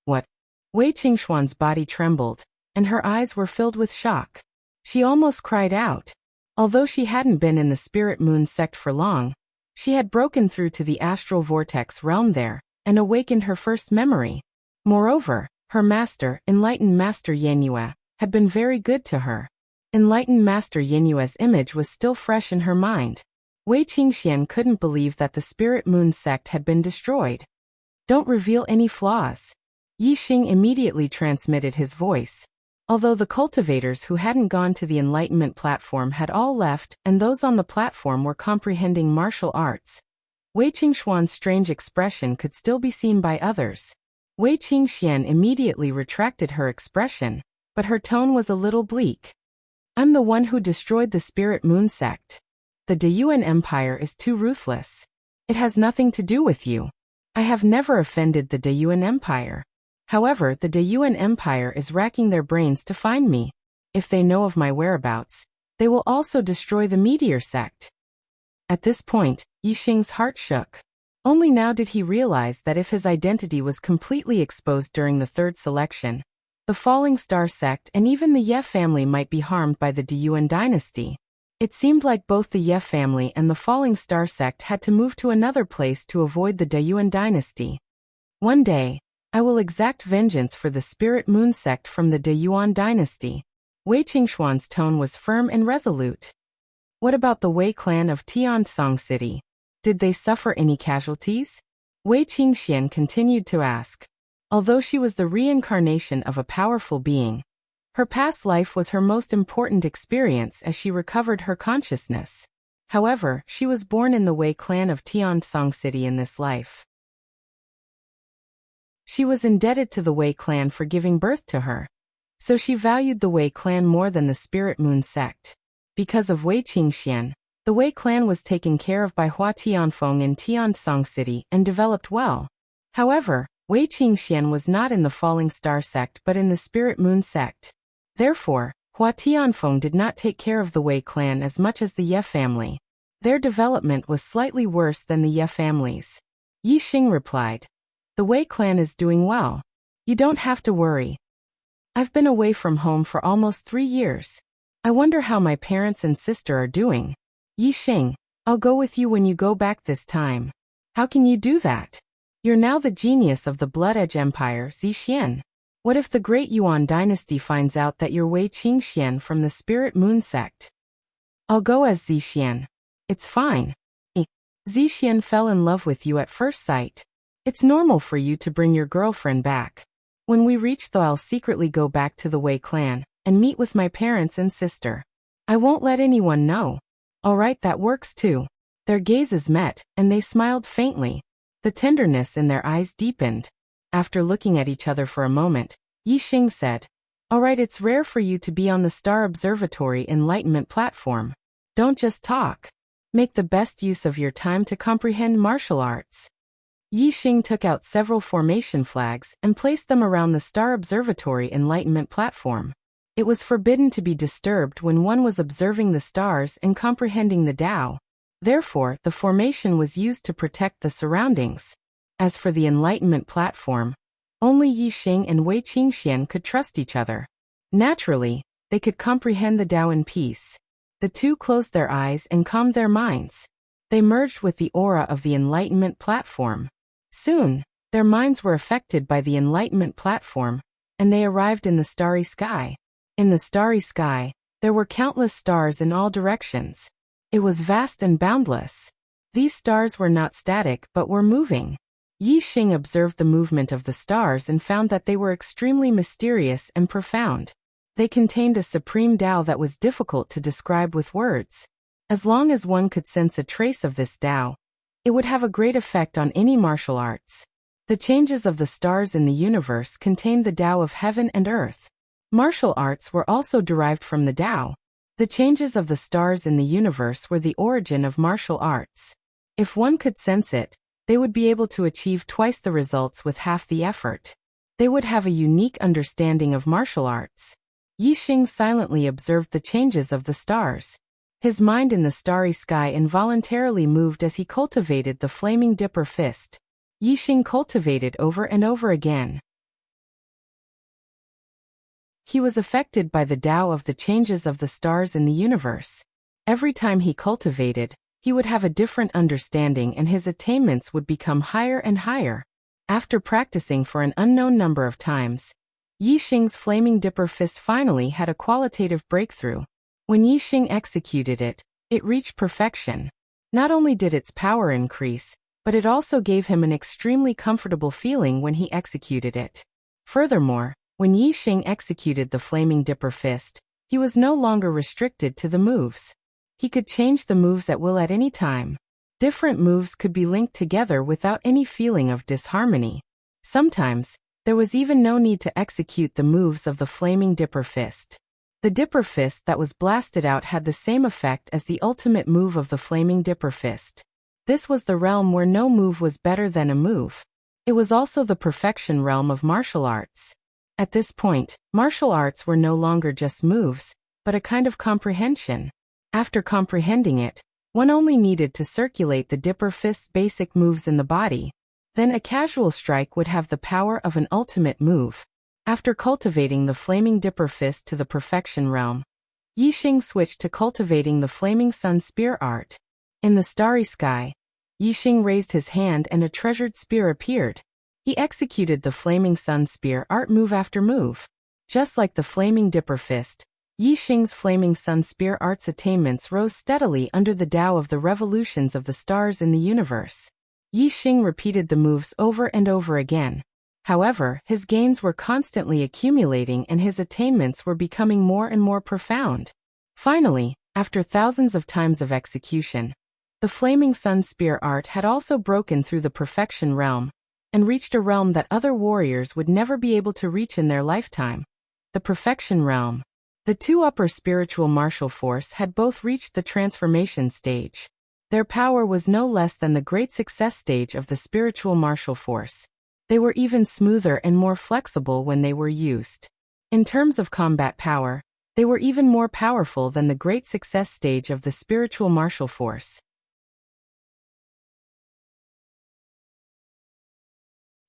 What? Wei Qingshuan's body trembled, and her eyes were filled with shock. She almost cried out. Although she hadn't been in the Spirit Moon sect for long, she had broken through to the astral vortex realm there, and awakened her first memory. Moreover, her master, Enlightened Master Yanyue, had been very good to her. Enlightened Master Yanyue's image was still fresh in her mind. Wei Qingxian couldn't believe that the Spirit Moon sect had been destroyed. Don't reveal any flaws. Yixing immediately transmitted his voice. Although the cultivators who hadn't gone to the Enlightenment platform had all left and those on the platform were comprehending martial arts, Wei Qingshuan's strange expression could still be seen by others. Wei Qingxian immediately retracted her expression, but her tone was a little bleak. I'm the one who destroyed the Spirit Moon sect. The Deyuan Empire is too ruthless. It has nothing to do with you. I have never offended the Dayuan Empire. However, the Dayuan Empire is racking their brains to find me. If they know of my whereabouts, they will also destroy the meteor sect." At this point, Yixing's heart shook. Only now did he realize that if his identity was completely exposed during the third selection, the Falling Star sect and even the Ye family might be harmed by the Dayuan dynasty. It seemed like both the Ye family and the Falling Star sect had to move to another place to avoid the Dayuan dynasty. "One day, I will exact vengeance for the Spirit Moon sect from the Dayuan dynasty." Wei Qingxuan's tone was firm and resolute. "What about the Wei clan of Tiansong City? Did they suffer any casualties?" Wei Qingxian continued to ask. Although she was the reincarnation of a powerful being, her past life was her most important experience as she recovered her consciousness. However, she was born in the Wei clan of Tiansong City in this life. She was indebted to the Wei clan for giving birth to her, so she valued the Wei clan more than the Spirit Moon sect. Because of Wei Qingxian, the Wei clan was taken care of by Hua Tianfeng in Tiansong City and developed well. However, Wei Qingxian was not in the Falling Star sect but in the Spirit Moon sect. Therefore, Hua Tianfeng did not take care of the Wei clan as much as the Ye family. Their development was slightly worse than the Ye family's. Yixing replied, "The Wei clan is doing well. You don't have to worry. I've been away from home for almost 3 years. I wonder how my parents and sister are doing." "Yixing, I'll go with you when you go back this time." "How can you do that? You're now the genius of the Blood Edge Empire, Zixian. What if the Great Yuan dynasty finds out that you're Wei Qingxian from the Spirit Moon sect?" "I'll go as Zixian. It's fine. Zixian fell in love with you at first sight. It's normal for you to bring your girlfriend back. When we reach though, I'll secretly go back to the Wei clan and meet with my parents and sister. I won't let anyone know." "Alright, that works too." Their gazes met, and they smiled faintly. The tenderness in their eyes deepened. After looking at each other for a moment, Yixing said, "Alright, it's rare for you to be on the Star Observatory Enlightenment platform. Don't just talk. Make the best use of your time to comprehend martial arts." Yixing took out several formation flags and placed them around the Star Observatory Enlightenment platform. It was forbidden to be disturbed when one was observing the stars and comprehending the Tao. Therefore, the formation was used to protect the surroundings. As for the Enlightenment platform, only Yixing and Wei Qingxian could trust each other. Naturally, they could comprehend the Tao in peace. The two closed their eyes and calmed their minds. They merged with the aura of the Enlightenment platform. Soon, their minds were affected by the Enlightenment platform, and they arrived in the starry sky. In the starry sky, there were countless stars in all directions. It was vast and boundless. These stars were not static but were moving. Yixing observed the movement of the stars and found that they were extremely mysterious and profound. They contained a supreme Tao that was difficult to describe with words. As long as one could sense a trace of this Tao, it would have a great effect on any martial arts. The changes of the stars in the universe contained the Tao of heaven and earth. Martial arts were also derived from the Tao. The changes of the stars in the universe were the origin of martial arts. If one could sense it, they would be able to achieve twice the results with half the effort. They would have a unique understanding of martial arts. Yixing silently observed the changes of the stars. His mind in the starry sky involuntarily moved as he cultivated the flaming dipper fist. Yixing cultivated over and over again. He was affected by the Tao of the changes of the stars in the universe. Every time he cultivated, he would have a different understanding and his attainments would become higher and higher. After practicing for an unknown number of times, Yixing's flaming dipper fist finally had a qualitative breakthrough. When Yixing executed it, it reached perfection. Not only did its power increase, but it also gave him an extremely comfortable feeling when he executed it. Furthermore, when Yixing executed the flaming dipper fist, he was no longer restricted to the moves. He could change the moves at will at any time. Different moves could be linked together without any feeling of disharmony. Sometimes, there was even no need to execute the moves of the flaming dipper fist. The dipper fist that was blasted out had the same effect as the ultimate move of the flaming dipper fist. This was the realm where no move was better than a move. It was also the perfection realm of martial arts. At this point, martial arts were no longer just moves, but a kind of comprehension. After comprehending it, one only needed to circulate the dipper fist's basic moves in the body. Then a casual strike would have the power of an ultimate move. After cultivating the flaming dipper fist to the perfection realm, Yixing switched to cultivating the flaming sun spear art. In the starry sky, Yixing raised his hand and a treasured spear appeared. He executed the flaming sun spear art move after move. Just like the flaming dipper fist, Yixing's flaming sun spear art's attainments rose steadily under the Tao of the revolutions of the stars in the universe. Yixing repeated the moves over and over again. However, his gains were constantly accumulating and his attainments were becoming more and more profound. Finally, after thousands of times of execution, the flaming sun spear art had also broken through the perfection realm and reached a realm that other warriors would never be able to reach in their lifetime. The perfection realm. The two upper spiritual martial force had both reached the transformation stage. Their power was no less than the great success stage of the spiritual martial force. They were even smoother and more flexible when they were used. In terms of combat power, they were even more powerful than the great success stage of the spiritual martial force.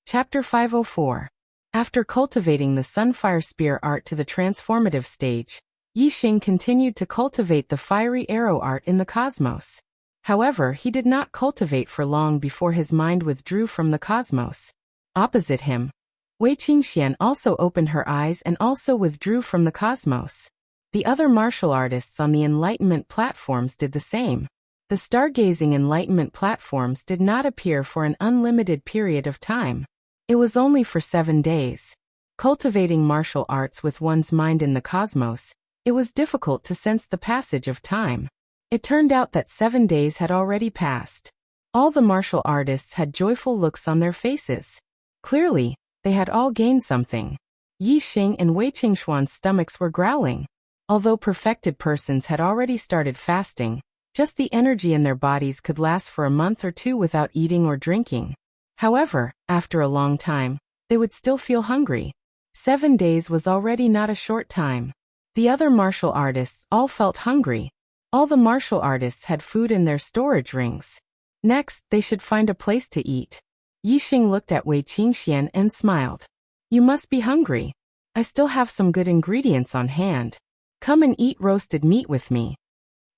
Chapter 504. After cultivating the Sunfire Spear art to the transformative stage, Yixing continued to cultivate the fiery arrow art in the cosmos. However, he did not cultivate for long before his mind withdrew from the cosmos. Opposite him, Wei Qingxian also opened her eyes and also withdrew from the cosmos. The other martial artists on the Enlightenment platforms did the same. The stargazing Enlightenment platforms did not appear for an unlimited period of time. It was only for 7 days. Cultivating martial arts with one's mind in the cosmos, it was difficult to sense the passage of time. It turned out that 7 days had already passed. All the martial artists had joyful looks on their faces. Clearly, they had all gained something. Yixing and Wei Qingshuan's stomachs were growling. Although perfected persons had already started fasting, just the energy in their bodies could last for a month or two without eating or drinking. However, after a long time, they would still feel hungry. 7 days was already not a short time. The other martial artists all felt hungry. All the martial artists had food in their storage rings. Next, they should find a place to eat. Yixing looked at Wei Qingxian and smiled. You must be hungry. I still have some good ingredients on hand. Come and eat roasted meat with me.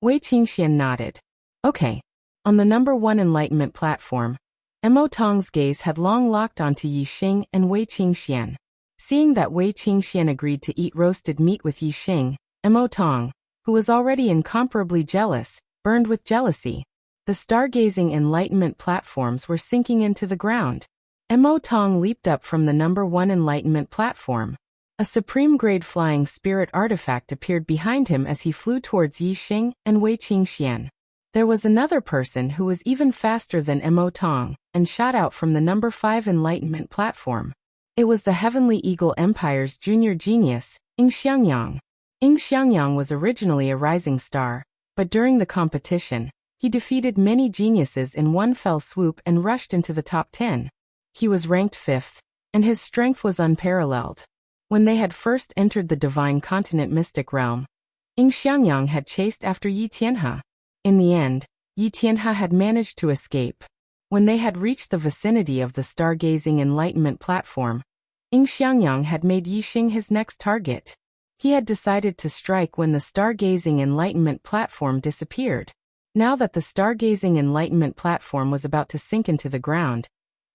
Wei Qingxian nodded. Okay. On the number 1 Enlightenment platform, Mo Tong's gaze had long locked onto Yixing and Wei Qingxian. Seeing that Wei Qingxian agreed to eat roasted meat with Yixing, Mo Tong, who was already incomparably jealous, burned with jealousy. The stargazing Enlightenment platforms were sinking into the ground. Mo Tong leaped up from the number 1 Enlightenment platform. A supreme-grade flying spirit artifact appeared behind him as he flew towards Yixing and Wei Qingxian. There was another person who was even faster than Mo Tong, and shot out from the number 5 Enlightenment platform. It was the Heavenly Eagle Empire's junior genius, Ying Xiangyang. Ying Xiangyang was originally a rising star, but during the competition, he defeated many geniuses in one fell swoop and rushed into the top 10. He was ranked 5th, and his strength was unparalleled. When they had first entered the divine continent mystic realm, Ying Xiangyang had chased after Yi Tianhe. In the end, Yi Tianhe had managed to escape. When they had reached the vicinity of the stargazing Enlightenment platform, Ying Xiangyang had made Yixing his next target. He had decided to strike when the stargazing Enlightenment platform disappeared. Now that the stargazing Enlightenment platform was about to sink into the ground,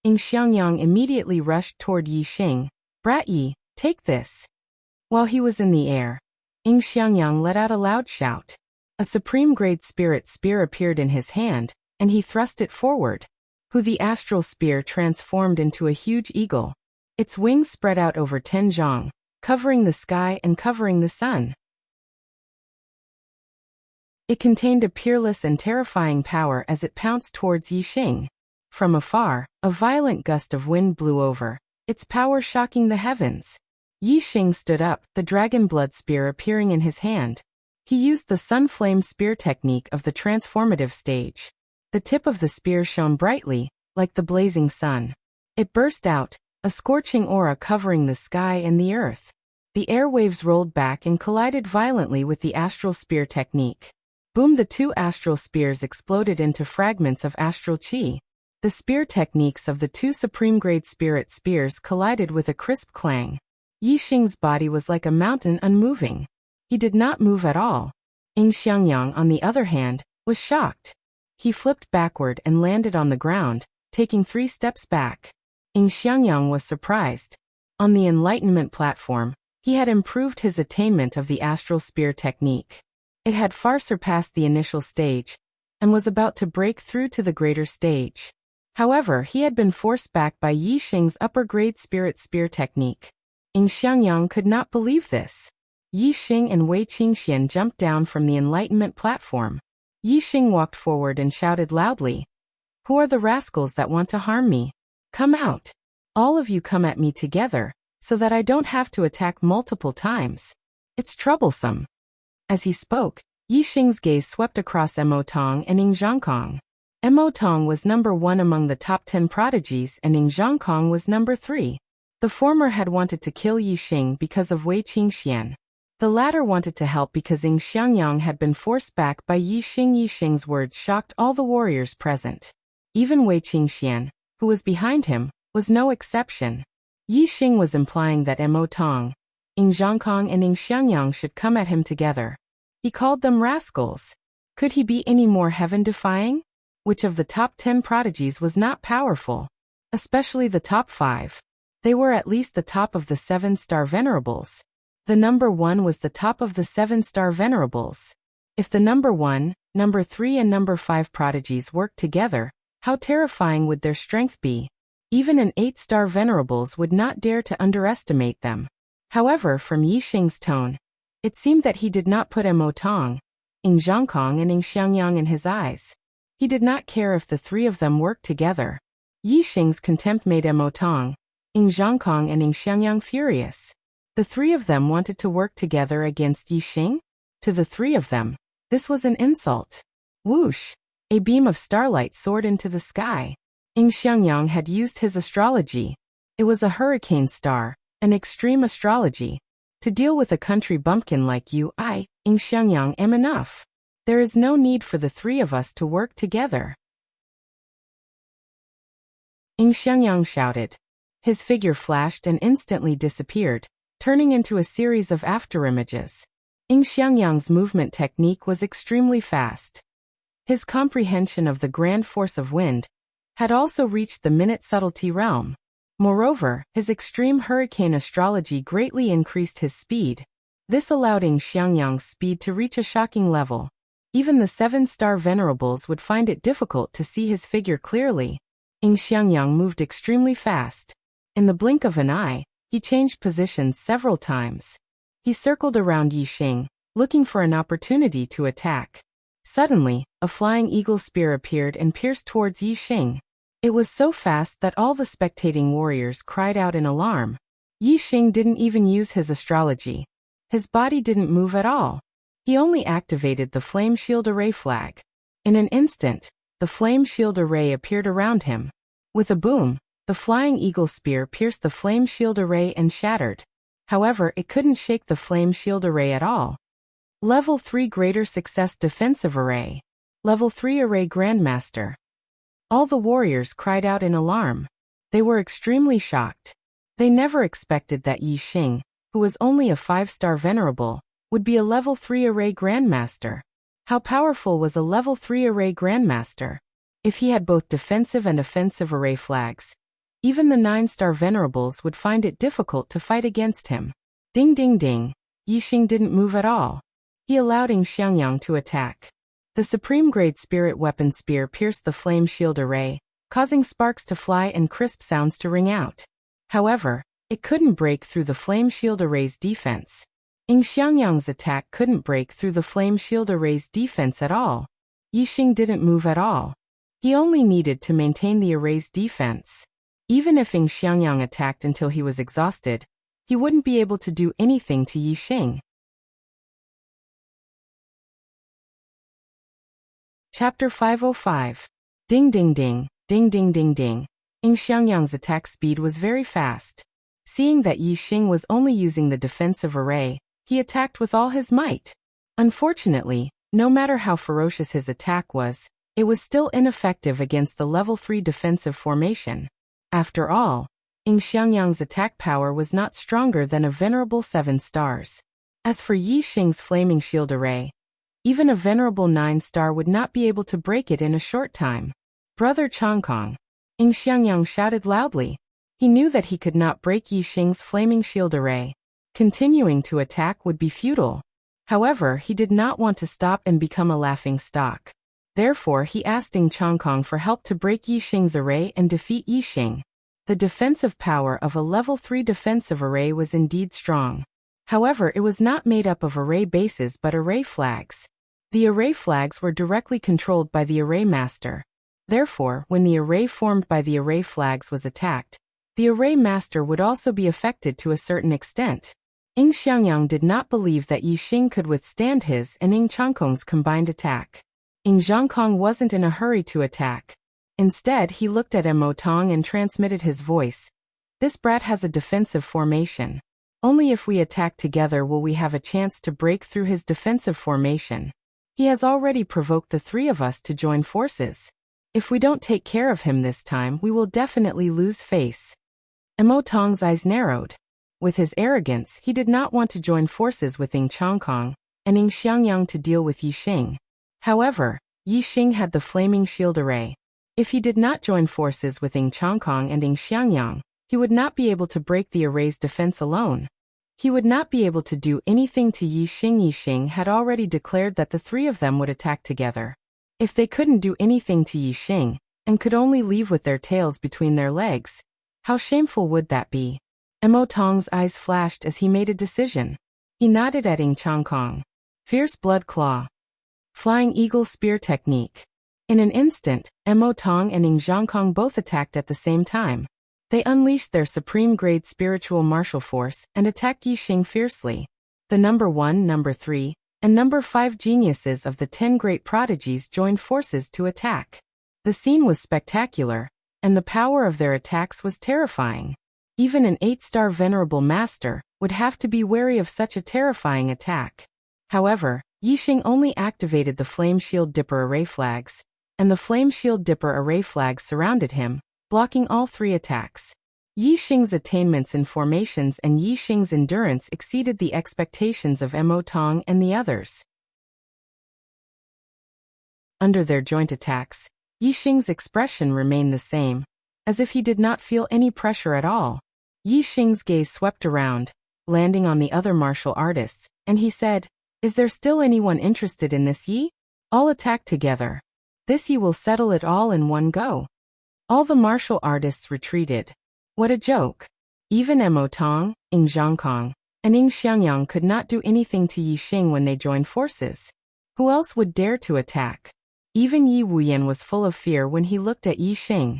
Ying Xiangyang immediately rushed toward Yixing. Brat Yi, take this. While he was in the air, Ying Xiangyang let out a loud shout. A supreme-grade spirit spear appeared in his hand, and he thrust it forward. The astral spear transformed into a huge eagle. Its wings spread out over 10 zhang, covering the sky and covering the sun. It contained a peerless and terrifying power as it pounced towards Yixing. From afar, a violent gust of wind blew over, its power shocking the heavens. Yixing stood up, the dragon blood spear appearing in his hand. He used the sun flame spear technique of the transformative stage. The The tip of the spear shone brightly, like the blazing sun. It burst out, a scorching aura covering the sky and the earth. The airwaves rolled back and collided violently with the astral spear technique. Boom! The two astral spears exploded into fragments of astral chi. The spear techniques of the two supreme-grade spirit spears collided with a crisp clang. Yi Xing's body was like a mountain unmoving. He did not move at all. Yin Xiangyang, on the other hand, was shocked. He flipped backward and landed on the ground, taking 3 steps back. Yin Xiangyang was surprised. On the enlightenment platform, he had improved his attainment of the astral spear technique. It had far surpassed the initial stage, and was about to break through to the greater stage. However, he had been forced back by Yi Xing's upper-grade spirit spear technique. Yin Xiangyang could not believe this. Yi Xing and Wei Qingxian jumped down from the enlightenment platform. Yi Xing walked forward and shouted loudly, "Who are the rascals that want to harm me? Come out. All of you come at me together, so that I don't have to attack multiple times. It's troublesome." As he spoke, Yi Xing's gaze swept across Mo Tong and Yin Zhangkong. Mo Tong was number 1 among the top 10 prodigies and Yin Zhangkong was number 3. The former had wanted to kill Yi Xing because of Wei Qingxian. The latter wanted to help because Yin Xiangyang had been forced back by Yi Xing. Yi Xing's words shocked all the warriors present. Even Wei Qingxian, who was behind him, was no exception. Yi Xing was implying that Mo Tong, Yin Zhangkong and Yin Xiangyang should come at him together. He called them rascals. Could he be any more heaven-defying? Which of the top 10 prodigies was not powerful? Especially the top 5. They were at least the top of the 7-star venerables. The number 1 was the top of the 7-star venerables. If the number 1, number 3 and number 5 prodigies worked together, how terrifying would their strength be? Even an 8-star venerables would not dare to underestimate them. However, from Yi Xing's tone, it seemed that he did not put Mo Tong, Yin Zhangkong and Yin Xiangyang in his eyes. He did not care if the 3 of them worked together. Yi Xing's contempt made Mo Tong, Yin Zhangkong and Yin Xiangyang furious. The 3 of them wanted to work together against Yi Xing? To the 3 of them, this was an insult. Whoosh! A beam of starlight soared into the sky. Yin Xiangyang had used his astrology. It was a hurricane star, an extreme astrology. To deal with a country bumpkin like you, Yin Xiangyang, am enough. There is no need for the 3 of us to work together. Yin Xiangyang shouted. His figure flashed and instantly disappeared, turning into a series of afterimages. Yin Xiangyang's movement technique was extremely fast. His comprehension of the grand force of wind had also reached the minute subtlety realm. Moreover, his extreme hurricane astrology greatly increased his speed. This allowed Yin Xiangyang's speed to reach a shocking level. Even the 7-star venerables would find it difficult to see his figure clearly. Yin Xiangyang moved extremely fast. In the blink of an eye, he changed positions several times. He circled around Yi Xing, looking for an opportunity to attack. Suddenly, a flying eagle spear appeared and pierced towards Yi Xing. It was so fast that all the spectating warriors cried out in alarm. Yi Xing didn't even use his astrology. His body didn't move at all. He only activated the flame shield array flag. In an instant, the flame shield array appeared around him. With a boom, the flying eagle spear pierced the flame shield array and shattered. However, it couldn't shake the flame shield array at all. Level 3 Greater Success Defensive Array. Level 3 Array Grandmaster. All the warriors cried out in alarm. They were extremely shocked. They never expected that Yi Xing, who was only a 5-star venerable, would be a level 3 Array Grandmaster. How powerful was a level 3 Array Grandmaster? If he had both defensive and offensive array flags, even the 9-star venerables would find it difficult to fight against him. Ding ding ding. Yi Xing didn't move at all. He allowed Yin Xiangyang to attack. The supreme-grade spirit weapon spear pierced the flame shield array, causing sparks to fly and crisp sounds to ring out. However, it couldn't break through the flame shield array's defense. Yin Xiangyang's attack couldn't break through the flame shield array's defense at all. Yi Xing didn't move at all. He only needed to maintain the array's defense. Even if Yin Xiangyang attacked until he was exhausted, he wouldn't be able to do anything to Yi Xing. Chapter 505. Ding ding ding, ding ding ding ding. Yin Xiangyang's attack speed was very fast. Seeing that Yi Xing was only using the defensive array, he attacked with all his might. Unfortunately, no matter how ferocious his attack was, it was still ineffective against the level 3 defensive formation. After all, Yin Xiangyang's attack power was not stronger than a venerable 7 stars. As for Yi Xing's flaming shield array, even a venerable 9-star would not be able to break it in a short time. Brother Changkong, Yin Xiangyang shouted loudly. He knew that he could not break Yi Xing's flaming shield array. Continuing to attack would be futile. However, he did not want to stop and become a laughing stock. Therefore, he asked Yin Changkong for help to break Yi Xing's array and defeat Yi Xing. The defensive power of a level 3 defensive array was indeed strong. However, it was not made up of array bases but array flags. The array flags were directly controlled by the array master. Therefore, when the array formed by the array flags was attacked, the array master would also be affected to a certain extent. Yin Xiangyang did not believe that Yi Xing could withstand his and Yin Changkong's combined attack. Yin Zhangkong wasn't in a hurry to attack. Instead, he looked at Mo Tong and transmitted his voice. This brat has a defensive formation. Only if we attack together will we have a chance to break through his defensive formation. He has already provoked the 3 of us to join forces. If we don't take care of him this time, we will definitely lose face. Mo Tong's eyes narrowed. With his arrogance, he did not want to join forces with Yin Changkong and Yin Xiangyang to deal with Yi Xing. However, Yi Xing had the flaming shield array. If he did not join forces with Yin Changkong and Yin Xiangyang, he would not be able to break the array's defense alone. He would not be able to do anything to Yi Xing. Yi Xing had already declared that the 3 of them would attack together. If they couldn't do anything to Yi Xing, and could only leave with their tails between their legs, how shameful would that be? Mo Tong's eyes flashed as he made a decision. He nodded at Yin Changkong. Fierce blood claw. Flying eagle spear technique. In an instant, Mo Tong and Yin Zhangkong both attacked at the same time. They unleashed their supreme-grade spiritual martial force and attacked Yi Xing fiercely. The number 1, number 3, and number 5 geniuses of the 10 great prodigies joined forces to attack. The scene was spectacular, and the power of their attacks was terrifying. Even an 8-star venerable master would have to be wary of such a terrifying attack. However, Yi Xing only activated the Flame Shield Dipper array flags, and the Flame Shield Dipper array flags surrounded him, blocking all 3 attacks. Yi Xing's attainments in formations and Yi Xing's endurance exceeded the expectations of Mo Tong and the others. Under their joint attacks, Yi Xing's expression remained the same, as if he did not feel any pressure at all. Yi Xing's gaze swept around, landing on the other martial artists, and he said, "Is there still anyone interested in this Yi? All attack together. This Yi will settle it all in one go." All the martial artists retreated. What a joke. Even Mo Tong, Yin Zhangkong, and Yin Xiangyang could not do anything to Yi Xing when they joined forces. Who else would dare to attack? Even Yi Wuyan was full of fear when he looked at Yi Xing.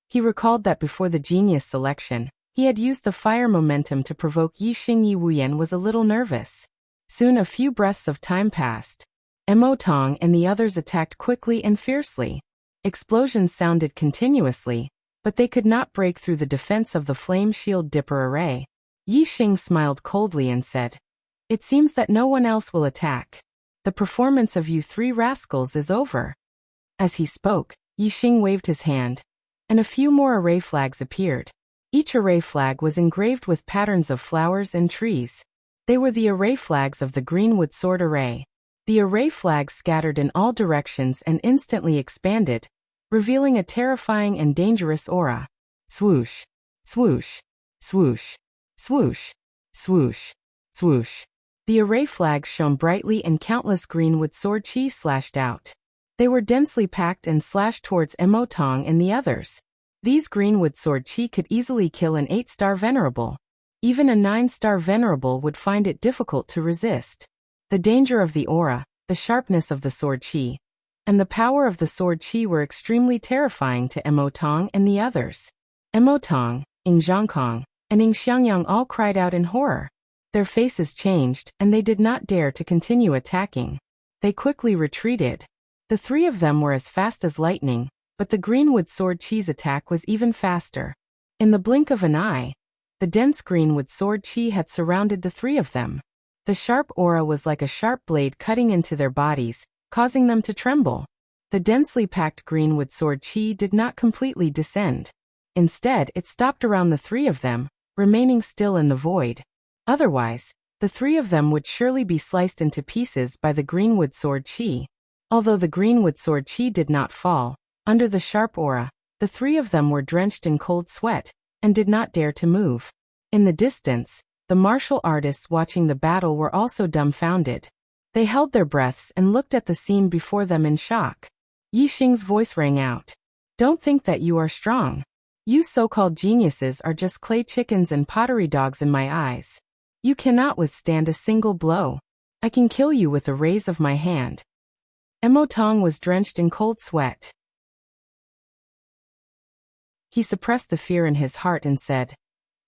He recalled that before the genius selection, he had used the fire momentum to provoke Yi Xing. Yi Wuyan was a little nervous. Soon a few breaths of time passed. Mo Tong and the others attacked quickly and fiercely. Explosions sounded continuously, but they could not break through the defense of the Flame Shield Dipper array. Yi Xing smiled coldly and said, "It seems that no one else will attack. The performance of you 3 rascals is over." As he spoke, Yi Xing waved his hand, and a few more array flags appeared. Each array flag was engraved with patterns of flowers and trees. They were the array flags of the Greenwood Sword Array. The array flags scattered in all directions and instantly expanded, revealing a terrifying and dangerous aura. Swoosh, swoosh, swoosh, swoosh, swoosh, swoosh. The array flags shone brightly and countless Greenwood Sword Chi slashed out. They were densely packed and slashed towards Mo Tong and the others. These Greenwood Sword Chi could easily kill an 8-star venerable. Even a 9-star venerable would find it difficult to resist. The danger of the aura, the sharpness of the sword chi, and the power of the sword chi were extremely terrifying to Mo Tong and the others. Mo Tong, Yin Zhangkong, and Yin Xiangyang all cried out in horror. Their faces changed, and they did not dare to continue attacking. They quickly retreated. The 3 of them were as fast as lightning, but the greenwood sword chi's attack was even faster. In the blink of an eye, the dense greenwood sword chi had surrounded the three of them. The sharp aura was like a sharp blade cutting into their bodies, causing them to tremble. The densely packed greenwood sword chi did not completely descend. Instead, it stopped around the three of them, remaining still in the void. Otherwise, the three of them would surely be sliced into pieces by the greenwood sword chi. Although the greenwood sword chi did not fall, under the sharp aura, the three of them were drenched in cold sweat, and did not dare to move. In the distance, the martial artists watching the battle were also dumbfounded. They held their breaths and looked at the scene before them in shock. Yi Xing's voice rang out. "Don't think that you are strong. You so-called geniuses are just clay chickens and pottery dogs in my eyes. You cannot withstand a single blow. I can kill you with a raise of my hand." Emotong was drenched in cold sweat. He suppressed the fear in his heart and said,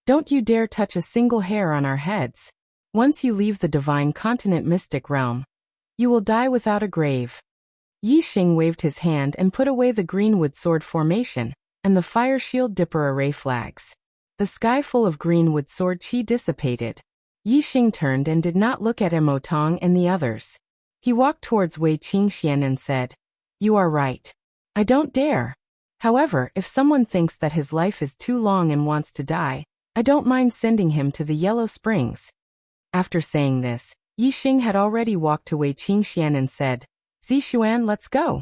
"Don't you dare touch a single hair on our heads. Once you leave the divine continent mystic realm, you will die without a grave." Yi Xing waved his hand and put away the greenwood sword formation and the fire shield dipper array flags. The sky full of greenwood sword chi dissipated. Yi Xing turned and did not look at Emotong and the others. He walked towards Wei Qingxian and said, "You are right. I don't dare. However, if someone thinks that his life is too long and wants to die, I don't mind sending him to the Yellow Springs." After saying this, Yi Xing had already walked to Wei Qingxian and said, "Zixuan, let's go."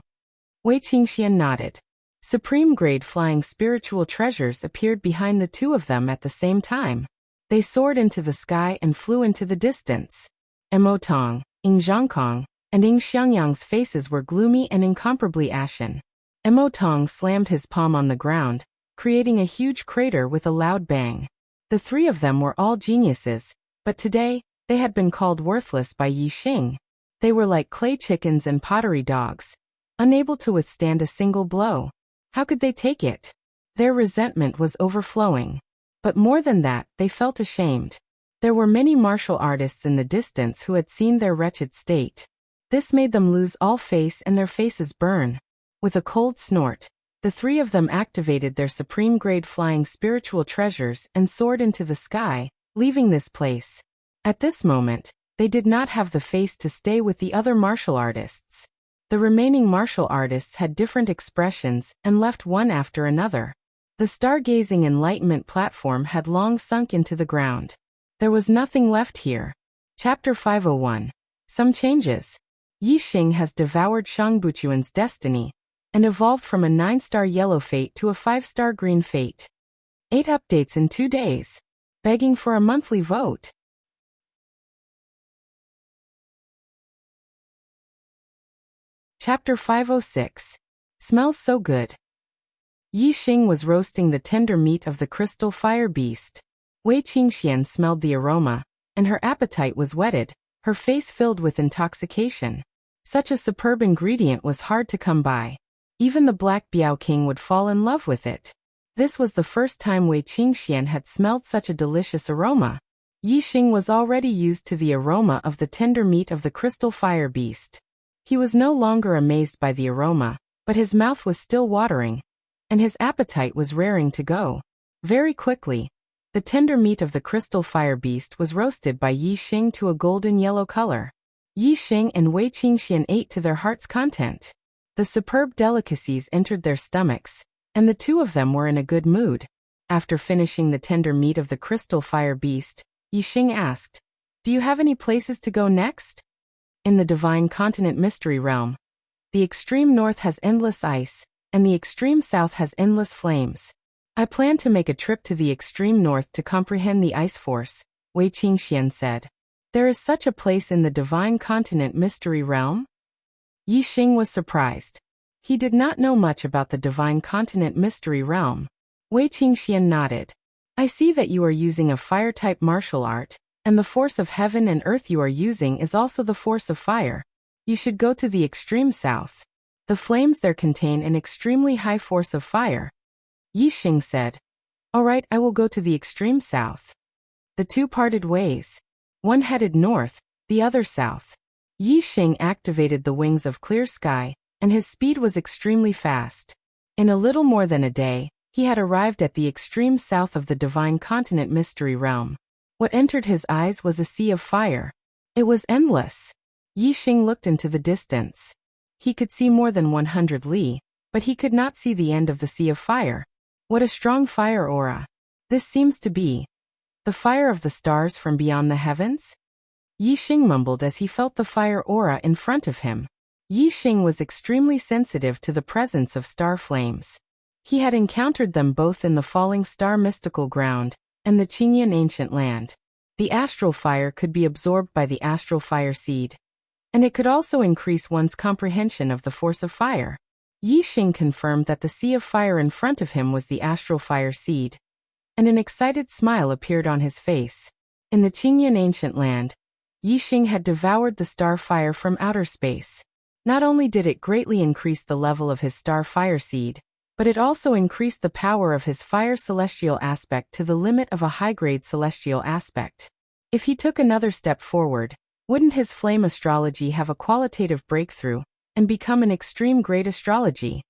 Wei Qingxian nodded. Supreme-grade flying spiritual treasures appeared behind the two of them at the same time. They soared into the sky and flew into the distance. Emotong, Ying Zhangkong, and Ying Xiangyang's faces were gloomy and incomparably ashen. Emotong slammed his palm on the ground, creating a huge crater with a loud bang. The three of them were all geniuses, but today, they had been called worthless by Yi Xing. They were like clay chickens and pottery dogs, unable to withstand a single blow. How could they take it? Their resentment was overflowing. But more than that, they felt ashamed. There were many martial artists in the distance who had seen their wretched state. This made them lose all face and their faces burn. With a cold snort, the three of them activated their supreme-grade flying spiritual treasures and soared into the sky, leaving this place. At this moment, they did not have the face to stay with the other martial artists. The remaining martial artists had different expressions and left one after another. The stargazing enlightenment platform had long sunk into the ground. There was nothing left here. Chapter 501. Some changes. Yi Xing has devoured Shangbuchuan's destiny and evolved from a 9-star yellow fate to a 5-star green fate. 8 updates in 2 days. Begging for a monthly vote. Chapter 506. Smells so good. Yi Xing was roasting the tender meat of the crystal fire beast. Wei Qingxian smelled the aroma, and her appetite was whetted, her face filled with intoxication. Such a superb ingredient was hard to come by. Even the Black Biao King would fall in love with it. This was the first time Wei Qingxian had smelled such a delicious aroma. Yi Xing was already used to the aroma of the tender meat of the crystal fire beast. He was no longer amazed by the aroma, but his mouth was still watering, and his appetite was raring to go. Very quickly, the tender meat of the crystal fire beast was roasted by Yi Xing to a golden yellow color. Yi Xing and Wei Qingxian ate to their heart's content. The superb delicacies entered their stomachs, and the two of them were in a good mood. After finishing the tender meat of the crystal fire beast, Yi Xing asked, "Do you have any places to go next?" In the divine continent mystery realm, the extreme north has endless ice, and the extreme south has endless flames. I plan to make a trip to the extreme north to comprehend the ice force, Wei Qingxian said. There is such a place in the divine continent mystery realm? Yi Xing was surprised. He did not know much about the divine continent mystery realm. Wei Qingxian nodded. I see that you are using a fire-type martial art, and the force of heaven and earth you are using is also the force of fire. You should go to the extreme south. The flames there contain an extremely high force of fire. Yi Xing said. All right, I will go to the extreme south. The two parted ways. One headed north, the other south. Yi Xing activated the wings of clear sky, and his speed was extremely fast. In a little more than a day, he had arrived at the extreme south of the divine continent mystery realm. What entered his eyes was a sea of fire. It was endless. Yixing looked into the distance. He could see more than 100 li, but he could not see the end of the sea of fire. What a strong fire aura. This seems to be the fire of the stars from beyond the heavens? Yixing mumbled as he felt the fire aura in front of him. Yixing was extremely sensitive to the presence of star flames. He had encountered them both in the falling star mystical ground and the Qingyan ancient land. The astral fire could be absorbed by the astral fire seed, and it could also increase one's comprehension of the force of fire. Yixing confirmed that the sea of fire in front of him was the astral fire seed, and an excited smile appeared on his face. In the Qingyan ancient land, Yixing had devoured the star fire from outer space. Not only did it greatly increase the level of his star fire seed, but it also increased the power of his fire celestial aspect to the limit of a high-grade celestial aspect. If he took another step forward, wouldn't his flame astrology have a qualitative breakthrough and become an extreme grade astrology?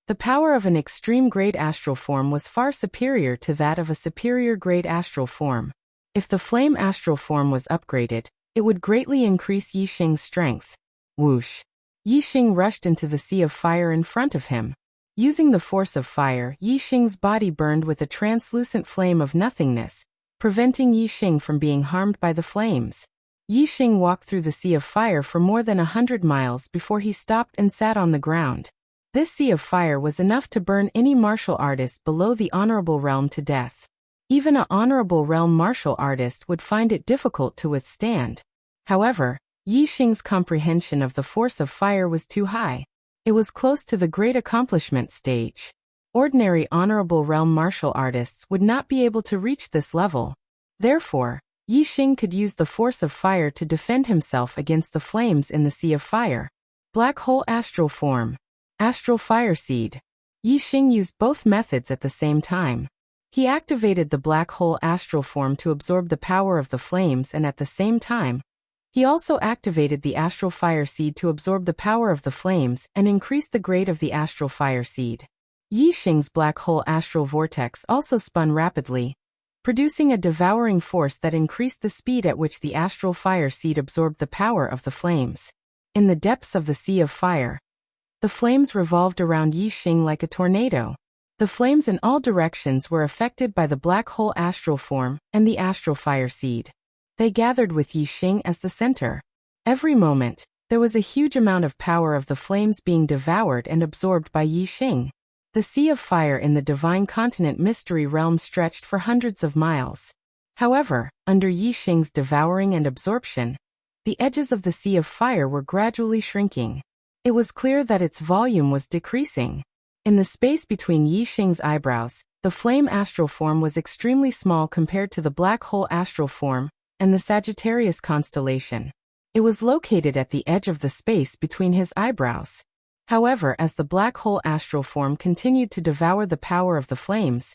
The power of an extreme grade astral form was far superior to that of a superior grade astral form. If the flame astral form was upgraded, it would greatly increase Yixing's strength. Whoosh! Yixing rushed into the sea of fire in front of him. Using the force of fire, Yixing's body burned with a translucent flame of nothingness, preventing Yixing from being harmed by the flames. Yixing walked through the sea of fire for more than 100 miles before he stopped and sat on the ground. This sea of fire was enough to burn any martial artist below the honorable realm to death. Even an honorable realm martial artist would find it difficult to withstand. However, Yixing's comprehension of the force of fire was too high. It was close to the great accomplishment stage. Ordinary honorable realm martial artists would not be able to reach this level. Therefore, Yixing could use the force of fire to defend himself against the flames in the sea of fire. Black hole astral form. Astral fire seed. Yixing used both methods at the same time. He activated the black hole astral form to absorb the power of the flames, and at the same time, he also activated the astral fire seed to absorb the power of the flames and increase the grade of the astral fire seed. Yixing's black hole astral vortex also spun rapidly, producing a devouring force that increased the speed at which the astral fire seed absorbed the power of the flames. In the depths of the sea of fire, the flames revolved around Yixing like a tornado. The flames in all directions were affected by the black hole astral form and the astral fire seed. They gathered with Yixing as the center. Every moment, there was a huge amount of power of the flames being devoured and absorbed by Yixing. The sea of fire in the divine continent mystery realm stretched for hundreds of miles. However, under Yixing's devouring and absorption, the edges of the sea of fire were gradually shrinking. It was clear that its volume was decreasing. In the space between Yixing's eyebrows, the flame astral form was extremely small compared to the black hole astral form and the Sagittarius constellation. It was located at the edge of the space between his eyebrows. However, as the black hole astral form continued to devour the power of the flames,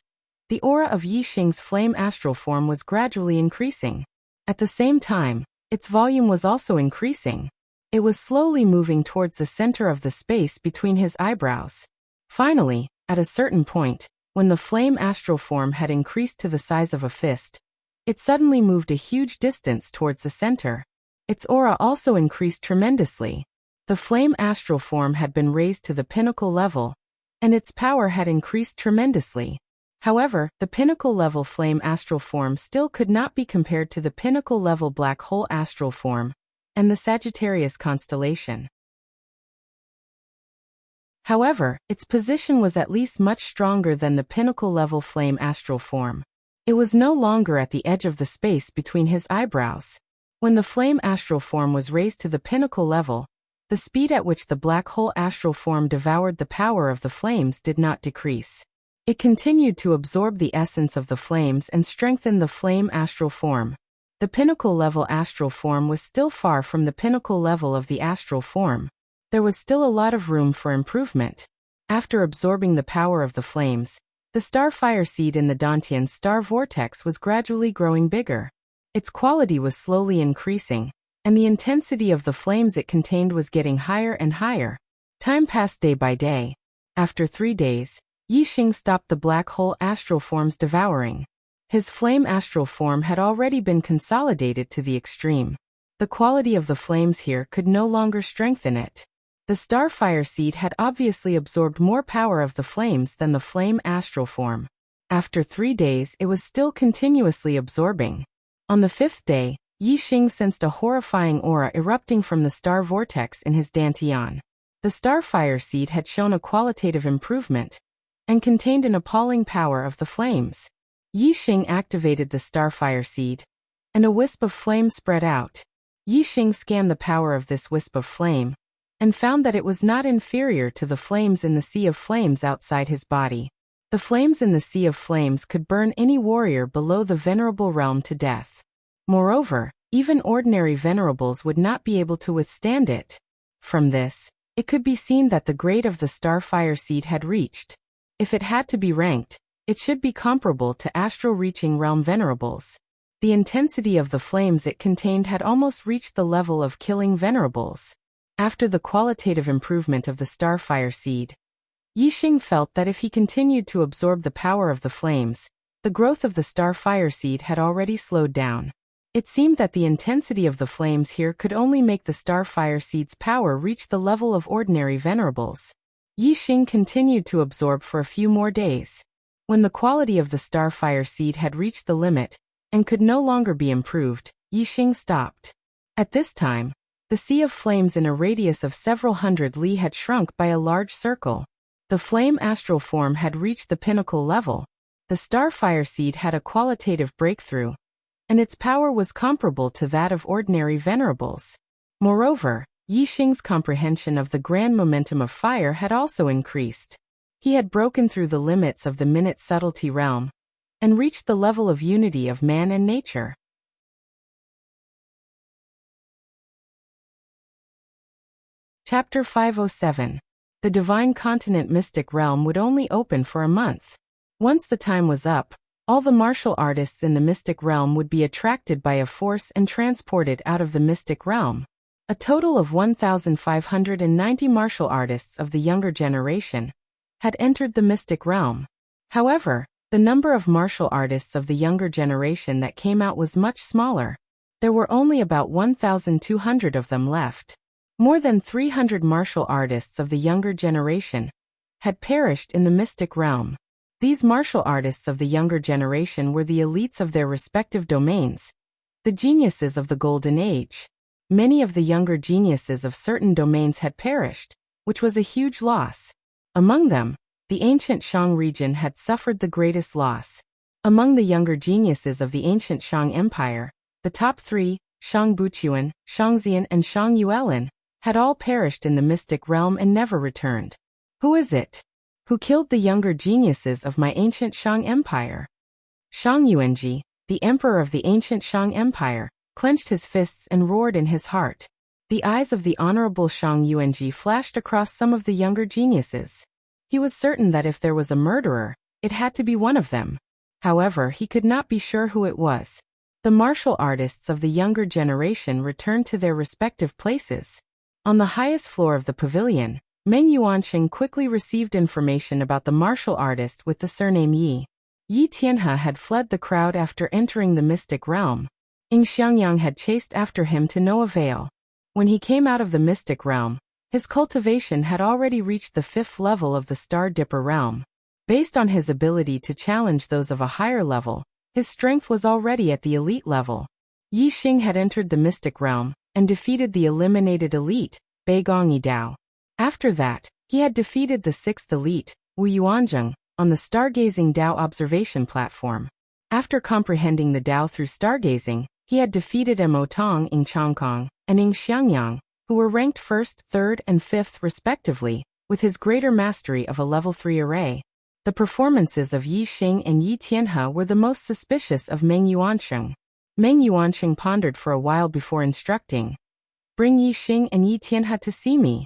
the aura of Yixing's flame astral form was gradually increasing. At the same time, its volume was also increasing. It was slowly moving towards the center of the space between his eyebrows. Finally, at a certain point, when the flame astral form had increased to the size of a fist, it suddenly moved a huge distance towards the center. Its aura also increased tremendously. The flame astral form had been raised to the pinnacle level, and its power had increased tremendously. However, the pinnacle level flame astral form still could not be compared to the pinnacle level black hole astral form and the Sagittarius constellation. However, its position was at least much stronger than the pinnacle level flame astral form. It was no longer at the edge of the space between his eyebrows. When the flame astral form was raised to the pinnacle level, the speed at which the black hole astral form devoured the power of the flames did not decrease. It continued to absorb the essence of the flames and strengthen the flame astral form. The pinnacle level astral form was still far from the pinnacle level of the astral form. There was still a lot of room for improvement. After absorbing the power of the flames, the star fire seed in the Dantian star vortex was gradually growing bigger. Its quality was slowly increasing, and the intensity of the flames it contained was getting higher and higher. Time passed day by day. After 3 days, Yi Xing stopped the black hole astral form's devouring. His flame astral form had already been consolidated to the extreme. The quality of the flames here could no longer strengthen it. The starfire seed had obviously absorbed more power of the flames than the flame astral form. After 3 days, it was still continuously absorbing. On the 5th day, Yi Xing sensed a horrifying aura erupting from the star vortex in his dantian. The starfire seed had shown a qualitative improvement and contained an appalling power of the flames. Yi Xing activated the starfire seed, and a wisp of flame spread out. Yi Xing scanned the power of this wisp of flame and found that it was not inferior to the flames in the sea of flames outside his body. The flames in the sea of flames could burn any warrior below the venerable realm to death. Moreover, even ordinary venerables would not be able to withstand it. From this, it could be seen that the grade of the starfire seed had reached. If it had to be ranked, it should be comparable to astral-reaching realm venerables. The intensity of the flames it contained had almost reached the level of killing venerables. After the qualitative improvement of the starfire seed, Yi Xing felt that if he continued to absorb the power of the flames, the growth of the starfire seed had already slowed down. It seemed that the intensity of the flames here could only make the starfire seed's power reach the level of ordinary venerables. Yi Xing continued to absorb for a few more days. When the quality of the starfire seed had reached the limit and could no longer be improved, Yi Xing stopped. At this time, the sea of flames in a radius of several hundred li had shrunk by a large circle. The flame astral form had reached the pinnacle level. The starfire seed had a qualitative breakthrough, and its power was comparable to that of ordinary venerables. Moreover, Yi Xing's comprehension of the grand momentum of fire had also increased. He had broken through the limits of the minute subtlety realm and reached the level of unity of man and nature. Chapter 507. The Divine Continent Mystic Realm would only open for a month. Once the time was up, all the martial artists in the mystic realm would be attracted by a force and transported out of the mystic realm. A total of 1,590 martial artists of the younger generation had entered the mystic realm. However, the number of martial artists of the younger generation that came out was much smaller. There were only about 1,200 of them left. More than 300 martial artists of the younger generation had perished in the mystic realm. These martial artists of the younger generation were the elites of their respective domains, the geniuses of the Golden Age. Many of the younger geniuses of certain domains had perished, which was a huge loss. Among them, the ancient Shang region had suffered the greatest loss. Among the younger geniuses of the ancient Shang Empire, the top 3, Shang Buchuan, Shang Xian and Shang Yuelin, had all perished in the mystic realm and never returned. Who is it? Who killed the younger geniuses of my ancient Shang Empire? Shang Yuanji, the emperor of the ancient Shang Empire, clenched his fists and roared in his heart. The eyes of the honorable Shang Yuanji flashed across some of the younger geniuses. He was certain that if there was a murderer, it had to be one of them. However, he could not be sure who it was. The martial artists of the younger generation returned to their respective places. On the highest floor of the pavilion, Meng Yuanqing quickly received information about the martial artist with the surname Yi. Yi Tianhe had fled the crowd after entering the mystic realm. Ying Xiangyang had chased after him to no avail. When he came out of the mystic realm, his cultivation had already reached the 5th level of the Star Dipper realm. Based on his ability to challenge those of a higher level, his strength was already at the elite level. Yi Xing had entered the mystic realm and defeated the eliminated elite, Bei Gongyi Dao. After that, he had defeated the 6th elite, Wu Yuanzheng, on the stargazing Dao observation platform. After comprehending the Dao through stargazing, he had defeated Mo Tong, Ying Changkong, and Ying Xiangyang, who were ranked 1st, 3rd, and 5th respectively, with his greater mastery of a level 3 array. The performances of Yi Xing and Yi Tianhe were the most suspicious of Meng Yuanqing. Meng Yuanqing pondered for a while before instructing, "Bring Yi Xing and Yi Tianhe to see me."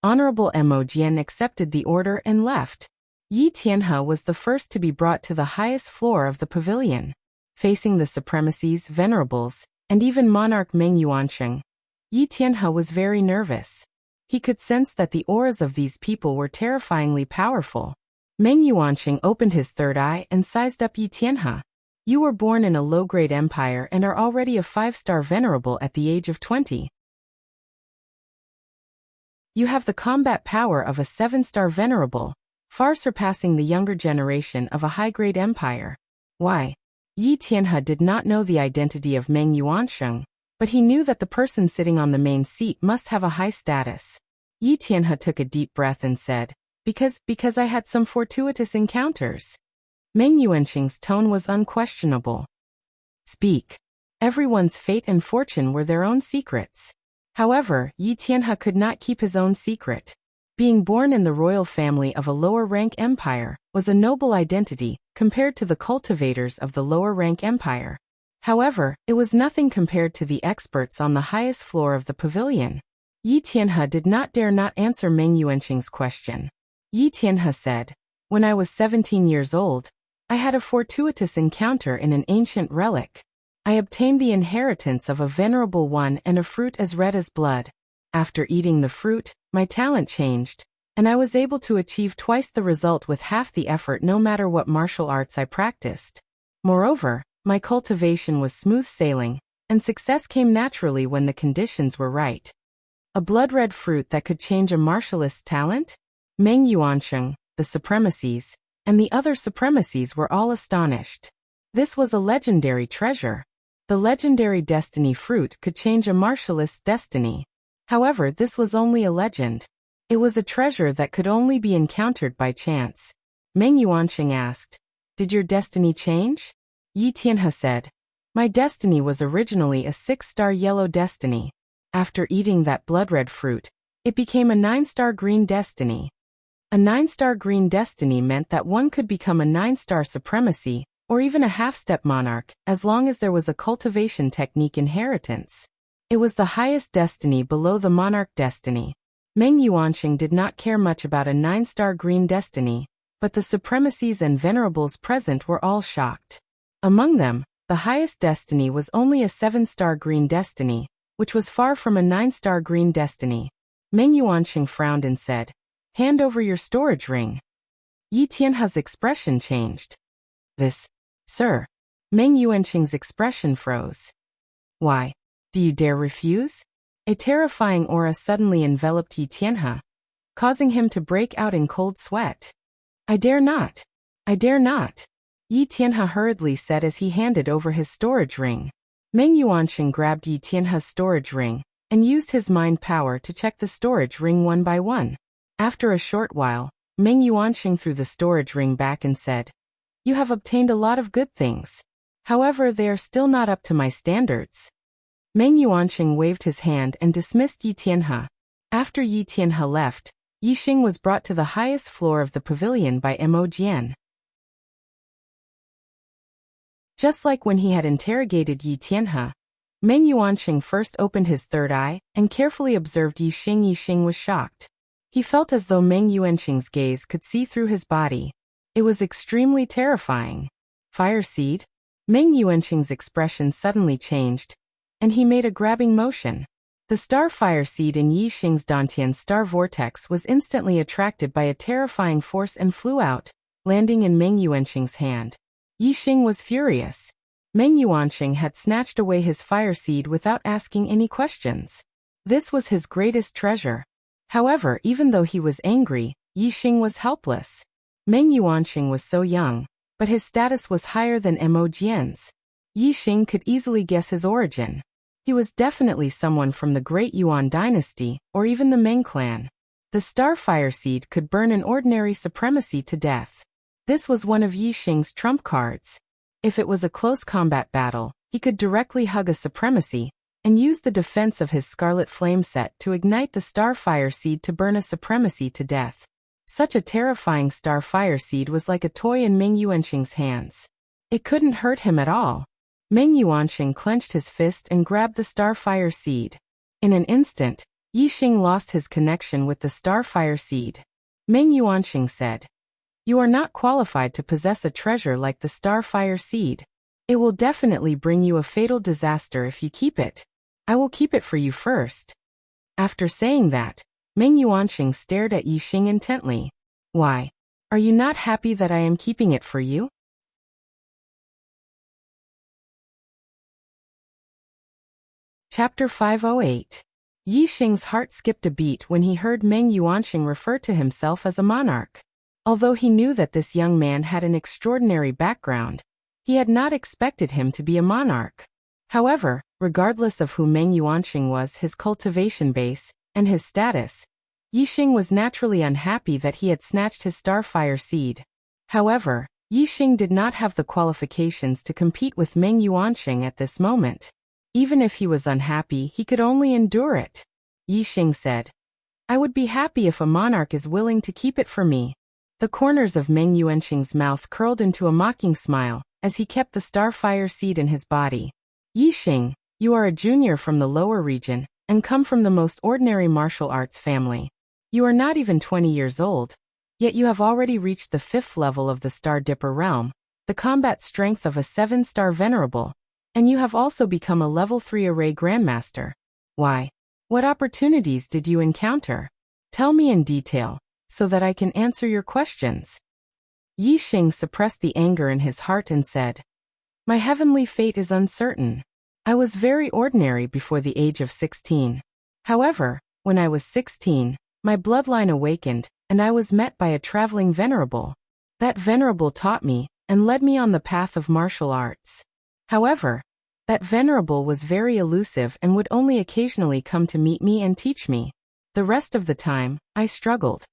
Honorable Mo Jian accepted the order and left. Yi Tianhe was the first to be brought to the highest floor of the pavilion. Facing the supremacies, venerables, and even monarch Meng Yuanqing, Yi Tianhe was very nervous. He could sense that the auras of these people were terrifyingly powerful. Meng Yuanqing opened his third eye and sized up Yi Tianhe. You were born in a low-grade empire and are already a 5-star venerable at the age of 20. You have the combat power of a 7-star venerable, far surpassing the younger generation of a high-grade empire. Why? Yi Tianhe did not know the identity of Meng Yuanqing, but he knew that the person sitting on the main seat must have a high status. Yi Tianhe took a deep breath and said, Because I had some fortuitous encounters. Meng Yuanqing's tone was unquestionable. Speak. Everyone's fate and fortune were their own secrets. However, Yi Tianhe could not keep his own secret. Being born in the royal family of a lower-rank empire was a noble identity compared to the cultivators of the lower-rank empire. However, it was nothing compared to the experts on the highest floor of the pavilion. Yi Tianhe did not dare not answer Meng Yuanqing's question. Yi Tianhe said, When I was 17 years old, I had a fortuitous encounter in an ancient relic. I obtained the inheritance of a venerable one and a fruit as red as blood. After eating the fruit, my talent changed, and I was able to achieve twice the result with half the effort no matter what martial arts I practiced. Moreover, my cultivation was smooth sailing, and success came naturally when the conditions were right. A blood-red fruit that could change a martialist's talent? Meng Yuanqing, the supremacies, and the other supremacies were all astonished. This was a legendary treasure. The legendary destiny fruit could change a martialist's destiny. However, this was only a legend. It was a treasure that could only be encountered by chance. Meng Yuanqing asked, Did your destiny change? Yi Tianhe said, My destiny was originally a 6-star yellow destiny. After eating that blood-red fruit, it became a 9-star green destiny. A 9-star green destiny meant that one could become a 9-star supremacy, or even a half-step monarch, as long as there was a cultivation technique inheritance. It was the highest destiny below the monarch destiny. Meng Yuanqing did not care much about a 9-star green destiny, but the supremacies and venerables present were all shocked. Among them, the highest destiny was only a 7-star green destiny, which was far from a 9-star green destiny. Meng Yuanqing frowned and said, Hand over your storage ring. Yi Tianhe's expression changed. This, sir. Meng Yuanqing's expression froze. Why? Do you dare refuse? A terrifying aura suddenly enveloped Yi Tianhe, causing him to break out in cold sweat. I dare not. I dare not. Yi Tianhe hurriedly said as he handed over his storage ring. Meng Yuanqing grabbed Yi Tianhe's storage ring and used his mind power to check the storage ring one by one. After a short while, Meng Yuanqing threw the storage ring back and said, You have obtained a lot of good things. However, they are still not up to my standards. Meng Yuanqing waved his hand and dismissed Yi Tianhe. After Yi Tianhe left, Yi Xing was brought to the highest floor of the pavilion by Mo Jian. Just like when he had interrogated Yi Tianhe, Meng Yuanqing first opened his third eye and carefully observed Yi Xing. Yi Xing was shocked. He felt as though Meng Yuanqing's gaze could see through his body. It was extremely terrifying. Fire seed? Meng Yuanqing's expression suddenly changed, and he made a grabbing motion. The star fire seed in Yi Xing's Dantian star vortex was instantly attracted by a terrifying force and flew out, landing in Meng Yuanqing's hand. Yi Xing was furious. Meng Yuanqing had snatched away his fire seed without asking any questions. This was his greatest treasure. However, even though he was angry, Yi Xing was helpless. Meng Yuanqing was so young, but his status was higher than Mo Jian's. Yi Xing could easily guess his origin. He was definitely someone from the Great Yuan dynasty, or even the Meng clan. The star fire seed could burn an ordinary supremacy to death. This was one of Yi Xing's trump cards. If it was a close combat battle, he could directly hug a supremacy, and use the defense of his Scarlet Flame set to ignite the Starfire Seed to burn a supremacy to death. Such a terrifying Starfire Seed was like a toy in Meng Yuanqing's hands. It couldn't hurt him at all. Meng Yuanqing clenched his fist and grabbed the Starfire Seed. In an instant, Yi Xing lost his connection with the Starfire Seed. Meng Yuanqing said, "You are not qualified to possess a treasure like the Starfire Seed. It will definitely bring you a fatal disaster if you keep it. I will keep it for you first." After saying that, Meng Yuanqing stared at Yi Xing intently. Why? Are you not happy that I am keeping it for you? Chapter 508. Yi Xing's heart skipped a beat when he heard Meng Yuanqing refer to himself as a monarch. Although he knew that this young man had an extraordinary background, he had not expected him to be a monarch. However, regardless of who Meng Yuanqing was, his cultivation base, and his status, Yi Xing was naturally unhappy that he had snatched his starfire seed. However, Yi Xing did not have the qualifications to compete with Meng Yuanqing at this moment. Even if he was unhappy, he could only endure it. Yi Xing said, I would be happy if a monarch is willing to keep it for me. The corners of Meng Yuanqing's mouth curled into a mocking smile as he kept the starfire seed in his body. Yi Xing, you are a junior from the lower region and come from the most ordinary martial arts family. You are not even 20 years old, yet you have already reached the 5th level of the Star Dipper realm, the combat strength of a 7-star venerable, and you have also become a level 3 array grandmaster. Why? What opportunities did you encounter? Tell me in detail, so that I can answer your questions. Yi Xing suppressed the anger in his heart and said, My heavenly fate is uncertain. I was very ordinary before the age of 16. However, when I was 16, my bloodline awakened, and I was met by a traveling venerable. That venerable taught me, and led me on the path of martial arts. However, that venerable was very elusive and would only occasionally come to meet me and teach me. The rest of the time, I struggled.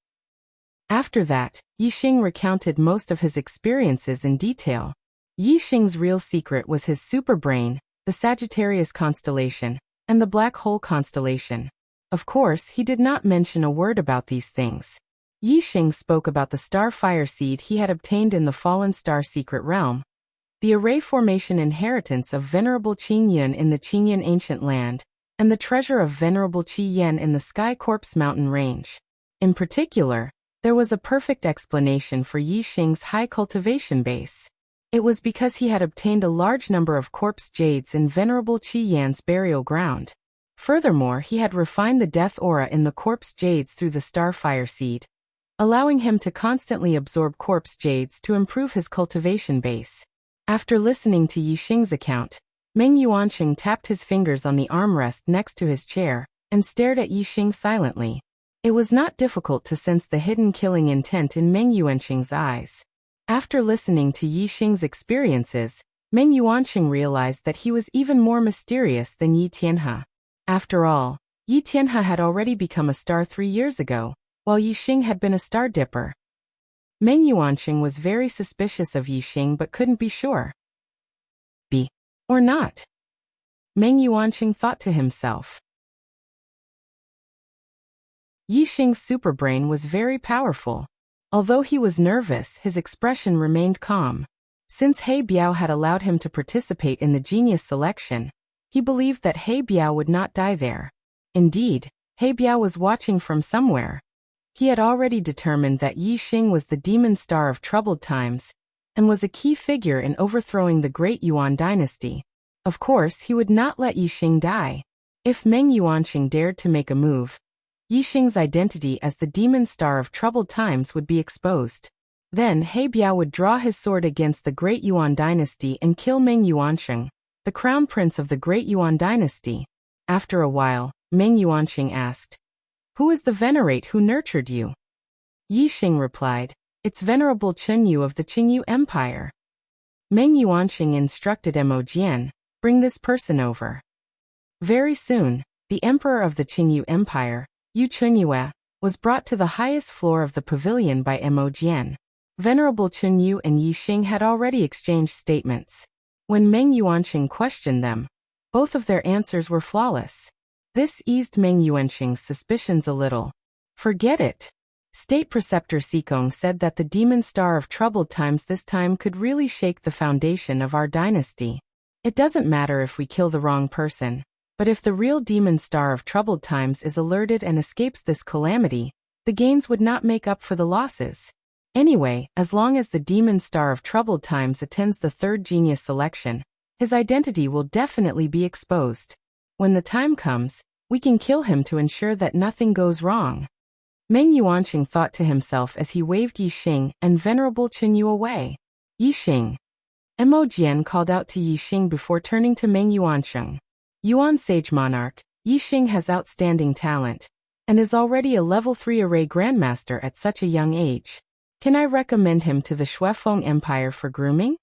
After that, Yi Xing recounted most of his experiences in detail. Yi Xing's real secret was his superbrain, the Sagittarius constellation, and the Black Hole constellation. Of course, he did not mention a word about these things. Yi Xing spoke about the starfire seed he had obtained in the fallen star secret realm, the array formation inheritance of Venerable Qing Yun in the Qingyun ancient land, and the treasure of Venerable Qi Yen in the Sky Corpse mountain range. In particular, there was a perfect explanation for Yi Xing's high cultivation base. It was because he had obtained a large number of corpse jades in Venerable Qi Yan's burial ground. Furthermore, he had refined the death aura in the corpse jades through the starfire seed, allowing him to constantly absorb corpse jades to improve his cultivation base. After listening to Yi Xing's account, Meng Yuanqing tapped his fingers on the armrest next to his chair and stared at Yi Xing silently. It was not difficult to sense the hidden killing intent in Meng Yuanqing's eyes. After listening to Yi Xing's experiences, Meng Yuanqing realized that he was even more mysterious than Yi Tianhe. After all, Yi Tianhe had already become a star 3 years ago, while Yi Xing had been a star dipper. Meng Yuanqing was very suspicious of Yi Xing but couldn't be sure. Be or not? Meng Yuanqing thought to himself. Yi Xing's superbrain was very powerful. Although he was nervous, his expression remained calm. Since He Biao had allowed him to participate in the genius selection, he believed that He Biao would not die there. Indeed, He Biao was watching from somewhere. He had already determined that Yi Xing was the demon star of troubled times, and was a key figure in overthrowing the great Yuan dynasty. Of course, he would not let Yi Xing die. If Meng Yuanqing dared to make a move, Yi Xing's identity as the demon star of troubled times would be exposed. Then He Biao would draw his sword against the great Yuan dynasty and kill Meng Yuanqing, the crown prince of the great Yuan dynasty. After a while, Meng Yuanqing asked, Who is the venerate who nurtured you? Yi Xing replied, It's Venerable Chenyu of the Qingyu Empire. Meng Yuanqing instructed Mo Jian, Bring this person over. Very soon, the emperor of the Qingyu Empire, Yu Chunyue, was brought to the highest floor of the pavilion by Mo Jian. Venerable Chenyu and Yi Xing had already exchanged statements. When Meng Yuanqing questioned them, both of their answers were flawless. This eased Meng Yuanqing's suspicions a little. Forget it. State Preceptor Sikong said that the demon star of troubled times this time could really shake the foundation of our dynasty. It doesn't matter if we kill the wrong person, but if the real demon star of troubled times is alerted and escapes this calamity, the gains would not make up for the losses. Anyway, as long as the demon star of troubled times attends the 3rd genius selection, his identity will definitely be exposed. When the time comes, We can kill him to ensure that nothing goes wrong. Meng Yuanqing thought to himself as he waved Yi Xing and Venerable Qinyu away. Yi Xing. Mo Jian called out to Yi Xing before turning to Meng Yuanqing. Yuan Sage Monarch, Yi Xing has outstanding talent, and is already a level 3 array grandmaster at such a young age. Can I recommend him to the Shuefeng Empire for grooming?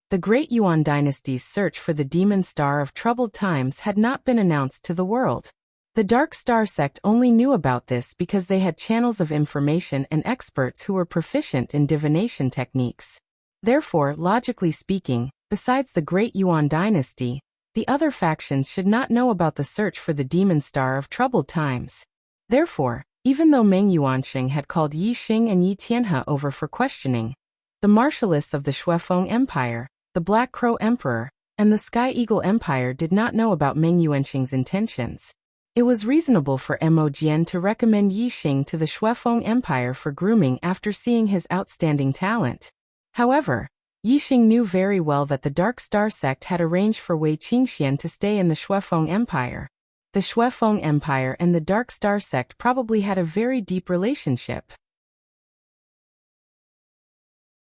The Great Yuan dynasty's search for the demon star of troubled times had not been announced to the world. The Dark Star sect only knew about this because they had channels of information and experts who were proficient in divination techniques. Therefore, logically speaking, besides the Great Yuan dynasty, the other factions should not know about the search for the demon star of troubled times. Therefore, even though Meng Yuanqing had called Yi Xing and Yi Tianhe over for questioning, the marshalists of the Shuefeng Empire, the Black Crow Emperor, and the Sky Eagle Empire did not know about Meng Yuanqing's intentions. It was reasonable for Mo Jian to recommend Yi Xing to the Shuefeng Empire for grooming after seeing his outstanding talent. However, Yi Xing knew very well that the Dark Star sect had arranged for Wei Qingxian to stay in the Shuefeng Empire. The Shuefeng Empire and the Dark Star sect probably had a very deep relationship.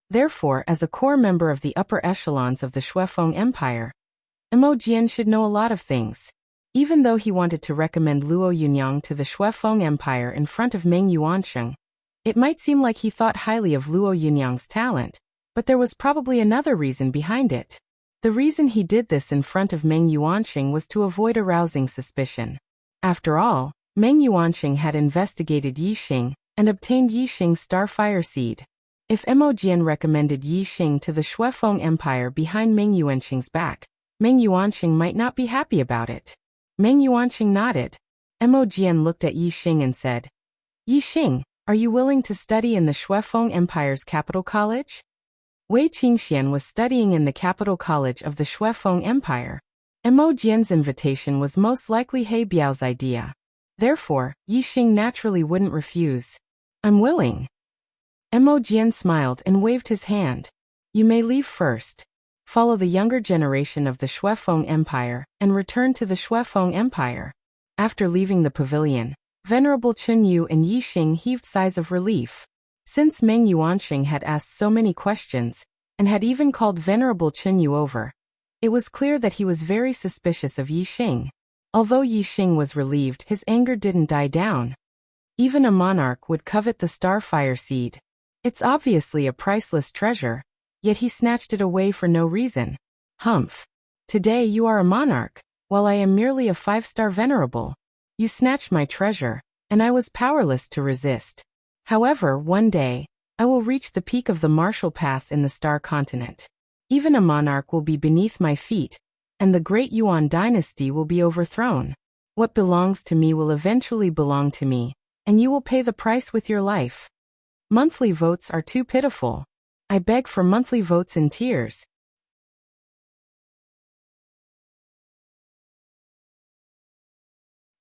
Therefore, as a core member of the upper echelons of the Shuefeng Empire, Mo Jian should know a lot of things. Even though he wanted to recommend Luo Yunyang to the Shuefeng Empire in front of Meng Yuanqing, it might seem like he thought highly of Luo Yunyang's talent, but there was probably another reason behind it. The reason he did this in front of Meng Yuanqing was to avoid arousing suspicion. After all, Meng Yuanqing had investigated Yi Xing and obtained Yi Xing's Starfire seed. If Mo Jian recommended Yi Xing to the Shuefeng Empire behind Meng Yuanqing's back, Meng Yuanqing might not be happy about it. Meng Yuanqing nodded. Mo Jian looked at Yi Xing and said, Yi Xing, are you willing to study in the Shuefeng Empire's capital college? Wei Qingxian was studying in the capital college of the Shuefeng Empire. Mo Jian's invitation was most likely He Biao's idea. Therefore, Yi Xing naturally wouldn't refuse. I'm willing. Mo Jian smiled and waved his hand. You may leave first. Follow the younger generation of the Shuefeng Empire and return to the Shuefeng Empire. After leaving the pavilion, Venerable Qinyu and Yi Xing heaved sighs of relief. Since Meng Yuanqing had asked so many questions, and had even called Venerable Qinyu over, it was clear that he was very suspicious of Yi Xing. Although Yi Xing was relieved, his anger didn't die down. Even a monarch would covet the Starfire seed. It's obviously a priceless treasure, yet he snatched it away for no reason. Humph. Today you are a monarch, while I am merely a 5-star venerable. You snatched my treasure, and I was powerless to resist. However, one day, I will reach the peak of the martial path in the Star Continent. Even a monarch will be beneath my feet, and the Great Yuan dynasty will be overthrown. What belongs to me will eventually belong to me, and you will pay the price with your life. Monthly votes are too pitiful. I beg for monthly votes in tears.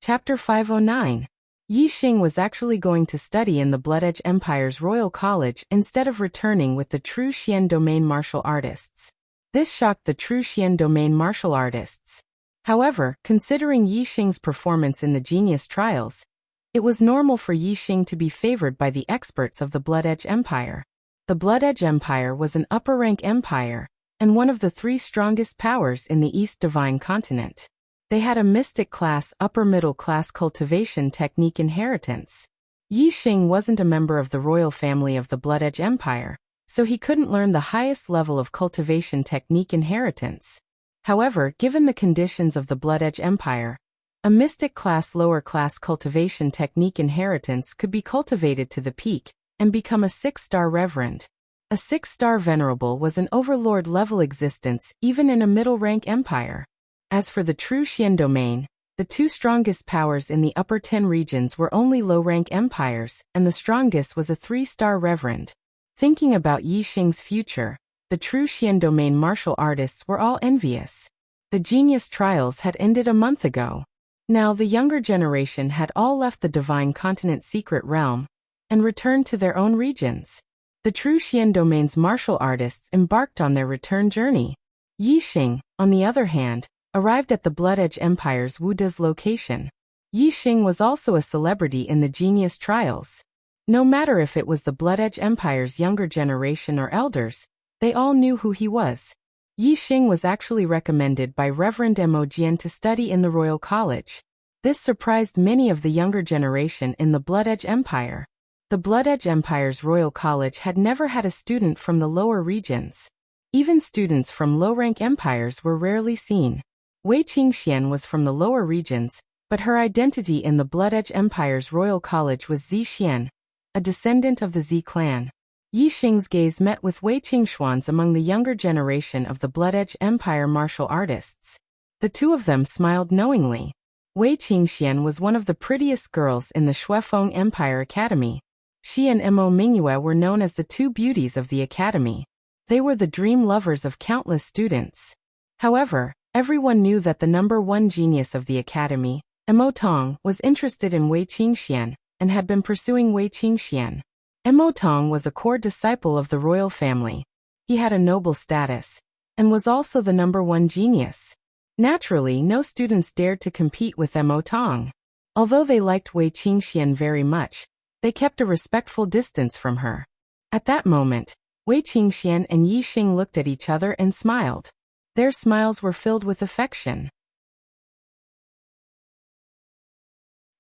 Chapter 509. Yi Xing was actually going to study in the Blood Edge Empire's Royal College instead of returning with the true Xian domain martial artists. This shocked the true Xian domain martial artists. However, considering Yi Xing's performance in the Genius Trials, it was normal for Yi Xing to be favored by the experts of the Blood Edge Empire. The Blood Edge Empire was an upper-rank empire, and one of the 3 strongest powers in the East Divine Continent. They had a mystic class, upper-middle class cultivation technique inheritance. Yi Xing wasn't a member of the royal family of the Blood Edge Empire, so he couldn't learn the highest level of cultivation technique inheritance. However, given the conditions of the Blood Edge Empire, a mystic class lower class cultivation technique inheritance could be cultivated to the peak and become a 6-star reverend. A 6-star venerable was an overlord-level existence even in a middle-rank empire. As for the true Xian domain, the 2 strongest powers in the upper 10 regions were only low-rank empires, and the strongest was a 3-star reverend. Thinking about Yi Xing's future, the true Xian domain martial artists were all envious. The Genius Trials had ended a month ago. Now the younger generation had all left the Divine Continent secret realm and returned to their own regions. The true Xian domain's martial artists embarked on their return journey. Yi Xing, on the other hand, arrived at the Blood Edge Empire's Wuda's location. Yi Xing was also a celebrity in the genius trials. No matter if it was the Blood Edge Empire's younger generation or elders, they all knew who he was. Yi Xing was actually recommended by Reverend Mo Jian to study in the Royal College. This surprised many of the younger generation in the Blood Edge Empire. The Blood Edge Empire's Royal College had never had a student from the lower regions. Even students from low-rank empires were rarely seen. Wei Qingxian was from the lower regions, but her identity in the Blood Edge Empire's Royal College was Zi Xian, a descendant of the Zi clan. Yi Xing's gaze met with Wei Qingxuan's among the younger generation of the Blood Edge Empire martial artists. The two of them smiled knowingly. Wei Qingxian was one of the prettiest girls in the Shuefeng Empire Academy. She and Mo Mingyue were known as the two beauties of the academy. They were the dream lovers of countless students. However, everyone knew that the number one genius of the academy, Mo Tong, was interested in Wei Qingxian and had been pursuing Wei Qingxian. Mo Tong was a core disciple of the royal family. He had a noble status and was also the number one genius. Naturally, no students dared to compete with Mo Tong. Although they liked Wei Qingxian very much, they kept a respectful distance from her. At that moment, Wei Qingxian and Yi Xing looked at each other and smiled. Their smiles were filled with affection.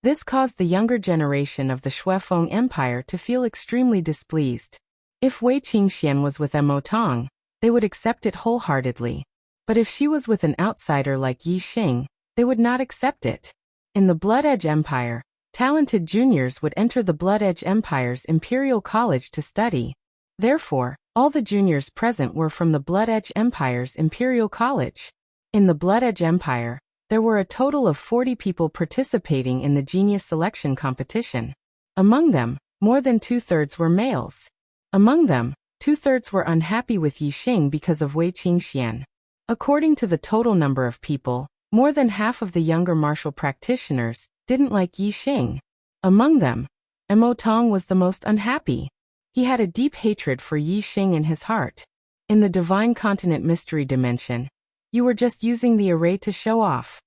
This caused the younger generation of the Shuefeng Empire to feel extremely displeased. If Wei Qingxian was with Mo Tong, they would accept it wholeheartedly. But if she was with an outsider like Yi Xing, they would not accept it. In the Blood Edge Empire, talented juniors would enter the Blood Edge Empire's Imperial College to study. Therefore, all the juniors present were from the Blood Edge Empire's Imperial College. In the Blood Edge Empire, there were a total of 40 people participating in the genius selection competition. Among them, more than two-thirds were males. Among them, two-thirds were unhappy with Yi Xing because of Wei Qingxian. According to the total number of people, more than half of the younger martial practitioners didn't like Yi Xing. Among them, Mo Tong was the most unhappy. He had a deep hatred for Yi Xing in his heart. In the Divine Continent Mystery Dimension, you were just using the array to show off.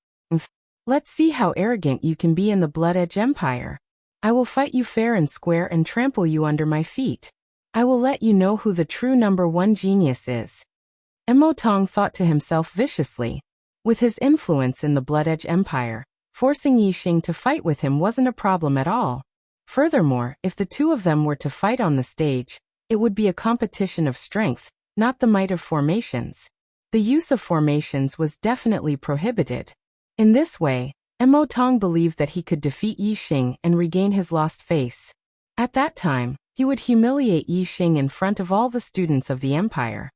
Let's see how arrogant you can be in the Blood Edge Empire. I will fight you fair and square and trample you under my feet. I will let you know who the true number one genius is. Mo Tong thought to himself viciously. With his influence in the Blood Edge Empire, forcing Yi Xing to fight with him wasn't a problem at all. Furthermore, if the two of them were to fight on the stage, it would be a competition of strength, not the might of formations. The use of formations was definitely prohibited. In this way, Mo Tong believed that he could defeat Yi Xing and regain his lost face. At that time, he would humiliate Yi Xing in front of all the students of the empire.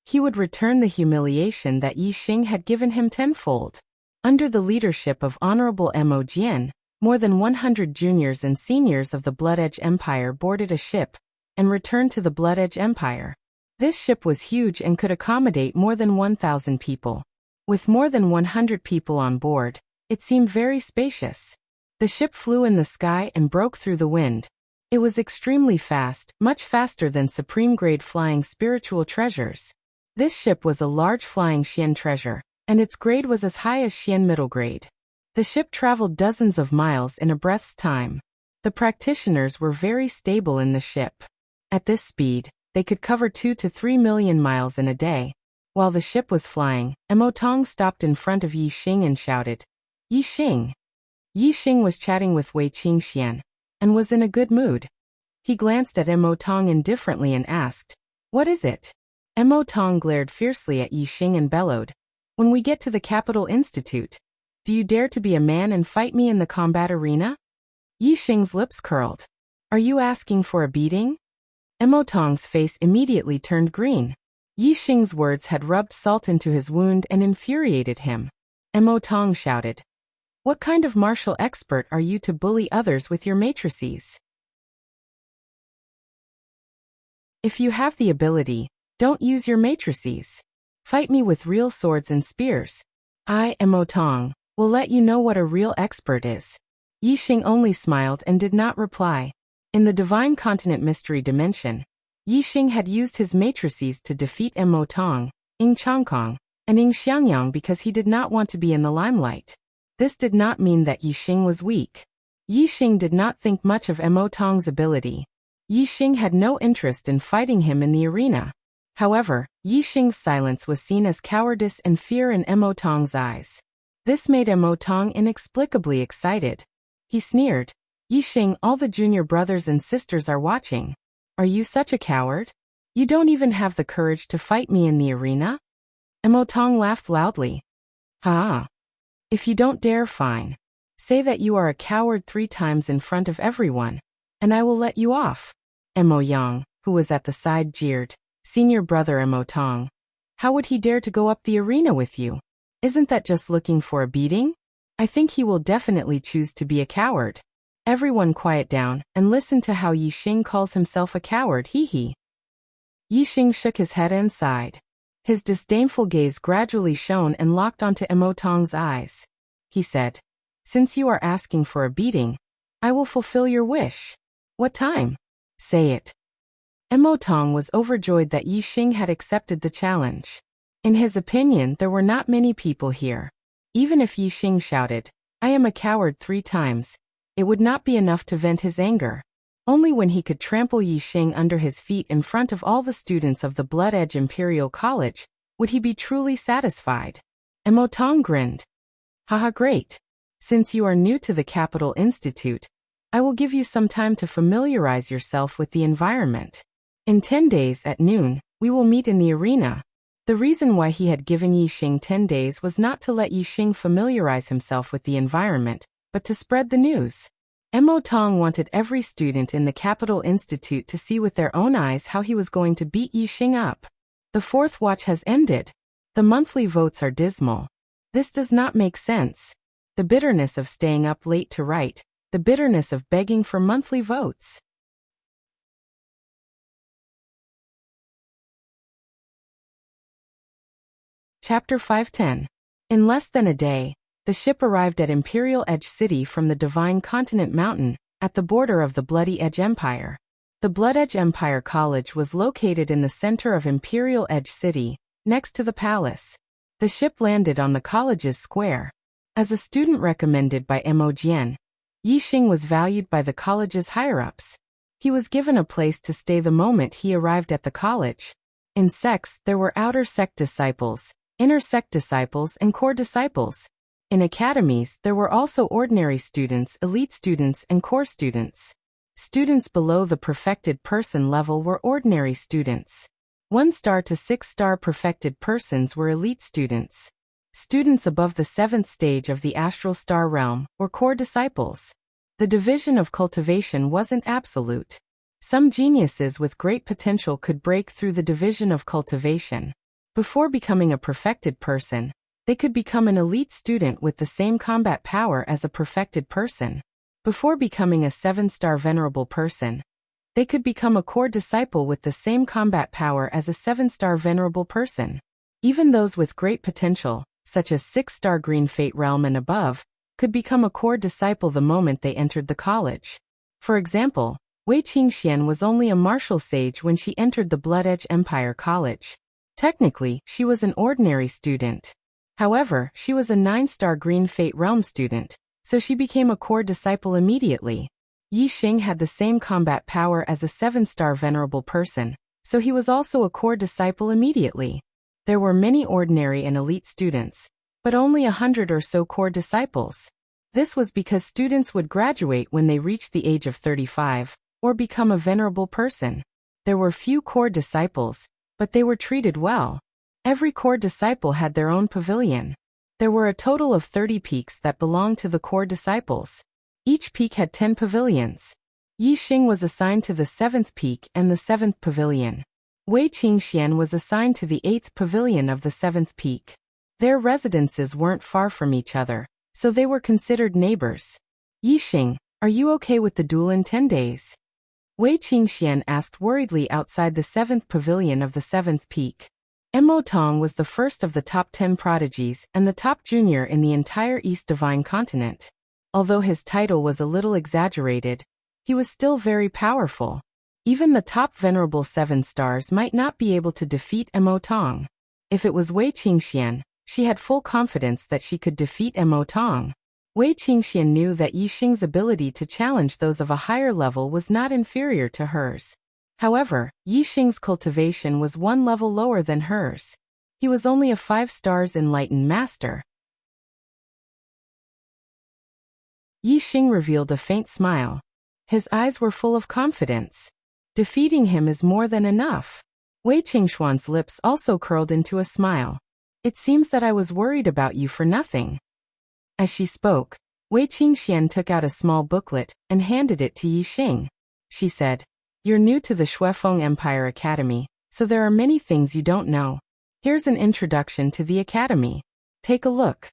He would return the humiliation that Yi Xing had given him tenfold. Under the leadership of Honorable Mo Jian, more than 100 juniors and seniors of the Blood Edge Empire boarded a ship and returned to the Blood Edge Empire. This ship was huge and could accommodate more than 1,000 people. With more than 100 people on board, it seemed very spacious. The ship flew in the sky and broke through the wind. It was extremely fast, much faster than supreme-grade flying spiritual treasures. This ship was a large flying Xian treasure, and its grade was as high as Xian middle grade. The ship traveled dozens of miles in a breath's time. The practitioners were very stable in the ship. At this speed, they could cover 2 to 3 million miles in a day. While the ship was flying, Mo Tong stopped in front of Yi Xing and shouted, "Yi Xing!" Yi Xing was chatting with Wei Qingxian and was in a good mood. He glanced at Mo Tong indifferently and asked, "What is it?" Mo Tong glared fiercely at Yi Xing and bellowed, "When we get to the Capital Institute, do you dare to be a man and fight me in the combat arena?" Yi Xing's lips curled. "Are you asking for a beating?" Mo Tong's face immediately turned green. Yi Xing's words had rubbed salt into his wound and infuriated him. Mo Tong shouted, "What kind of martial expert are you to bully others with your matrices? If you have the ability, don't use your matrices. Fight me with real swords and spears. I, Mo Tong, will let you know what a real expert is." Yi Xing only smiled and did not reply. In the Divine Continent Mystery Dimension, Yi Xing had used his matrices to defeat Mo Tong, Ying Changkong, and Ying Xiangyang because he did not want to be in the limelight. This did not mean that Yixing was weak. Yixing did not think much of Mo Tong's ability. Yixing had no interest in fighting him in the arena. However, Yixing's silence was seen as cowardice and fear in Mo Tong's eyes. This made Mo Tong inexplicably excited. He sneered, "Yixing, all the junior brothers and sisters are watching. Are you such a coward? You don't even have the courage to fight me in the arena?" Mo Tong laughed loudly. "Ha! If you don't dare, fine. Say that you are a coward 3 times in front of everyone, and I will let you off." Mo Yang, who was at the side, jeered, "Senior brother Mo Tong. How would he dare to go up the arena with you? Isn't that just looking for a beating? I think he will definitely choose to be a coward." Everyone quiet down and listen to how Yixing calls himself a coward, hee. Yixing shook his head and sighed. His disdainful gaze gradually shone and locked onto Mo Tong's eyes. He said, "Since you are asking for a beating, I will fulfill your wish. What time? Say it." Mo Tong was overjoyed that Yixing had accepted the challenge. In his opinion, there were not many people here. Even if Yixing shouted, "I am a coward" 3 times, it would not be enough to vent his anger. Only when he could trample Yixing under his feet in front of all the students of the Blood Edge Imperial College would he be truly satisfied. Mo Tong grinned. "Haha, great. Since you are new to the Capital Institute, I will give you some time to familiarize yourself with the environment. In 10 days at noon, we will meet in the arena." The reason why he had given Yixing 10 days was not to let Yixing familiarize himself with the environment, but to spread the news. Mo Tong wanted every student in the Capital Institute to see with their own eyes how he was going to beat Yixing up. The 4th watch has ended. The monthly votes are dismal. This does not make sense. The bitterness of staying up late to write, the bitterness of begging for monthly votes. Chapter 510. In less than a day, the ship arrived at Imperial Edge City from the Divine Continent Mountain, at the border of the Bloody Edge Empire. The Blood Edge Empire College was located in the center of Imperial Edge City, next to the palace. The ship landed on the college's square. As a student recommended by Mo Jian, Yixing was valued by the college's higher-ups. He was given a place to stay the moment he arrived at the college. In sects, there were outer sect disciples, inner sect disciples, and core disciples. In academies, there were also ordinary students, elite students, and core students. Students below the perfected person level were ordinary students. 1-star to 6-star perfected persons were elite students. Students above the 7th stage of the astral star realm were core disciples. The division of cultivation wasn't absolute. Some geniuses with great potential could break through the division of cultivation. Before becoming a perfected person, they could become an elite student with the same combat power as a perfected person. Before becoming a 7-star venerable person, they could become a core disciple with the same combat power as a 7-star venerable person. Even those with great potential, such as 6-star Green Fate Realm and above, could become a core disciple the moment they entered the college. For example, Wei Qingxian was only a martial sage when she entered the Blood Edge Empire College. Technically, she was an ordinary student. However, she was a 9-star Green Fate Realm student, so she became a core disciple immediately. Yixing had the same combat power as a 7-star venerable person, so he was also a core disciple immediately. There were many ordinary and elite students, but only 100 or so core disciples. This was because students would graduate when they reached the age of 35, or become a venerable person. There were few core disciples, but they were treated well. Every core disciple had their own pavilion. There were a total of 30 peaks that belonged to the core disciples. Each peak had 10 pavilions. Yixing was assigned to the 7th peak and the 7th pavilion. Wei Qingxian was assigned to the 8th pavilion of the 7th peak. Their residences weren't far from each other, so they were considered neighbors. "Yixing, are you okay with the duel in 10 days? Wei Qingxian asked worriedly outside the 7th pavilion of the 7th peak. Mo Tong was the first of the top 10 prodigies and the top junior in the entire East Divine Continent. Although his title was a little exaggerated, he was still very powerful. Even the top venerable 7 stars might not be able to defeat Mo Tong. If it was Wei Qingxian, she had full confidence that she could defeat Mo Tong. Wei Qingxian knew that Yi Xing's ability to challenge those of a higher level was not inferior to hers. However, Yi Xing's cultivation was one level lower than hers. He was only a 5 stars enlightened master. Yi Xing revealed a faint smile. His eyes were full of confidence. Defeating him is more than enough. Wei Qingxuan's lips also curled into a smile. It seems that I was worried about you for nothing. As she spoke, Wei Qingxian took out a small booklet and handed it to Yi Xing. She said, "You're new to the Shuefeng Empire Academy, so there are many things you don't know. Here's an introduction to the academy. Take a look."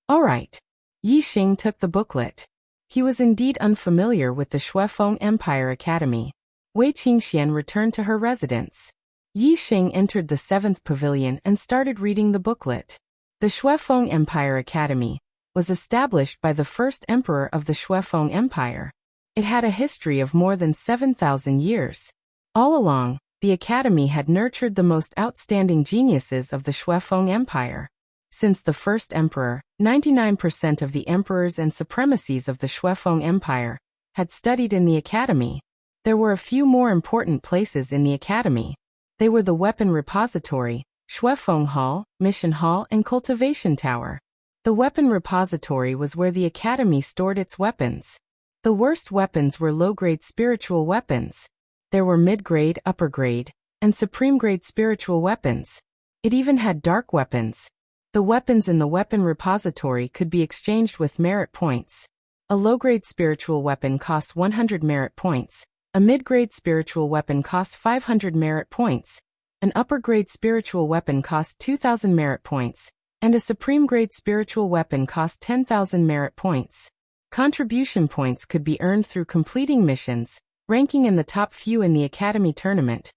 All right. Yi Xing took the booklet. He was indeed unfamiliar with the Shuefeng Empire Academy. Wei Qingxian returned to her residence. Yi Xing entered the 7th pavilion and started reading the booklet. The Shuefeng Empire Academy was established by the first emperor of the Shuefeng Empire. It had a history of more than 7,000 years. All along, the academy had nurtured the most outstanding geniuses of the Shuefeng Empire. Since the first emperor, 99% of the emperors and supremacies of the Shuefeng Empire had studied in the academy. There were a few more important places in the academy. They were the Weapon Repository, Shuefeng Hall, Mission Hall, and Cultivation Tower. The Weapon Repository was where the academy stored its weapons. The worst weapons were low-grade spiritual weapons. There were mid-grade, upper-grade, and supreme-grade spiritual weapons. It even had dark weapons. The weapons in the Weapon Repository could be exchanged with merit points. A low-grade spiritual weapon cost 100 merit points. A mid-grade spiritual weapon cost 500 merit points. An upper-grade spiritual weapon cost 2,000 merit points. And a supreme-grade spiritual weapon cost 10,000 merit points. Contribution points could be earned through completing missions, ranking in the top few in the academy tournament,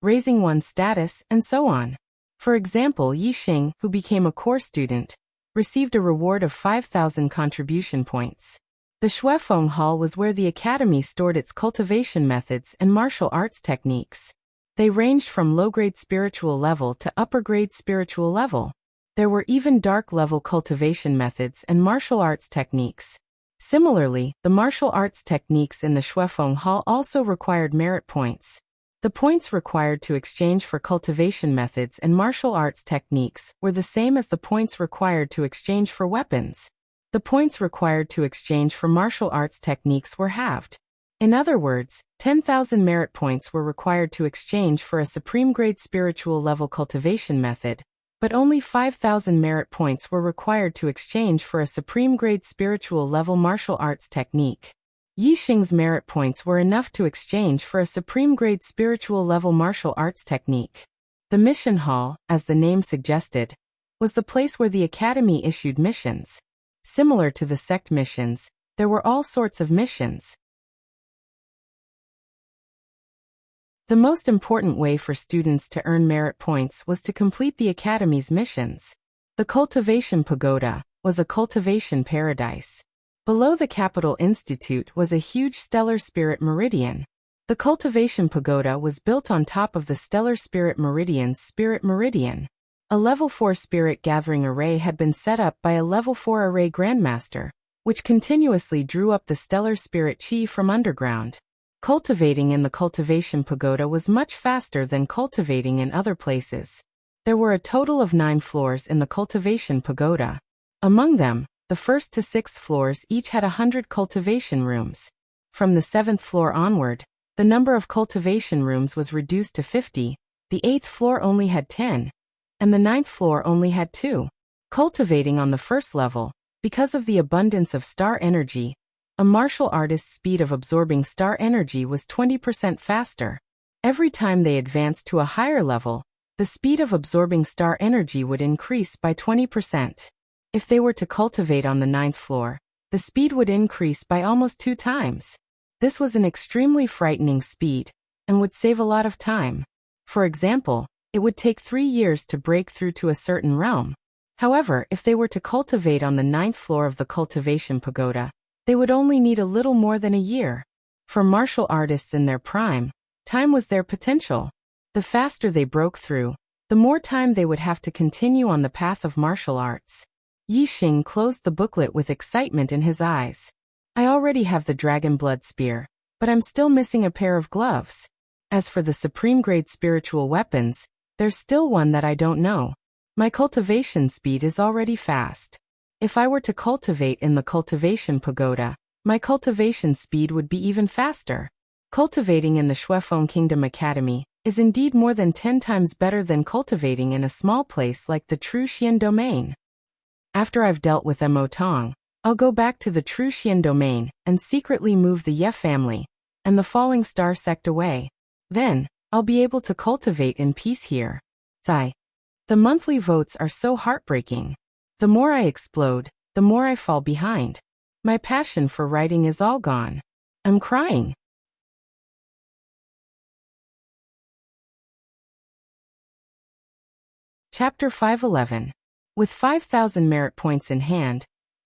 raising one's status, and so on. For example, Yi Xing, who became a core student, received a reward of 5,000 contribution points. The Shuefeng Hall was where the academy stored its cultivation methods and martial arts techniques. They ranged from low-grade spiritual level to upper-grade spiritual level. There were even dark-level cultivation methods and martial arts techniques. Similarly, the martial arts techniques in the Shuefeng Hall also required merit points. The points required to exchange for cultivation methods and martial arts techniques were the same as the points required to exchange for weapons. The points required to exchange for martial arts techniques were halved. In other words, 10,000 merit points were required to exchange for a supreme-grade spiritual level cultivation method, but only 5,000 merit points were required to exchange for a supreme-grade spiritual level martial arts technique. Yi Xing's merit points were enough to exchange for a supreme-grade spiritual level martial arts technique. The Mission Hall, as the name suggested, was the place where the academy issued missions. Similar to the sect missions, there were all sorts of missions. The most important way for students to earn merit points was to complete the academy's missions. The Cultivation Pagoda was a cultivation paradise. Below the Capital Institute was a huge stellar spirit meridian. The Cultivation Pagoda was built on top of the stellar spirit meridian's spirit meridian. A level 4 spirit gathering array had been set up by a level 4 array grandmaster, which continuously drew up the stellar spirit chi from underground. Cultivating in the Cultivation Pagoda was much faster than cultivating in other places. There were a total of 9 floors in the Cultivation Pagoda. Among them, the first to 6th floors each had 100 cultivation rooms. From the 7th floor onward, the number of cultivation rooms was reduced to 50, the 8th floor only had 10, and the 9th floor only had 2. Cultivating on the first level, because of the abundance of star energy, a martial artist's speed of absorbing star energy was 20% faster. Every time they advanced to a higher level, the speed of absorbing star energy would increase by 20%. If they were to cultivate on the 9th floor, the speed would increase by almost 2 times. This was an extremely frightening speed, and would save a lot of time. For example, it would take 3 years to break through to a certain realm. However, if they were to cultivate on the 9th floor of the Cultivation Pagoda, they would only need a little more than a year. For martial artists in their prime, time was their potential. The faster they broke through, the more time they would have to continue on the path of martial arts. Yixing closed the booklet with excitement in his eyes. I already have the dragon blood spear, but I'm still missing a pair of gloves. As for the supreme grade spiritual weapons, there's still one that I don't know. My cultivation speed is already fast. If I were to cultivate in the cultivation pagoda, my cultivation speed would be even faster. Cultivating in the Shuefeng Kingdom Academy is indeed more than 10 times better than cultivating in a small place like the True Xian Domain. After I've dealt with Mo Tong, I'll go back to the True Xian Domain and secretly move the Ye family and the Falling Star sect away. Then, I'll be able to cultivate in peace here. Sigh. The monthly votes are so heartbreaking. The more I explode, the more I fall behind. My passion for writing is all gone. I'm crying. Chapter 511. With 5,000 merit points in hand,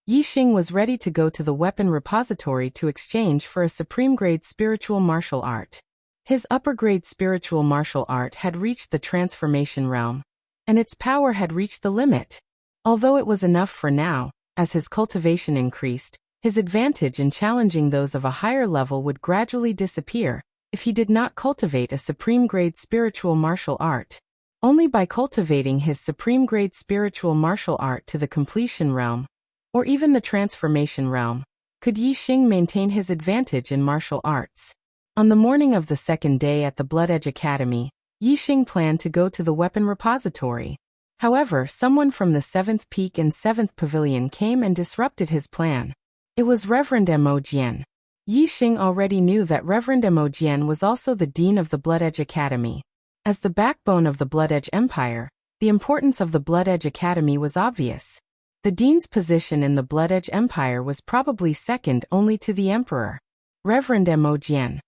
Yixing was ready to go to the weapon repository to exchange for a supreme-grade spiritual martial art. His upper-grade spiritual martial art had reached the transformation realm, and its power had reached the limit. Although it was enough for now, as his cultivation increased, his advantage in challenging those of a higher level would gradually disappear if he did not cultivate a supreme-grade spiritual martial art. Only by cultivating his supreme-grade spiritual martial art to the completion realm, or even the transformation realm, could Yixing maintain his advantage in martial arts. On the morning of the second day at the Blood Edge Academy, Yixing planned to go to the weapon repository. However, someone from the 7th Peak and 7th Pavilion came and disrupted his plan. It was Reverend Mo Jian. Yixing already knew that Reverend Mo Jian was also the Dean of the Blood Edge Academy. As the backbone of the Blood Edge Empire, the importance of the Blood Edge Academy was obvious. The Dean's position in the Blood Edge Empire was probably second only to the Emperor. Reverend Mo Jian.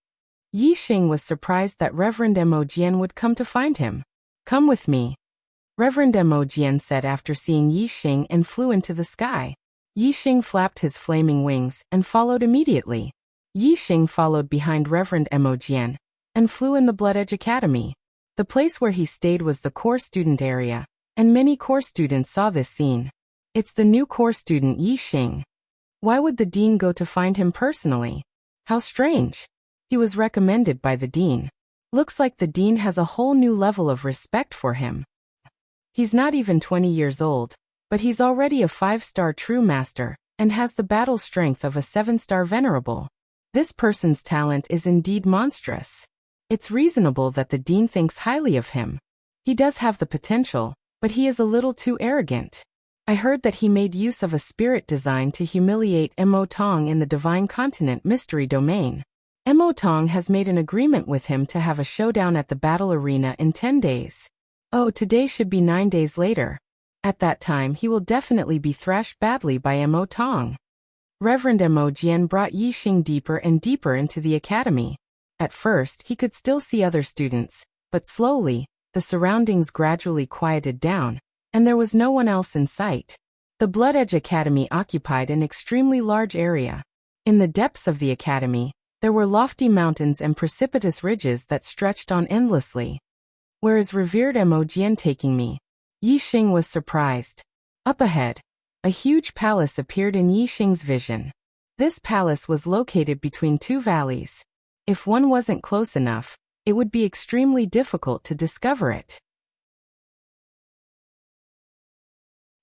Yixing was surprised that Reverend Mo Jian would come to find him. Come with me. Reverend Mo Jian said after seeing Yixing and flew into the sky. Yixing flapped his flaming wings and followed immediately. Yixing followed behind Reverend Mo Jian and flew in the Blood Edge Academy. The place where he stayed was the core student area, and many core students saw this scene. It's the new core student Yixing. Why would the dean go to find him personally? How strange. He was recommended by the dean. Looks like the dean has a whole new level of respect for him. He's not even 20 years old, but he's already a 5-star true master, and has the battle strength of a 7-star venerable. This person's talent is indeed monstrous. It's reasonable that the dean thinks highly of him. He does have the potential, but he is a little too arrogant. I heard that he made use of a spirit design to humiliate Mo Tong in the Divine Continent Mystery Domain. Mo Tong has made an agreement with him to have a showdown at the battle arena in 10 days. Oh, today should be 9 days later. At that time he will definitely be thrashed badly by Mo Tong. Reverend Mo Jian brought Yixing deeper and deeper into the academy. At first, he could still see other students, but slowly, the surroundings gradually quieted down, and there was no one else in sight. The Blood Edge Academy occupied an extremely large area. In the depths of the academy, there were lofty mountains and precipitous ridges that stretched on endlessly. Where is revered Mo Jian taking me? Yixing was surprised. Up ahead, a huge palace appeared in Yixing's vision. This palace was located between two valleys. If one wasn't close enough, it would be extremely difficult to discover it.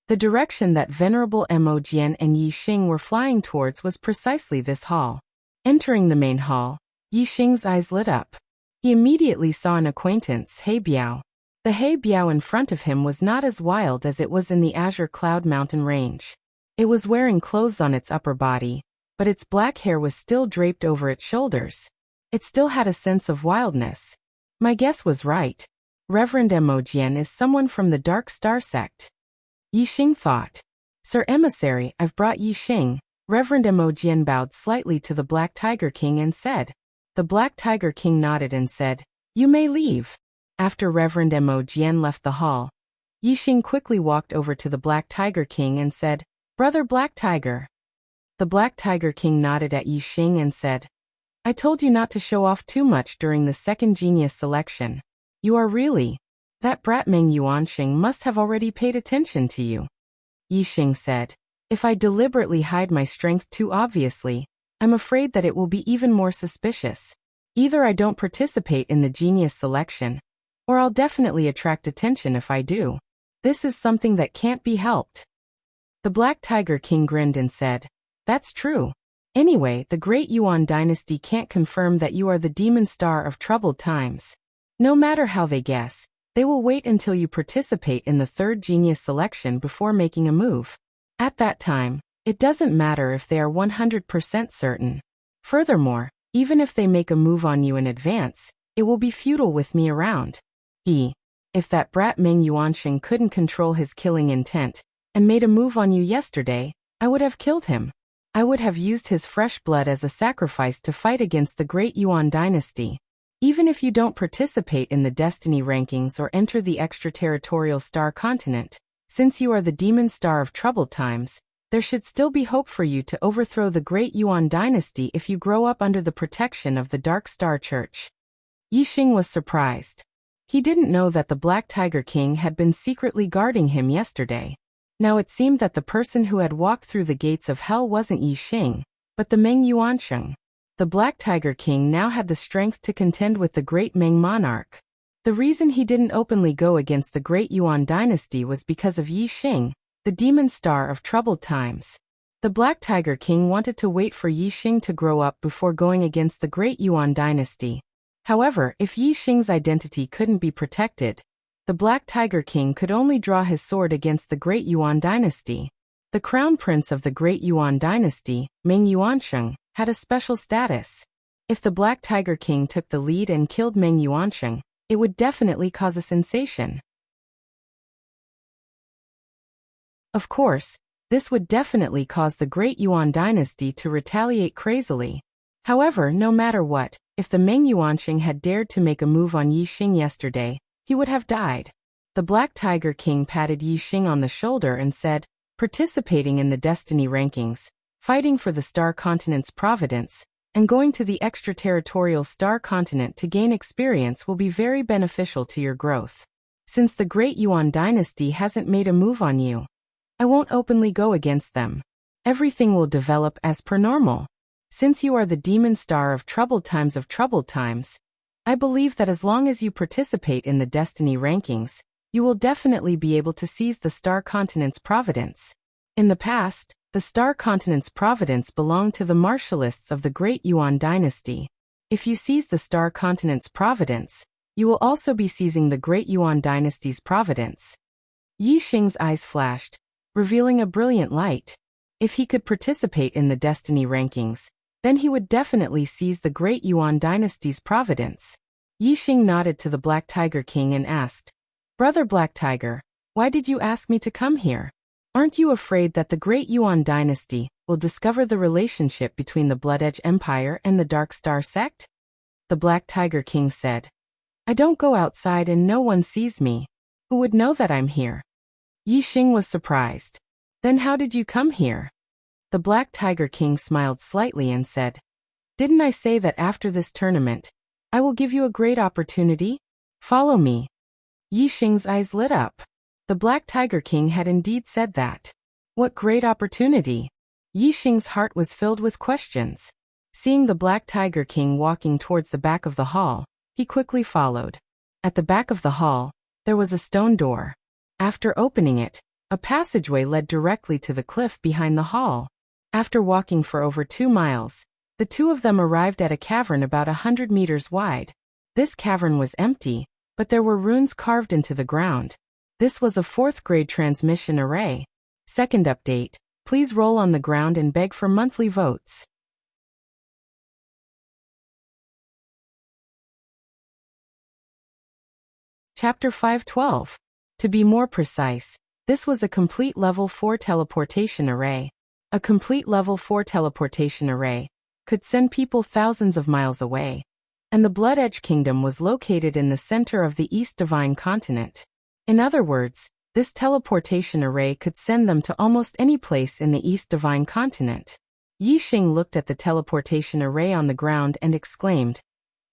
The direction that Venerable Mo Jian and Yixing were flying towards was precisely this hall. Entering the main hall, Yixing's eyes lit up. He immediately saw an acquaintance, He Biao. The He Biao in front of him was not as wild as it was in the Azure Cloud Mountain range. It was wearing clothes on its upper body, but its black hair was still draped over its shoulders. It still had a sense of wildness. My guess was right. Reverend Mo Jian is someone from the Dark Star sect. Yixing thought. Sir Emissary, I've brought Yixing. Reverend Mo Jian bowed slightly to the Black Tiger King and said. The Black Tiger King nodded and said, You may leave. After Reverend Mo Jian left the hall, Yixing quickly walked over to the Black Tiger King and said, Brother Black Tiger. The Black Tiger King nodded at Yixing and said, I told you not to show off too much during the second genius selection. You are really. That brat Meng Yuanxing must have already paid attention to you. Yixing said. If I deliberately hide my strength too obviously, I'm afraid that it will be even more suspicious. Either I don't participate in the genius selection, or I'll definitely attract attention if I do. This is something that can't be helped. The Black Tiger King grinned and said, That's true. Anyway, the Great Yuan dynasty can't confirm that you are the demon star of troubled times. No matter how they guess, they will wait until you participate in the third genius selection before making a move. At that time, it doesn't matter if they are 100% certain. Furthermore, even if they make a move on you in advance, it will be futile with me around. If that brat Meng Yuanxing couldn't control his killing intent and made a move on you yesterday, I would have killed him. I would have used his fresh blood as a sacrifice to fight against the Great Yuan dynasty. Even if you don't participate in the destiny rankings or enter the extraterritorial star continent, since you are the demon star of troubled times, there should still be hope for you to overthrow the Great Yuan dynasty if you grow up under the protection of the Dark Star Church. Yixing was surprised. He didn't know that the Black Tiger King had been secretly guarding him yesterday. Now it seemed that the person who had walked through the gates of hell wasn't Yixing, but the Meng Yuansheng. The Black Tiger King now had the strength to contend with the great Meng monarch. The reason he didn't openly go against the Great Yuan dynasty was because of Yixing, the demon star of troubled times. The Black Tiger King wanted to wait for Yixing to grow up before going against the Great Yuan dynasty. However, if Yixing's identity couldn't be protected, the Black Tiger King could only draw his sword against the Great Yuan dynasty. The crown prince of the Great Yuan dynasty, Meng Yuansheng, had a special status. If the Black Tiger King took the lead and killed Meng Yuansheng, it would definitely cause a sensation. Of course, this would definitely cause the Great Yuan dynasty to retaliate crazily. However, no matter what, if the Meng Yuanxing had dared to make a move on Yixing yesterday, he would have died. The Black Tiger King patted Yixing on the shoulder and said, participating in the destiny rankings, fighting for the star continent's providence, and going to the extraterritorial star continent to gain experience will be very beneficial to your growth. Since the Great Yuan dynasty hasn't made a move on you, I won't openly go against them. Everything will develop as per normal. Since you are the demon star of troubled times, I believe that as long as you participate in the destiny rankings, you will definitely be able to seize the star continent's providence. In the past, the star continent's providence belonged to the martialists of the Great Yuan dynasty. If you seize the star continent's providence, you will also be seizing the Great Yuan dynasty's providence. Yixing's eyes flashed, revealing a brilliant light. If he could participate in the destiny rankings, then he would definitely seize the Great Yuan dynasty's providence. Yixing nodded to the Black Tiger King and asked, Brother Black Tiger, why did you ask me to come here? Aren't you afraid that the Great Yuan dynasty will discover the relationship between the Blood Edge Empire and the Dark Star sect? The Black Tiger King said, I don't go outside and no one sees me. Who would know that I'm here? Yixing was surprised. Then how did you come here? The Black Tiger King smiled slightly and said, Didn't I say that after this tournament, I will give you a great opportunity? Follow me. Yixing's eyes lit up. The Black Tiger King had indeed said that. What great opportunity! Yixing's heart was filled with questions. Seeing the Black Tiger King walking towards the back of the hall, he quickly followed. At the back of the hall, there was a stone door. After opening it, a passageway led directly to the cliff behind the hall. After walking for over 2 miles, the two of them arrived at a cavern about 100 meters wide. This cavern was empty, but there were runes carved into the ground. This was a 4th grade transmission array. Second update, please roll on the ground and beg for monthly votes. Chapter 512. To be more precise, this was a complete level 4 teleportation array. A complete level 4 teleportation array could send people thousands of miles away, and the Blood Edge Kingdom was located in the center of the East Divine Continent. In other words, this teleportation array could send them to almost any place in the East Divine Continent. Yixing looked at the teleportation array on the ground and exclaimed,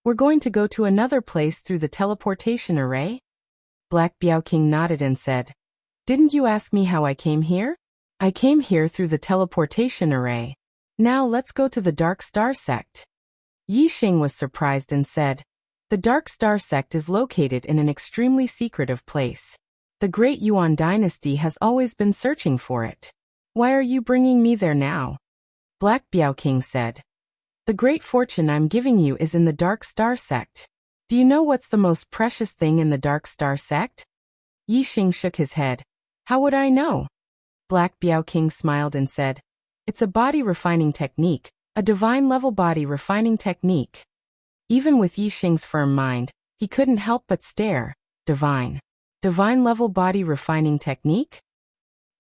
We're going to go to another place through the teleportation array? Black Biao King nodded and said, Didn't you ask me how I came here? I came here through the teleportation array. Now let's go to the Dark Star sect. Yixing was surprised and said, the Dark Star sect is located in an extremely secretive place. The Great Yuan dynasty has always been searching for it. Why are you bringing me there now? Black Biaoking said, the great fortune I'm giving you is in the Dark Star sect. Do you know what's the most precious thing in the Dark Star sect? Yixing shook his head. How would I know? Black Biaoking smiled and said, it's a body refining technique, a divine level body refining technique. Even with Yixing's firm mind, he couldn't help but stare. Divine level body refining technique?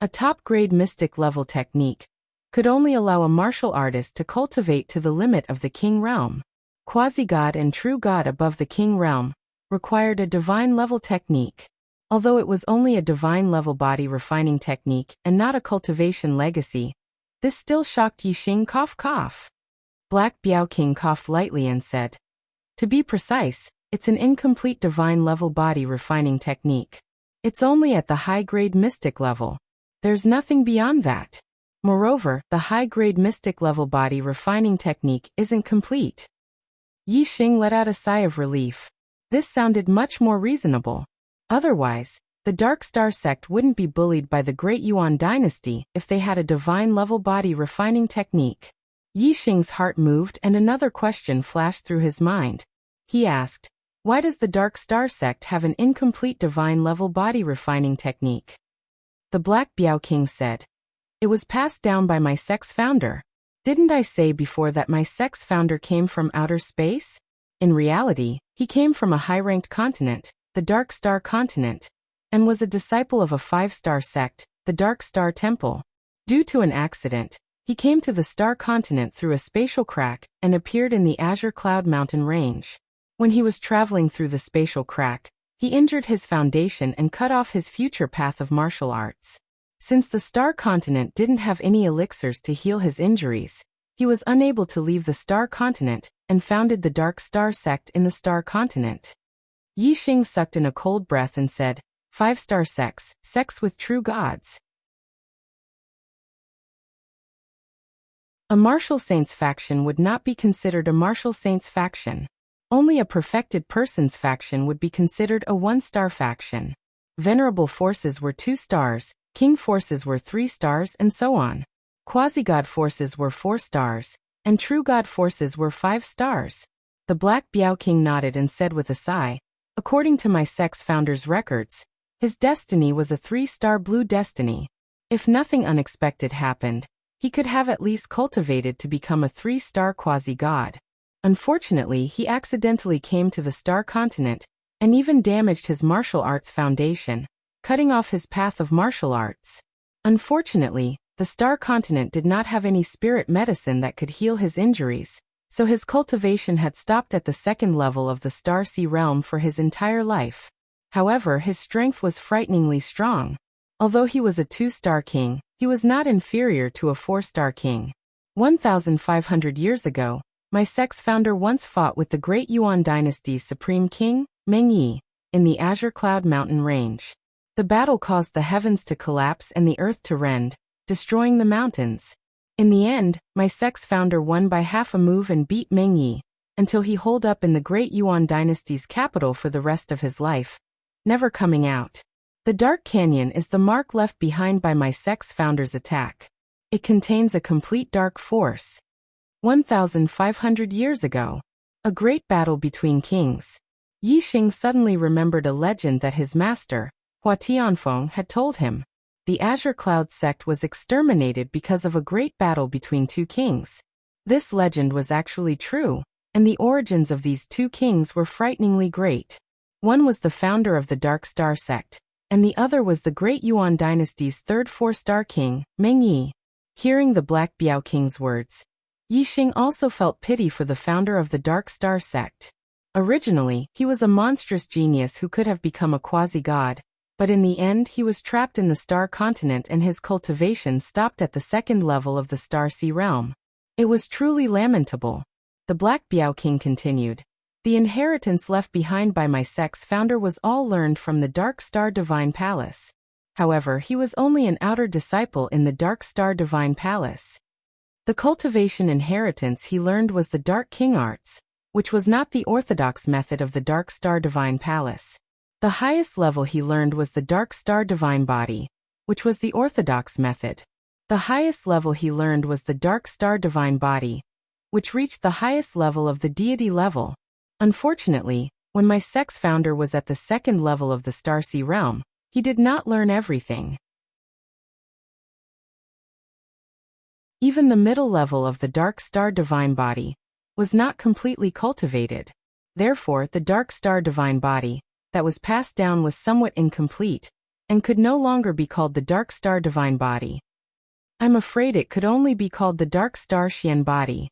A top-grade mystic level technique could only allow a martial artist to cultivate to the limit of the king realm. Quasi-god and true god above the king realm required a divine level technique. Although it was only a divine level body refining technique and not a cultivation legacy, this still shocked Yixing. Cough. Black Biaoking coughed lightly and said, to be precise, it's an incomplete divine level body refining technique. It's only at the high-grade mystic level. There's nothing beyond that. Moreover, the high-grade mystic level body refining technique isn't complete. Yixing let out a sigh of relief. This sounded much more reasonable. Otherwise, the Dark Star sect wouldn't be bullied by the Great Yuan dynasty if they had a divine level body refining technique. Yixing's heart moved and another question flashed through his mind. He asked, why does the Dark Star sect have an incomplete divine level body refining technique? The Black Biaoking said, it was passed down by my sect's founder. Didn't I say before that my sect's founder came from outer space? In reality, he came from a high-ranked continent, the Dark Star continent, and was a disciple of a 5-star sect, the Dark Star Temple. Due to an accident, he came to the Star Continent through a spatial crack and appeared in the Azure Cloud Mountain range. When he was traveling through the spatial crack, he injured his foundation and cut off his future path of martial arts. Since the Star Continent didn't have any elixirs to heal his injuries, he was unable to leave the Star Continent and founded the Dark Star sect in the Star Continent. Yixing sucked in a cold breath and said, 5-star sects, sects with true gods. A martial saints faction would not be considered a martial saints faction. Only a perfected person's faction would be considered a 1-star faction. Venerable forces were 2 stars, king forces were 3 stars, and so on. Quasi-god forces were 4 stars, and true god forces were 5 stars. The Black Biaoking nodded and said with a sigh, according to my sect's founder's records, his destiny was a 3-star blue destiny. If nothing unexpected happened, he could have at least cultivated to become a 3-star quasi-god. Unfortunately, he accidentally came to the Star Continent and even damaged his martial arts foundation, cutting off his path of martial arts. Unfortunately, the Star Continent did not have any spirit medicine that could heal his injuries, so his cultivation had stopped at the 2nd level of the Star Sea realm for his entire life. However, his strength was frighteningly strong. Although he was a 2-star king, he was not inferior to a 4-star king. 1,500 years ago, my sect's founder once fought with the Great Yuan dynasty's supreme king, Meng Yi, in the Azure Cloud Mountain range. The battle caused the heavens to collapse and the earth to rend, destroying the mountains. In the end, my sect's founder won by half a move and beat Meng Yi, until he holed up in the Great Yuan dynasty's capital for the rest of his life, never coming out. The Dark Canyon is the mark left behind by my sect's founder's attack. It contains a complete dark force. 1,500 years ago, a great battle between kings. Yixing suddenly remembered a legend that his master, Hua Tianfeng, had told him. The Azure Cloud sect was exterminated because of a great battle between 2 kings. This legend was actually true, and the origins of these 2 kings were frighteningly great. One was the founder of the Dark Star sect, and the other was the Great Yuan dynasty's 3rd 4-star king, Meng Yi. Hearing the Black Biaoking's words, Yixing also felt pity for the founder of the Dark Star sect. Originally, he was a monstrous genius who could have become a quasi-god, but in the end he was trapped in the Star Continent and his cultivation stopped at the 2nd level of the Star Sea realm. It was truly lamentable. The Black Biaoking continued. The inheritance left behind by my sect's founder was all learned from the Dark Star Divine Palace. However, he was only an outer disciple in the Dark Star Divine Palace. The cultivation inheritance he learned was the Dark King Arts, which was not the orthodox method of the Dark Star Divine Palace. The highest level he learned was the Dark Star Divine Body, which was the orthodox method. The highest level he learned was the Dark Star Divine Body, which reached the highest level of the deity level. Unfortunately, when my sex founder was at the second level of the Starsea realm, he did not learn everything. Even the middle level of the Dark Star Divine Body was not completely cultivated. Therefore, the Dark Star Divine Body that was passed down was somewhat incomplete and could no longer be called the Dark Star Divine Body. I'm afraid it could only be called the Dark Star Xian Body.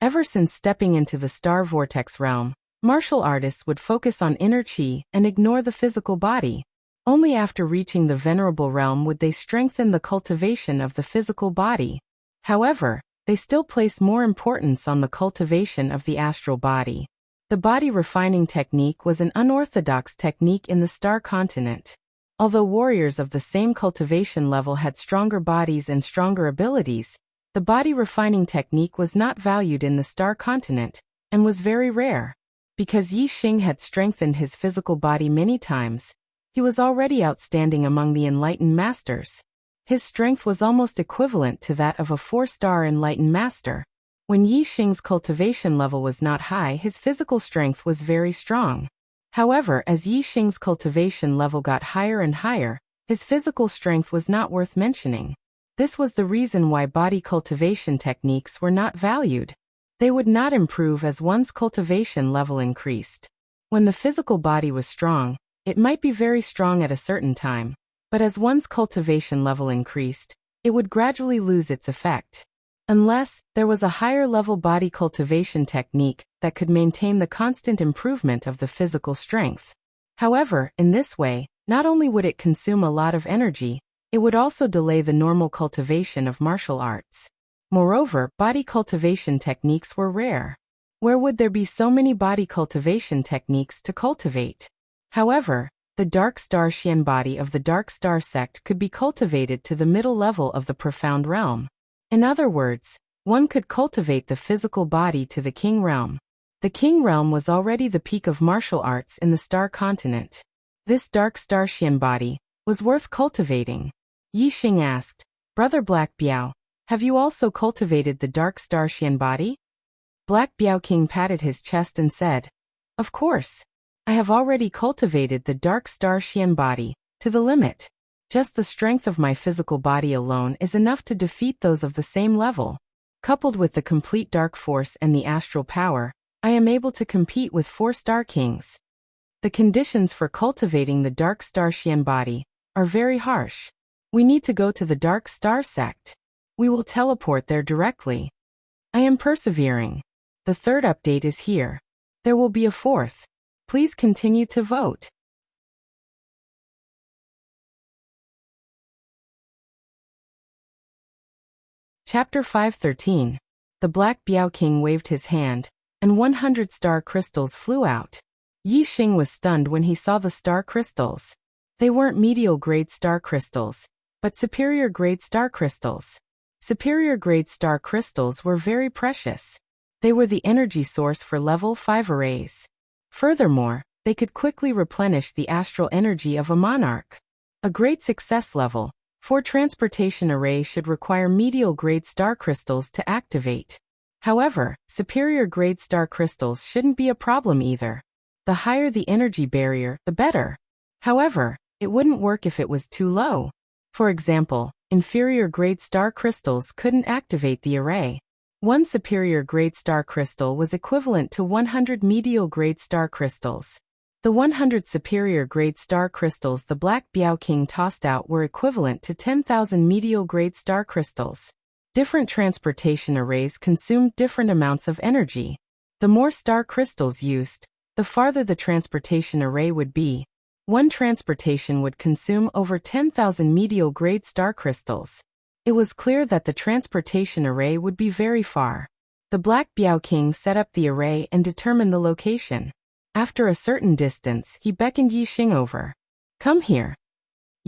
Ever since stepping into the Star Vortex realm, martial artists would focus on inner chi and ignore the physical body. Only after reaching the Venerable realm would they strengthen the cultivation of the physical body. However, they still place more importance on the cultivation of the astral body. The body refining technique was an unorthodox technique in the Star Continent. Although warriors of the same cultivation level had stronger bodies and stronger abilities, the body refining technique was not valued in the Star Continent and was very rare. Because Yi Xing had strengthened his physical body many times, he was already outstanding among the enlightened masters. His strength was almost equivalent to that of a 4-star enlightened master. When Yi Xing's cultivation level was not high, his physical strength was very strong. However, as Yi Xing's cultivation level got higher and higher, his physical strength was not worth mentioning. This was the reason why body cultivation techniques were not valued. They would not improve as one's cultivation level increased. When the physical body was strong, it might be very strong at a certain time, but as one's cultivation level increased, it would gradually lose its effect. Unless there was a higher level body cultivation technique that could maintain the constant improvement of the physical strength. However, in this way, not only would it consume a lot of energy, it would also delay the normal cultivation of martial arts. Moreover, body cultivation techniques were rare. Where would there be so many body cultivation techniques to cultivate? However, the Dark Star Xian body of the Dark Star sect could be cultivated to the middle level of the profound realm. In other words, one could cultivate the physical body to the King realm. The King realm was already the peak of martial arts in the Star Continent. This Dark Star Xian body was worth cultivating. Yi Xing asked, "Brother Black Biao, have you also cultivated the Dark Star Xian body?" Black Biao King patted his chest and said, "Of course. I have already cultivated the Dark Star Xian body to the limit. Just the strength of my physical body alone is enough to defeat those of the same level. Coupled with the complete dark force and the astral power, I am able to compete with 4-star kings. The conditions for cultivating the Dark Star Xian body are very harsh. We need to go to the Dark Star sect. We will teleport there directly. I am persevering. The third update is here. There will be a fourth. Please continue to vote." Chapter 5:13. The Black Biao King waved his hand, and 100 star crystals flew out. Yi Xing was stunned when he saw the star crystals. They weren't medial grade star crystals, but superior grade star crystals. Superior grade star crystals were very precious. They were the energy source for level 5 arrays. Furthermore, they could quickly replenish the astral energy of a monarch. A great success level 4 transportation array should require medial grade star crystals to activate. However, superior grade star crystals shouldn't be a problem either. The higher the energy barrier, the better. However, it wouldn't work if it was too low. For example, inferior grade star crystals couldn't activate the array. One superior grade star crystal was equivalent to 100 medial grade star crystals. The 100 superior grade star crystals the Black Biao King tossed out were equivalent to 10,000 medial grade star crystals. Different transportation arrays consumed different amounts of energy. The more star crystals used, the farther the transportation array would be. One transportation would consume over 10,000 medial grade star crystals. It was clear that the transportation array would be very far. The Black Biao King set up the array and determined the location. After a certain distance, he beckoned Yi Xing over. "Come here."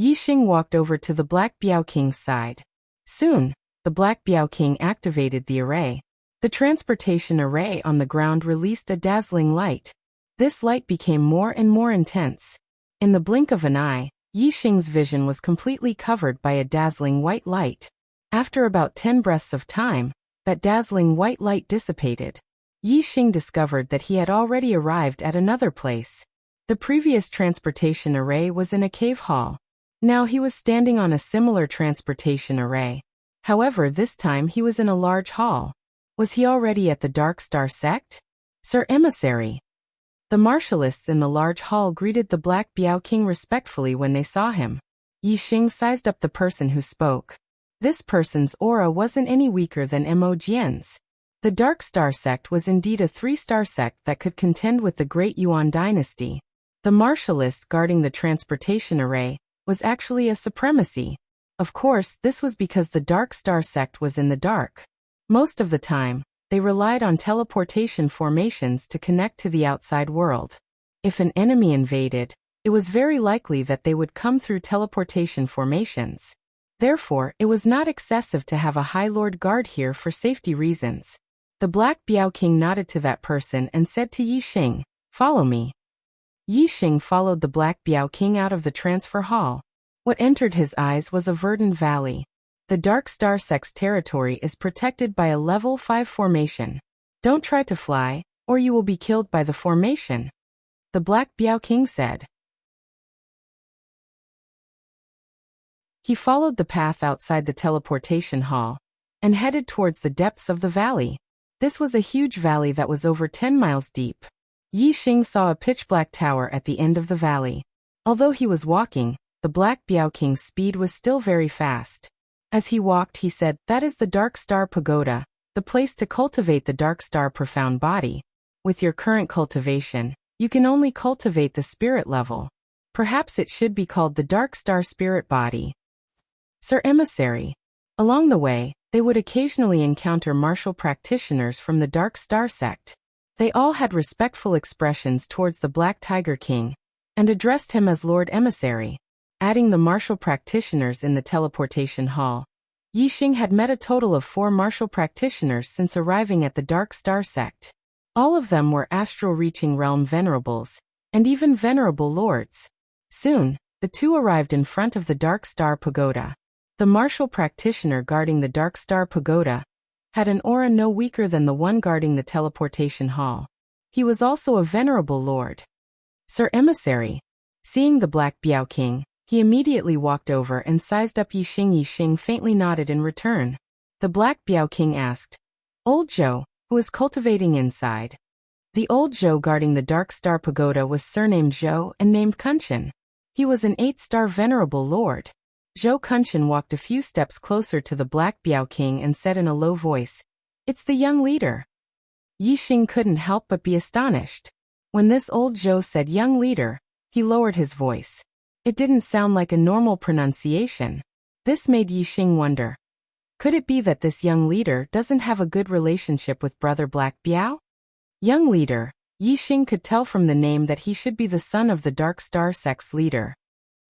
Yixing walked over to the Black Biao King's side. Soon, the Black Biao King activated the array. The transportation array on the ground released a dazzling light. This light became more and more intense. In the blink of an eye, Yixing's vision was completely covered by a dazzling white light. After about 10 breaths of time, that dazzling white light dissipated. Yixing discovered that he had already arrived at another place. The previous transportation array was in a cave hall. Now he was standing on a similar transportation array. However, this time he was in a large hall. Was he already at the Dark Star sect? Sir Emissary. The martialists in the large hall greeted the Black Biao King respectfully when they saw him. Yixing sized up the person who spoke. This person's aura wasn't any weaker than Mo Jian's. The Dark Star sect was indeed a 3-star sect that could contend with the Great Yuan dynasty. The martialist guarding the transportation array was actually a supremacy. Of course, this was because the Dark Star sect was in the dark. Most of the time, they relied on teleportation formations to connect to the outside world. If an enemy invaded, it was very likely that they would come through teleportation formations. Therefore, it was not excessive to have a High Lord guard here for safety reasons. The Black Biao King nodded to that person and said to Yixing, "Follow me." Yixing followed the Black Biao King out of the transfer hall. What entered his eyes was a verdant valley. The Dark Star sect's territory is protected by a level 5 formation. Don't try to fly, or you will be killed by the formation, the Black Biao King said. He followed the path outside the teleportation hall and headed towards the depths of the valley. This was a huge valley that was over 10 miles deep. Yixing saw a pitch-black tower at the end of the valley. Although he was walking, the Black Biao King's speed was still very fast. As he walked, he said, "That is the Dark Star Pagoda, the place to cultivate the Dark Star profound body. With your current cultivation, you can only cultivate the spirit level. Perhaps it should be called the Dark Star Spirit Body." Sir Emissary. Along the way, they would occasionally encounter martial practitioners from the Dark Star sect. They all had respectful expressions towards the Black Tiger King and addressed him as Lord Emissary. Adding the martial practitioners in the teleportation hall, Yixing had met a total of 4 martial practitioners since arriving at the Dark Star sect. All of them were astral-reaching realm venerables, and even venerable lords. Soon, the two arrived in front of the Dark Star Pagoda. The martial practitioner guarding the Dark Star Pagoda had an aura no weaker than the one guarding the teleportation hall. He was also a venerable lord. Sir Emissary. Seeing the Black Biao King, he immediately walked over and sized up Yixing. Yixing faintly nodded in return. The Black Biao King asked, "Old Zhou, who is cultivating inside?" The old Zhou guarding the Dark Star Pagoda was surnamed Zhou and named Kunshan. He was an 8-star venerable lord. Zhou Kunshan walked a few steps closer to the Black Biao King and said in a low voice, "It's the young leader." Yixing couldn't help but be astonished. When this old Zhou said young leader, he lowered his voice. It didn't sound like a normal pronunciation. This made Yixing wonder. Could it be that this young leader doesn't have a good relationship with Brother Black Biao? Young leader, Yixing could tell from the name that he should be the son of the Dark Star sect's leader.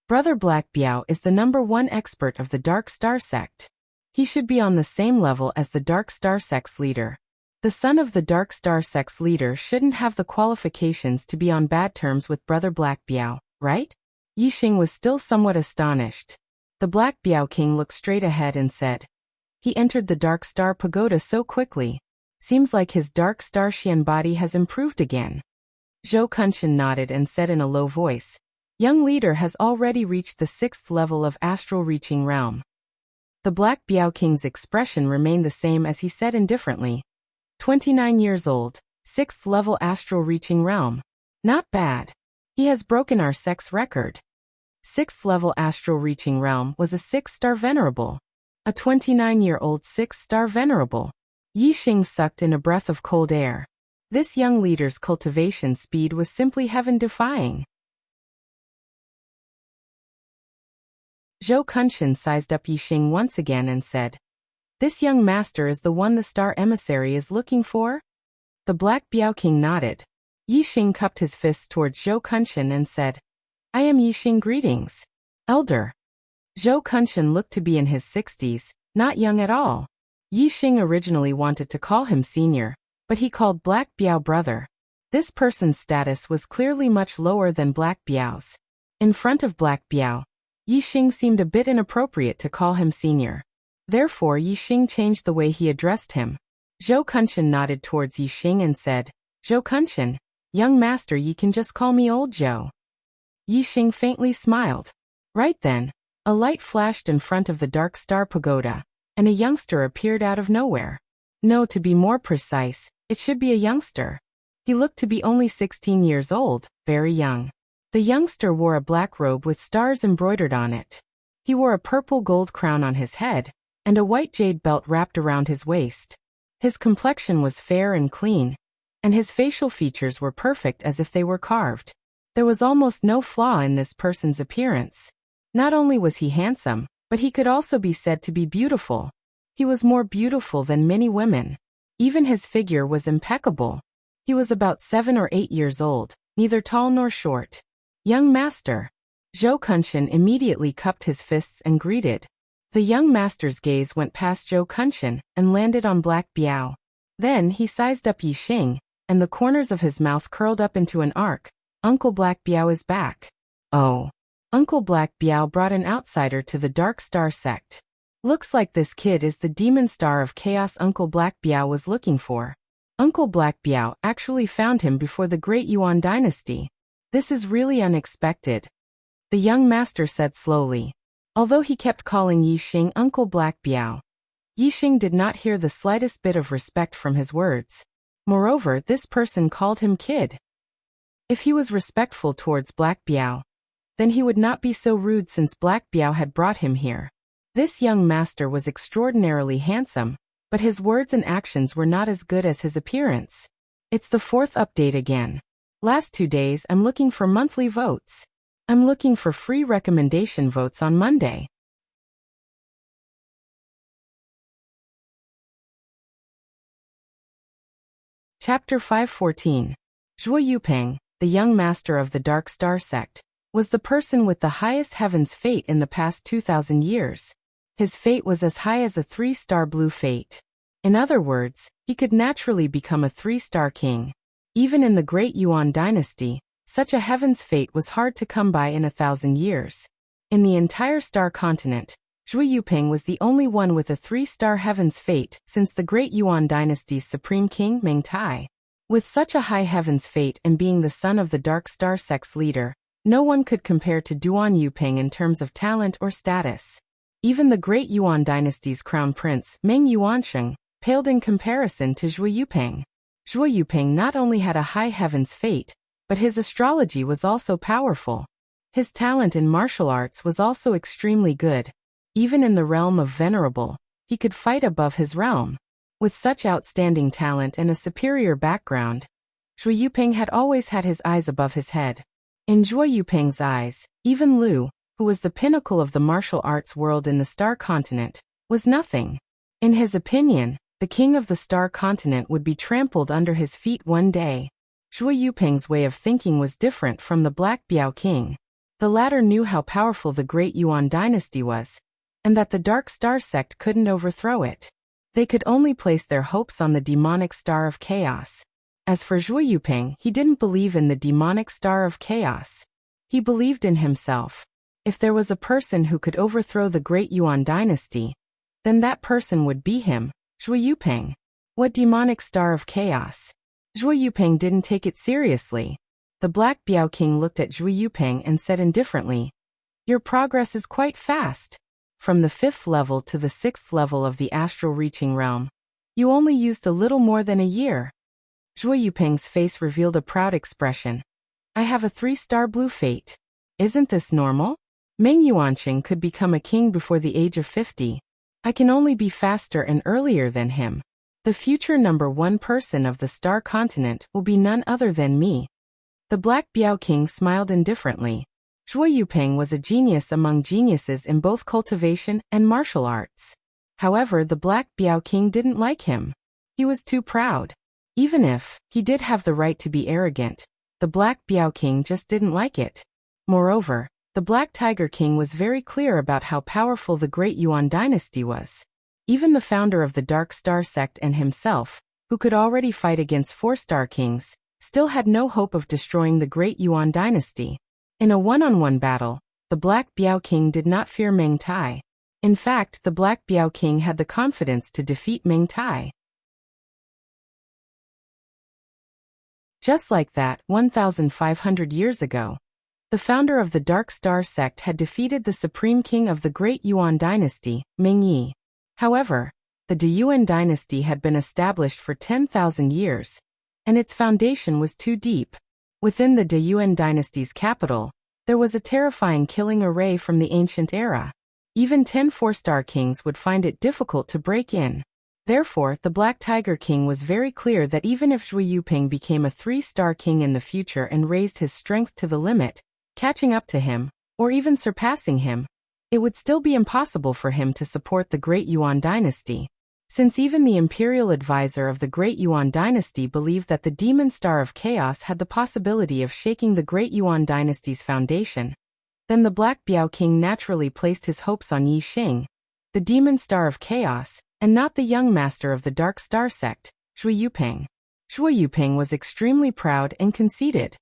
Brother Black Biao is the #1 expert of the Dark Star sect. He should be on the same level as the Dark Star sect's leader. The son of the Dark Star sect's leader shouldn't have the qualifications to be on bad terms with Brother Black Biao, right? Yixing was still somewhat astonished. The Black Biao King looked straight ahead and said, "He entered the Dark Star Pagoda so quickly. Seems like his Dark Star Xian body has improved again." Zhou Kunshan nodded and said in a low voice, "Young leader has already reached the 6th level of astral reaching realm." The Black Biao King's expression remained the same as he said indifferently, 29 years old, 6th level astral reaching realm. Not bad. He has broken our sect's record. 6th level astral reaching realm was a 6-star venerable. A 29-year-old 6-star venerable. Yixing sucked in a breath of cold air. This young leader's cultivation speed was simply heaven-defying. Zhou Kunshan sized up Yixing once again and said, "This young master is the one the Star Emissary is looking for?" The Black Biao King nodded. Yixing cupped his fists towards Zhou Kunshan and said, "I am Yixing, greetings. Elder." Zhou Kunshan looked to be in his 60s, not young at all. Yi Xing originally wanted to call him senior, but he called Black Biao brother. This person's status was clearly much lower than Black Biao's. In front of Black Biao, Yi Xing seemed a bit inappropriate to call him senior. Therefore Yi Xing changed the way he addressed him. Zhou Kunshan nodded towards Yi Xing and said, "Zhou Kunshan, young master, you can just call me old Zhou." Yi Xing faintly smiled. Right then, a light flashed in front of the Dark Star Pagoda, and a youngster appeared out of nowhere. No, to be more precise, it should be a youngster. He looked to be only 16 years old, very young. The youngster wore a black robe with stars embroidered on it. He wore a purple gold crown on his head, and a white jade belt wrapped around his waist. His complexion was fair and clean, and his facial features were perfect as if they were carved. There was almost no flaw in this person's appearance. Not only was he handsome, but he could also be said to be beautiful. He was more beautiful than many women. Even his figure was impeccable. He was about 7 or 8 years old, neither tall nor short. "Young master." Zhou Kunshan immediately cupped his fists and greeted. The young master's gaze went past Zhou Kunshan and landed on Black Biao. Then he sized up Yi Xing, and the corners of his mouth curled up into an arc. "Uncle Black Biao is back." Oh. Uncle Black Biao brought an outsider to the Dark Star sect. Looks like this kid is the demon star of chaos Uncle Black Biao was looking for. Uncle Black Biao actually found him before the Great Yuan dynasty. This is really unexpected, the young master said slowly. Although he kept calling Yi Xing Uncle Black Biao, Yi Xing did not hear the slightest bit of respect from his words. Moreover, this person called him kid. If he was respectful towards Black Biao, then he would not be so rude since Black Biao had brought him here. This young master was extraordinarily handsome, but his words and actions were not as good as his appearance. It's the 4th update again. Last 2 days I'm looking for monthly votes. I'm looking for free recommendation votes on Monday. Chapter 514. Zhuo Yupeng, the young master of the Dark Star sect, was the person with the highest heaven's fate in the past 2,000 years. His fate was as high as a 3-star blue fate. In other words, he could naturally become a 3-star king. Even in the Great Yuan dynasty, such a heaven's fate was hard to come by in 1,000 years. In the entire star continent, Zhuo Yupeng was the only one with a 3-star heaven's fate since the Great Yuan dynasty's supreme king Meng Tai. With such a high heaven's fate and being the son of the Dark Star sect's leader, no one could compare to Duan Yupeng in terms of talent or status. Even the Great Yuan dynasty's crown prince, Meng Yuansheng, paled in comparison to Zhuo Yupeng. Zhuo Yupeng not only had a high heaven's fate, but his astrology was also powerful. His talent in martial arts was also extremely good. Even in the realm of venerable, he could fight above his realm. With such outstanding talent and a superior background, Zhuo Yupeng had always had his eyes above his head. In Zhuo Yupeng's eyes, even Lu, who was the pinnacle of the martial arts world in the Star Continent, was nothing. In his opinion, the king of the Star Continent would be trampled under his feet one day. Zhuo Yupeng's way of thinking was different from the Black Biao king. The latter knew how powerful the Great Yuan dynasty was, and that the Dark Star sect couldn't overthrow it. They could only place their hopes on the demonic star of chaos. As for Zhuo Yupeng, he didn't believe in the demonic star of chaos. He believed in himself. If there was a person who could overthrow the Great Yuan dynasty, then that person would be him, Zhuo Yupeng. What demonic star of chaos? Zhuo Yupeng didn't take it seriously. The Black Biao king looked at Zhuo Yupeng and said indifferently, "Your progress is quite fast. From the 5th level to the 6th level of the astral reaching realm, you only used a little more than a year." Zhuo Yupeng's face revealed a proud expression. "I have a 3-star blue fate. Isn't this normal? Meng Yuanqing could become a king before the age of 50. I can only be faster and earlier than him. The future #1 person of the Star Continent will be none other than me." The Black Biao king smiled indifferently. Zhuo Yupeng was a genius among geniuses in both cultivation and martial arts. However, the Black Biao king didn't like him. He was too proud. Even if he did have the right to be arrogant, the Black Biao king just didn't like it. Moreover, The Black Tiger King was very clear about how powerful the Great Yuan dynasty was. Even the founder of the Dark Star sect and himself, who could already fight against 4-star kings, still had no hope of destroying the Great Yuan dynasty. In a one-on-one battle, the Black Biao King did not fear Meng Tai. In fact, the Black Biao King had the confidence to defeat Meng Tai. Just like that, 1,500 years ago, the founder of the Dark Star sect had defeated the supreme king of the Great Yuan dynasty, Ming Yi. However, the De Yuan dynasty had been established for 10,000 years, and its foundation was too deep. Within the De Yuan dynasty's capital, there was a terrifying killing array from the ancient era. Even 10 4-star kings would find it difficult to break in. Therefore, the Black Tiger King was very clear that even if Zhui Yuping became a 3-star king in the future and raised his strength to the limit, catching up to him, or even surpassing him, it would still be impossible for him to support the Great Yuan dynasty. Since even the imperial advisor of the Great Yuan dynasty believed that the Demon Star of Chaos had the possibility of shaking the Great Yuan dynasty's foundation, then the Black Biao King naturally placed his hopes on Yi Xing, the Demon Star of Chaos, and not the young master of the Dark Star sect, Zhui Yuping. Zhui Yuping was extremely proud and conceited.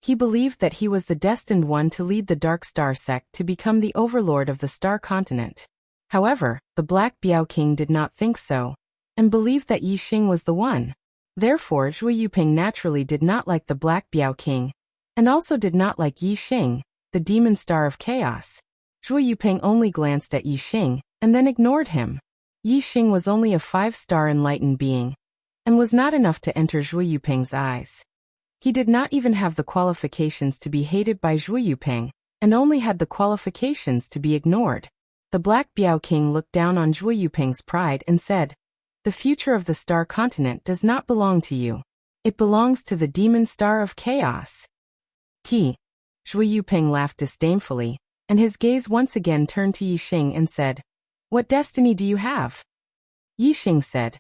He believed that he was the destined one to lead the Dark Star sect to become the overlord of the Star Continent. However, the Black Biao King did not think so, and believed that Yi Xing was the one. Therefore, Zhui Yuping naturally did not like the Black Biao King, and also did not like Yi Xing, the Demon Star of Chaos. Zhui Yuping only glanced at Yi Xing, and then ignored him. Yi Xing was only a 5-star enlightened being, and was not enough to enter Zhui Yuping's eyes. He did not even have the qualifications to be hated by Zhui Yuping, and only had the qualifications to be ignored. The Black Biao King looked down on Zhui Yuping's pride and said, "The future of the Star Continent does not belong to you. It belongs to the Demon Star of Chaos." Zhui Yuping laughed disdainfully, and his gaze once again turned to Yi Xing and said, "What destiny do you have?" Yi Xing said,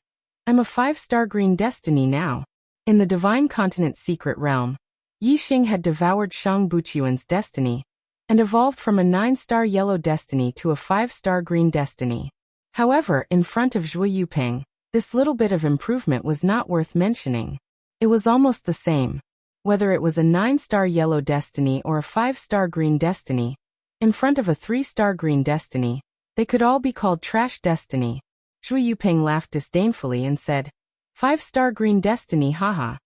"I'm a 5-star green destiny now." In the Divine Continent's secret realm, Yi Xing had devoured Shang Buqiuan's destiny, and evolved from a 9-star yellow destiny to a 5-star green destiny. However, in front of Zhui Yuping, this little bit of improvement was not worth mentioning. It was almost the same. Whether it was a 9-star yellow destiny or a 5-star green destiny, in front of a 3-star green destiny, they could all be called trash destiny. Zhui Yuping laughed disdainfully and said, "5-star green destiny, haha.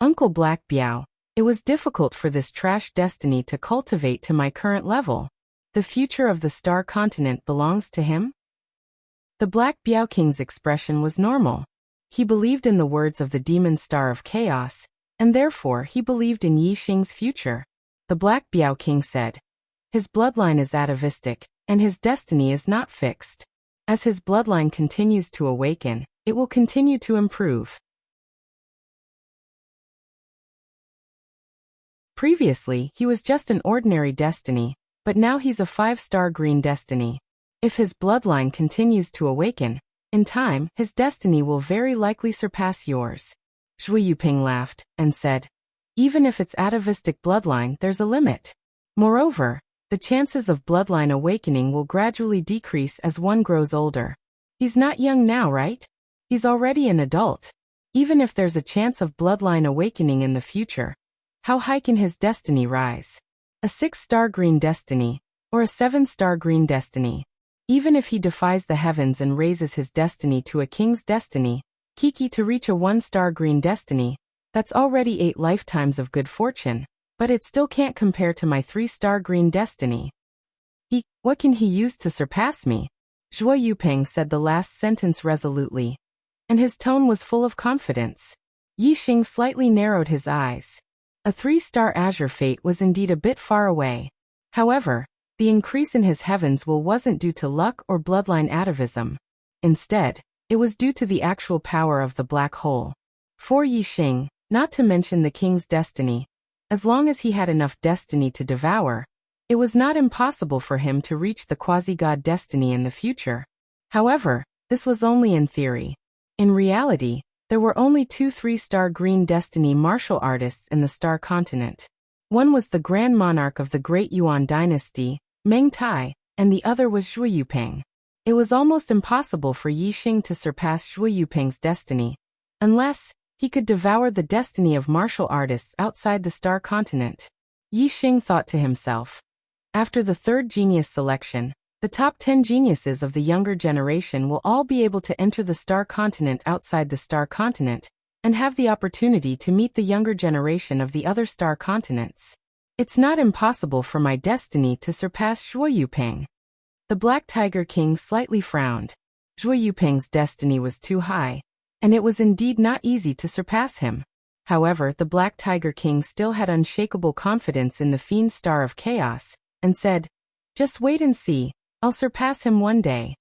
Uncle Black Biao, it was difficult for this trash destiny to cultivate to my current level. The future of the Star Continent belongs to him?" The Black Biao King's expression was normal. He believed in the words of the Demon Star of Chaos, and therefore he believed in Yi Xing's future. The Black Biao King said, "His bloodline is atavistic, and his destiny is not fixed. As his bloodline continues to awaken, it will continue to improve." Previously, he was just an ordinary destiny, but now he's a 5-star green destiny. If his bloodline continues to awaken, in time, his destiny will very likely surpass yours. Zhui Yuping laughed and said, "Even if it's atavistic bloodline, there's a limit. Moreover, the chances of bloodline awakening will gradually decrease as one grows older. He's not young now, right? He's already an adult. Even if there's a chance of bloodline awakening in the future, how high can his destiny rise? A 6-star green destiny, or a 7-star green destiny? Even if he defies the heavens and raises his destiny to a king's destiny, Kiki to reach a 1-star green destiny, that's already 8 lifetimes of good fortune, but it still can't compare to my 3-star green destiny. What can he use to surpass me?" Zhui Yuping said the last sentence resolutely, and his tone was full of confidence. Yi Xing slightly narrowed his eyes. A 3-star azure fate was indeed a bit far away. However, the increase in his heavens wasn't due to luck or bloodline atavism. Instead, it was due to the actual power of the black hole. For Yi Xing, not to mention the king's destiny, as long as he had enough destiny to devour, it was not impossible for him to reach the quasi-god destiny in the future. However, this was only in theory. In reality, there were only 2 3-star green destiny martial artists in the Star Continent. One was the grand monarch of the Great Yuan dynasty, Meng Tai, and the other was Zhuo Yuping. It was almost impossible for Yi Xing to surpass Zhuo Yuping's destiny, unless he could devour the destiny of martial artists outside the Star Continent. Yi Xing thought to himself. After the third genius selection, the top 10 geniuses of the younger generation will all be able to enter the Star Continent outside the Star Continent, and have the opportunity to meet the younger generation of the other Star Continents. It's not impossible for my destiny to surpass Zhuo Yuping. The Black Tiger King slightly frowned. Zhuo Yuping's destiny was too high, and it was indeed not easy to surpass him. However, the Black Tiger King still had unshakable confidence in the Fiend Star of Chaos, and said, "Just wait and see, I'll surpass him one day."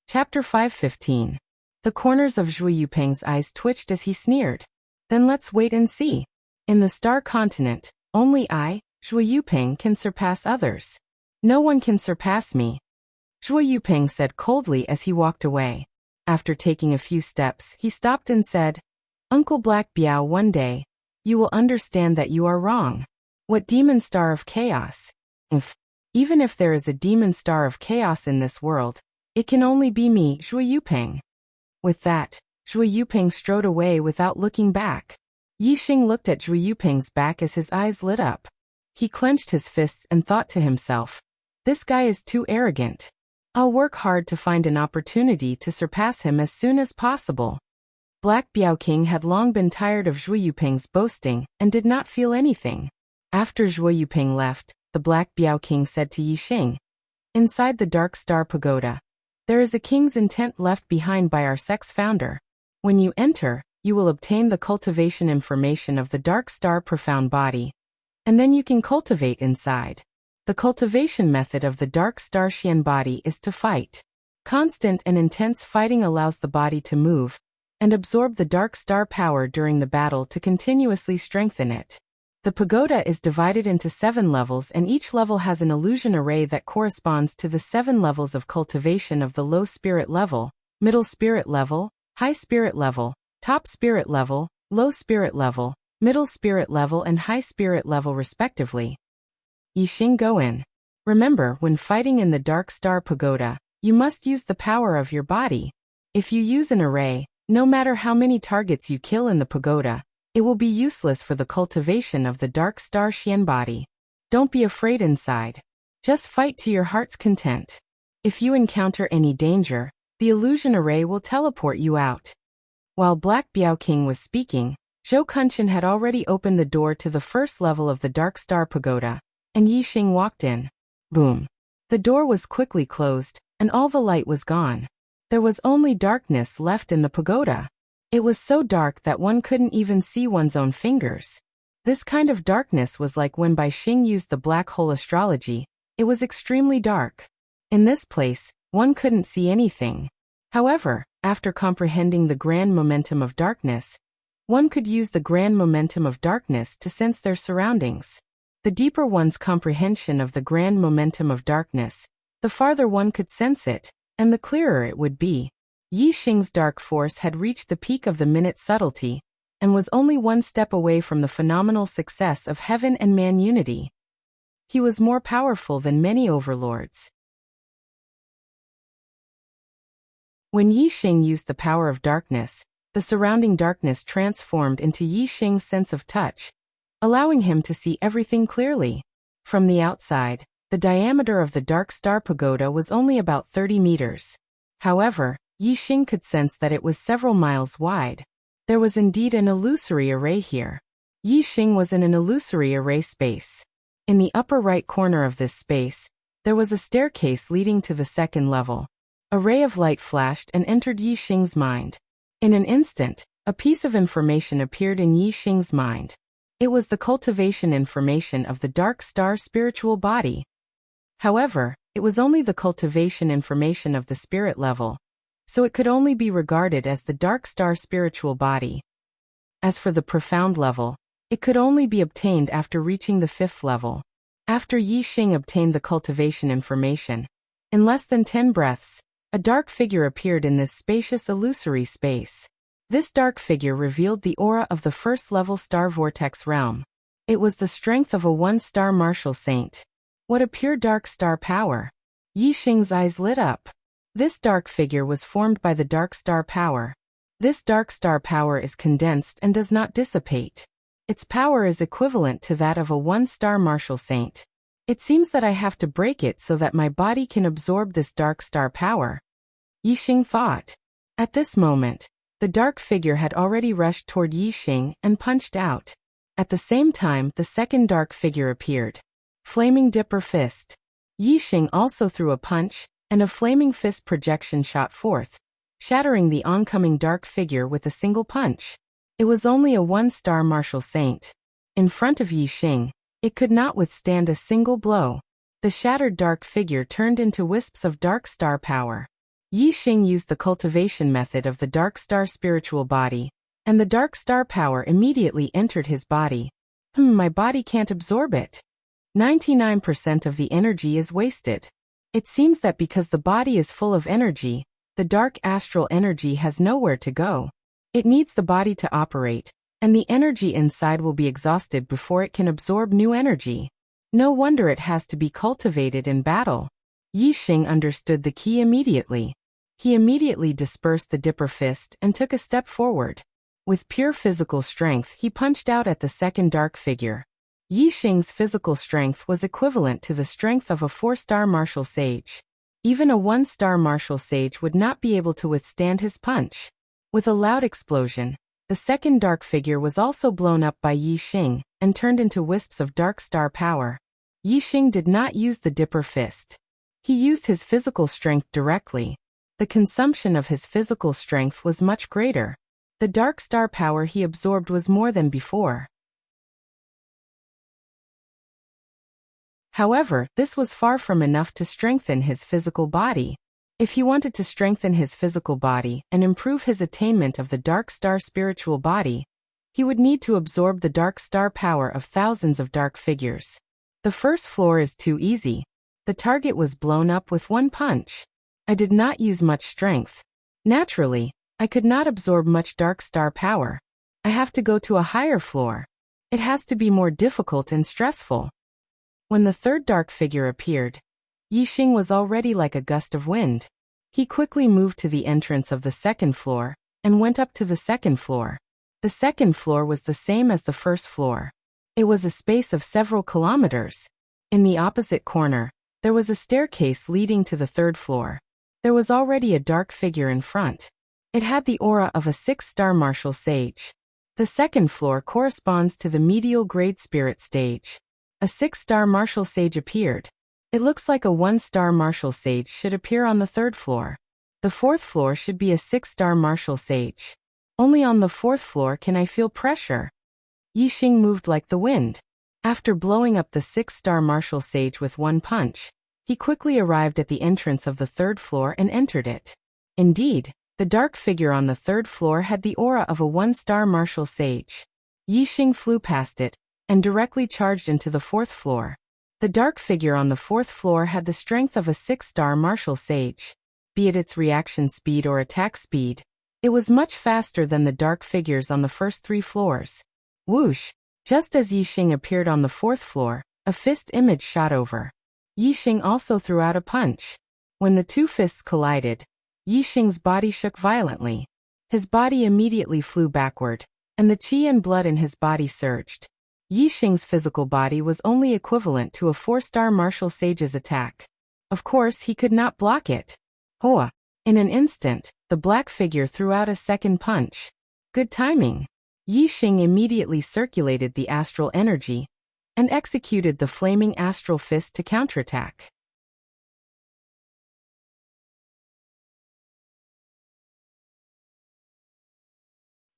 Chapter 5:15. The corners of Zhuo Yuping's eyes twitched as he sneered. "Then let's wait and see. In the Star Continent, only I, Zhuo Yuping, can surpass others. No one can surpass me." Zhuo Yuping said coldly as he walked away. After taking a few steps, he stopped and said, "Uncle Black Biao, one day, you will understand that you are wrong. What demon star of chaos? Even if there is a demon star of chaos in this world, it can only be me, Zhuo Yuping." With that, Zhuo Yuping strode away without looking back. Yi Xing looked at Zhuo Yuping's back as his eyes lit up. He clenched his fists and thought to himself, "This guy is too arrogant. I'll work hard to find an opportunity to surpass him as soon as possible." Black Biao King had long been tired of Zhuo Yuping's boasting and did not feel anything. After Zhuo Yuping left, the Black Biao King said to Yi Xing, "Inside the Dark Star Pagoda, there is a king's intent left behind by our sex founder. When you enter, you will obtain the cultivation information of the Dark Star Profound Body, and then you can cultivate inside. The cultivation method of the Dark Star Xian Body is to fight. Constant and intense fighting allows the body to move and absorb the Dark Star power during the battle to continuously strengthen it. The pagoda is divided into 7 levels, and each level has an illusion array that corresponds to the 7 levels of cultivation of the low spirit level, middle spirit level, high spirit level, top spirit level, low spirit level, middle spirit level, and high spirit level respectively. Yi Xing, go in. Remember, when fighting in the Dark Star Pagoda, you must use the power of your body. If you use an array, no matter how many targets you kill in the pagoda, it will be useless for the cultivation of the Dark Star Xian Body. Don't be afraid inside. Just fight to your heart's content. If you encounter any danger, the illusion array will teleport you out." While Black Biao King was speaking, Zhou Kunshan had already opened the door to the first level of the Dark Star Pagoda, and Yi Xing walked in. Boom. The door was quickly closed, and all the light was gone. There was only darkness left in the pagoda. It was so dark that one couldn't even see one's own fingers. This kind of darkness was like when Bai Xing used the black hole astrology. It was extremely dark. In this place, one couldn't see anything. However, after comprehending the grand momentum of darkness, one could use the grand momentum of darkness to sense their surroundings. The deeper one's comprehension of the grand momentum of darkness, the farther one could sense it, and the clearer it would be. Yi Xing's dark force had reached the peak of the minute subtlety, and was only one step away from the phenomenal success of heaven and man unity. He was more powerful than many overlords. When Yi Xing used the power of darkness, the surrounding darkness transformed into Yi Xing's sense of touch, allowing him to see everything clearly. From the outside, the diameter of the Dark Star Pagoda was only about 30 meters. However, Yi Xing could sense that it was several miles wide. There was indeed an illusory array here. Yi Xing was in an illusory array space. In the upper right corner of this space, there was a staircase leading to the second level. A ray of light flashed and entered Yi Xing's mind. In an instant, a piece of information appeared in Yi Xing's mind. It was the cultivation information of the Dark Star spiritual body. However, it was only the cultivation information of the spirit level, so it could only be regarded as the Dark Star spiritual body. As for the profound level, it could only be obtained after reaching the 5th level. After Yi Xing obtained the cultivation information, in less than 10 breaths, A dark figure appeared in this spacious illusory space. This dark figure revealed the aura of the first-level star vortex realm. It was the strength of a one-star martial saint. What a pure dark star power! Yixing's eyes lit up. This dark figure was formed by the dark star power. This dark star power is condensed and does not dissipate. Its power is equivalent to that of a one-star martial saint. It seems that I have to break it so that my body can absorb this dark star power. Yixing thought. At this moment, the dark figure had already rushed toward Yixing and punched out. At the same time, the second dark figure appeared. Flaming Dipper Fist. Yixing also threw a punch, and a flaming fist projection shot forth, shattering the oncoming dark figure with a single punch. It was only a one-star martial saint. In front of Yixing, it could not withstand a single blow. The shattered dark figure turned into wisps of dark star power. Yixing used the cultivation method of the dark star spiritual body, and the dark star power immediately entered his body. My body can't absorb it. 99% of the energy is wasted. It seems that because the body is full of energy, the dark astral energy has nowhere to go. It needs the body to operate, and the energy inside will be exhausted before it can absorb new energy. No wonder it has to be cultivated in battle. Yixing understood the key immediately. He immediately dispersed the Dipper Fist and took a step forward. With pure physical strength, he punched out at the second dark figure. Yixing's physical strength was equivalent to the strength of a 4-star martial sage. Even a 1-star martial sage would not be able to withstand his punch. With a loud explosion, the second dark figure was also blown up by Yixing and turned into wisps of dark star power. Yixing did not use the Dipper Fist. He used his physical strength directly. The consumption of his physical strength was much greater. The dark star power he absorbed was more than before. However, this was far from enough to strengthen his physical body. If he wanted to strengthen his physical body and improve his attainment of the dark star spiritual body, he would need to absorb the dark star power of thousands of dark figures. The first floor is too easy. The target was blown up with one punch. I did not use much strength. Naturally, I could not absorb much dark star power. I have to go to a higher floor. It has to be more difficult and stressful. When the third dark figure appeared, Yixing was already like a gust of wind. He quickly moved to the entrance of the second floor and went up to the second floor. The second floor was the same as the first floor. It was a space of several kilometers. In the opposite corner, there was a staircase leading to the third floor. There was already a dark figure in front. It had the aura of a 6-star martial sage. The second floor corresponds to the medial grade spirit stage. A 6-star martial sage appeared. It looks like a 1-star martial sage should appear on the third floor. The fourth floor should be a 6-star martial sage. Only on the fourth floor can I feel pressure. Yixing moved like the wind. After blowing up the 6-star martial sage with one punch, he quickly arrived at the entrance of the third floor and entered it. Indeed, the dark figure on the third floor had the aura of a 1-star martial sage. Yixing flew past it and directly charged into the fourth floor. The dark figure on the fourth floor had the strength of a 6-star martial sage. Be it its reaction speed or attack speed, it was much faster than the dark figures on the first 3 floors. Whoosh! Just as Yixing appeared on the fourth floor, a fist image shot over. Yixing also threw out a punch. When the two fists collided, Yixing's body shook violently. His body immediately flew backward, and the qi and blood in his body surged. Yixing's physical body was only equivalent to a 4-star martial sage's attack. Of course, he could not block it. Hoa! In an instant, the black figure threw out a second punch. Good timing. Yixing immediately circulated the astral energy and executed the flaming astral fist to counterattack.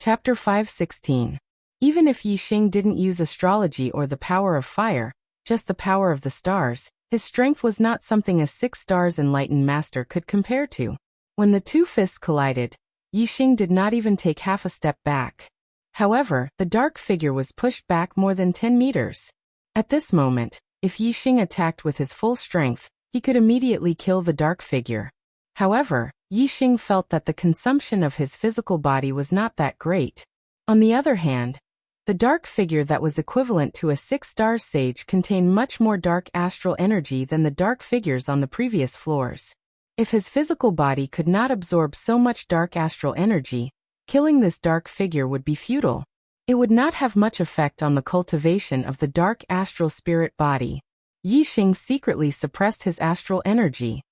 Chapter 5:16. Even if Yixing didn't use astrology or the power of fire, just the power of the stars, his strength was not something a 6-stars enlightened master could compare to. When the two fists collided, Yixing did not even take half a step back. However, the dark figure was pushed back more than 10 meters. At this moment, if Yixing attacked with his full strength, he could immediately kill the dark figure. However, Yixing felt that the consumption of his physical body was not that great. On the other hand, the dark figure that was equivalent to a 6-star sage contained much more dark astral energy than the dark figures on the previous floors. If his physical body could not absorb so much dark astral energy, killing this dark figure would be futile. It would not have much effect on the cultivation of the dark astral spirit body. Yixing secretly suppressed his astral energy.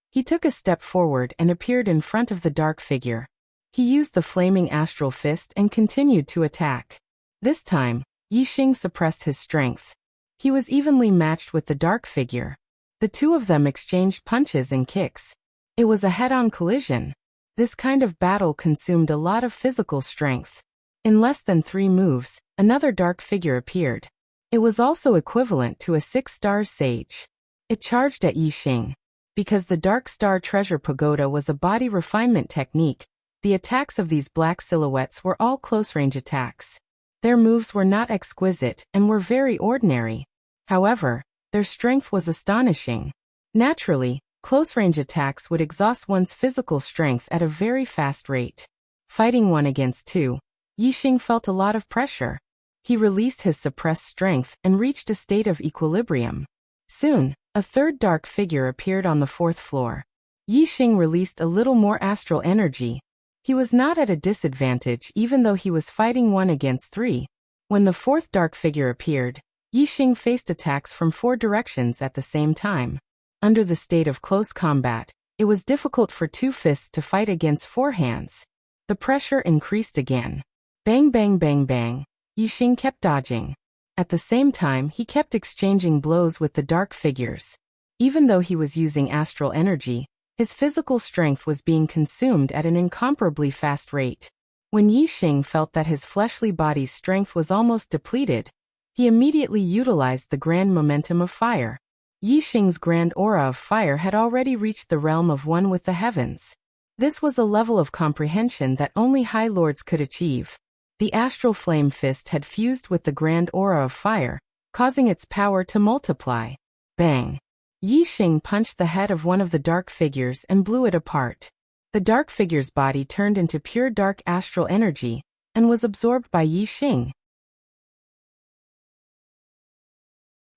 He took a step forward and appeared in front of the dark figure. He used the flaming astral fist and continued to attack. This time, Yixing suppressed his strength. He was evenly matched with the dark figure. The two of them exchanged punches and kicks. It was a head-on collision. This kind of battle consumed a lot of physical strength. In less than 3 moves, another dark figure appeared. It was also equivalent to a 6-star sage. It charged at Yixing. Because the Dark Star Treasure Pagoda was a body refinement technique, the attacks of these black silhouettes were all close-range attacks. Their moves were not exquisite and were very ordinary. However, their strength was astonishing. Naturally, close-range attacks would exhaust one's physical strength at a very fast rate. Fighting 1 against 2, Yixing felt a lot of pressure. He released his suppressed strength and reached a state of equilibrium. Soon, a third dark figure appeared on the 4th floor. Yixing released a little more astral energy. He was not at a disadvantage even though he was fighting 1 against 3. When the 4th dark figure appeared, Yixing faced attacks from 4 directions at the same time. Under the state of close combat, it was difficult for 2 fists to fight against 4 hands. The pressure increased again. Bang bang bang bang. Yixing kept dodging. At the same time, he kept exchanging blows with the dark figures. Even though he was using astral energy, his physical strength was being consumed at an incomparably fast rate. When Yixing felt that his fleshly body's strength was almost depleted, he immediately utilized the grand momentum of fire. Yixing's grand aura of fire had already reached the realm of one with the heavens. This was a level of comprehension that only High Lords could achieve. The astral flame fist had fused with the grand aura of fire, causing its power to multiply. Bang! Yixing punched the head of one of the dark figures and blew it apart. The dark figure's body turned into pure dark astral energy and was absorbed by Yixing.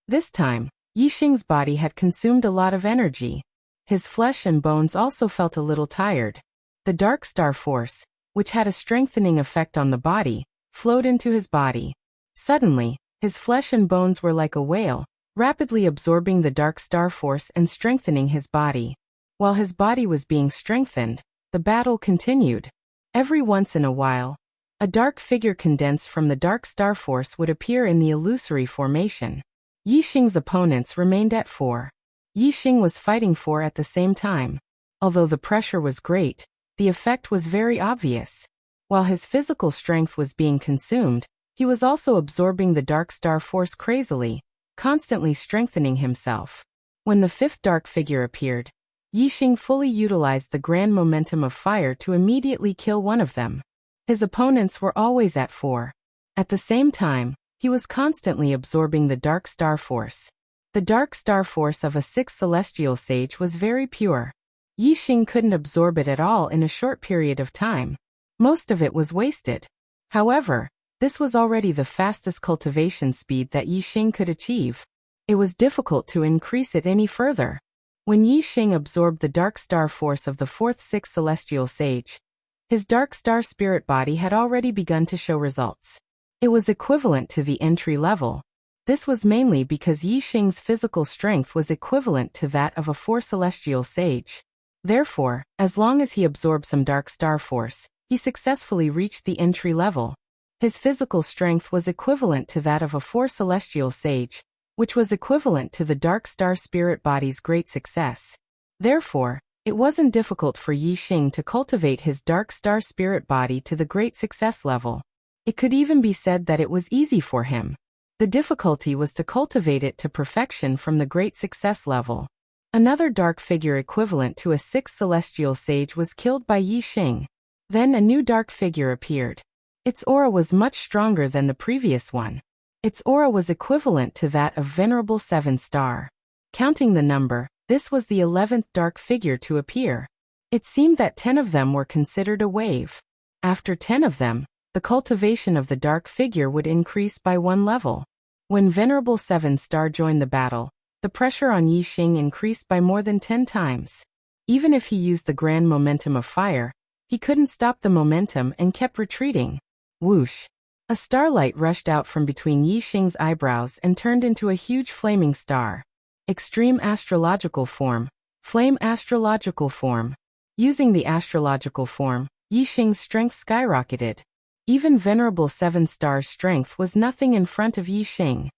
This time, Yixing's body had consumed a lot of energy. His flesh and bones also felt a little tired. The dark star force, which had a strengthening effect on the body, flowed into his body. Suddenly, his flesh and bones were like a whale, rapidly absorbing the dark star force and strengthening his body. While his body was being strengthened, the battle continued. Every once in a while, a dark figure condensed from the dark star force would appear in the illusory formation. Yixing's opponents remained at 4. Yixing was fighting 4 at the same time. Although the pressure was great, the effect was very obvious. While his physical strength was being consumed, he was also absorbing the dark star force crazily, constantly strengthening himself. When the 5th dark figure appeared, Yixing fully utilized the grand momentum of fire to immediately kill one of them. His opponents were always at 4. At the same time, he was constantly absorbing the dark star force. The dark star force of a 6th celestial sage was very pure. Yixing couldn't absorb it at all in a short period of time. Most of it was wasted. However, this was already the fastest cultivation speed that Yixing could achieve. It was difficult to increase it any further. When Yixing absorbed the dark star force of the 4th 6th celestial sage, his dark star spirit body had already begun to show results. It was equivalent to the entry level. This was mainly because Yixing's physical strength was equivalent to that of a 4 celestial sage. Therefore, as long as he absorbed some dark star force, he successfully reached the entry level. His physical strength was equivalent to that of a 4 celestial sage, which was equivalent to the dark star spirit body's great success. Therefore, it wasn't difficult for Yixing to cultivate his dark star spirit body to the great success level. It could even be said that it was easy for him. The difficulty was to cultivate it to perfection from the great success level. Another dark figure equivalent to a 6th celestial sage was killed by Yixing. Then a new dark figure appeared. Its aura was much stronger than the previous one. Its aura was equivalent to that of Venerable 7 Star. Counting the number, this was the 11th dark figure to appear. It seemed that 10 of them were considered a wave. After 10 of them, the cultivation of the dark figure would increase by 1 level. When Venerable 7 Star joined the battle, the pressure on Yi Xing increased by more than 10 times. Even if he used the grand momentum of fire, he couldn't stop the momentum and kept retreating. Whoosh! A starlight rushed out from between Yi Xing's eyebrows and turned into a huge flaming star. Extreme astrological form. Flame astrological form. Using the astrological form, Yi Xing's strength skyrocketed. Even Venerable 7 Star's strength was nothing in front of Yi Xing.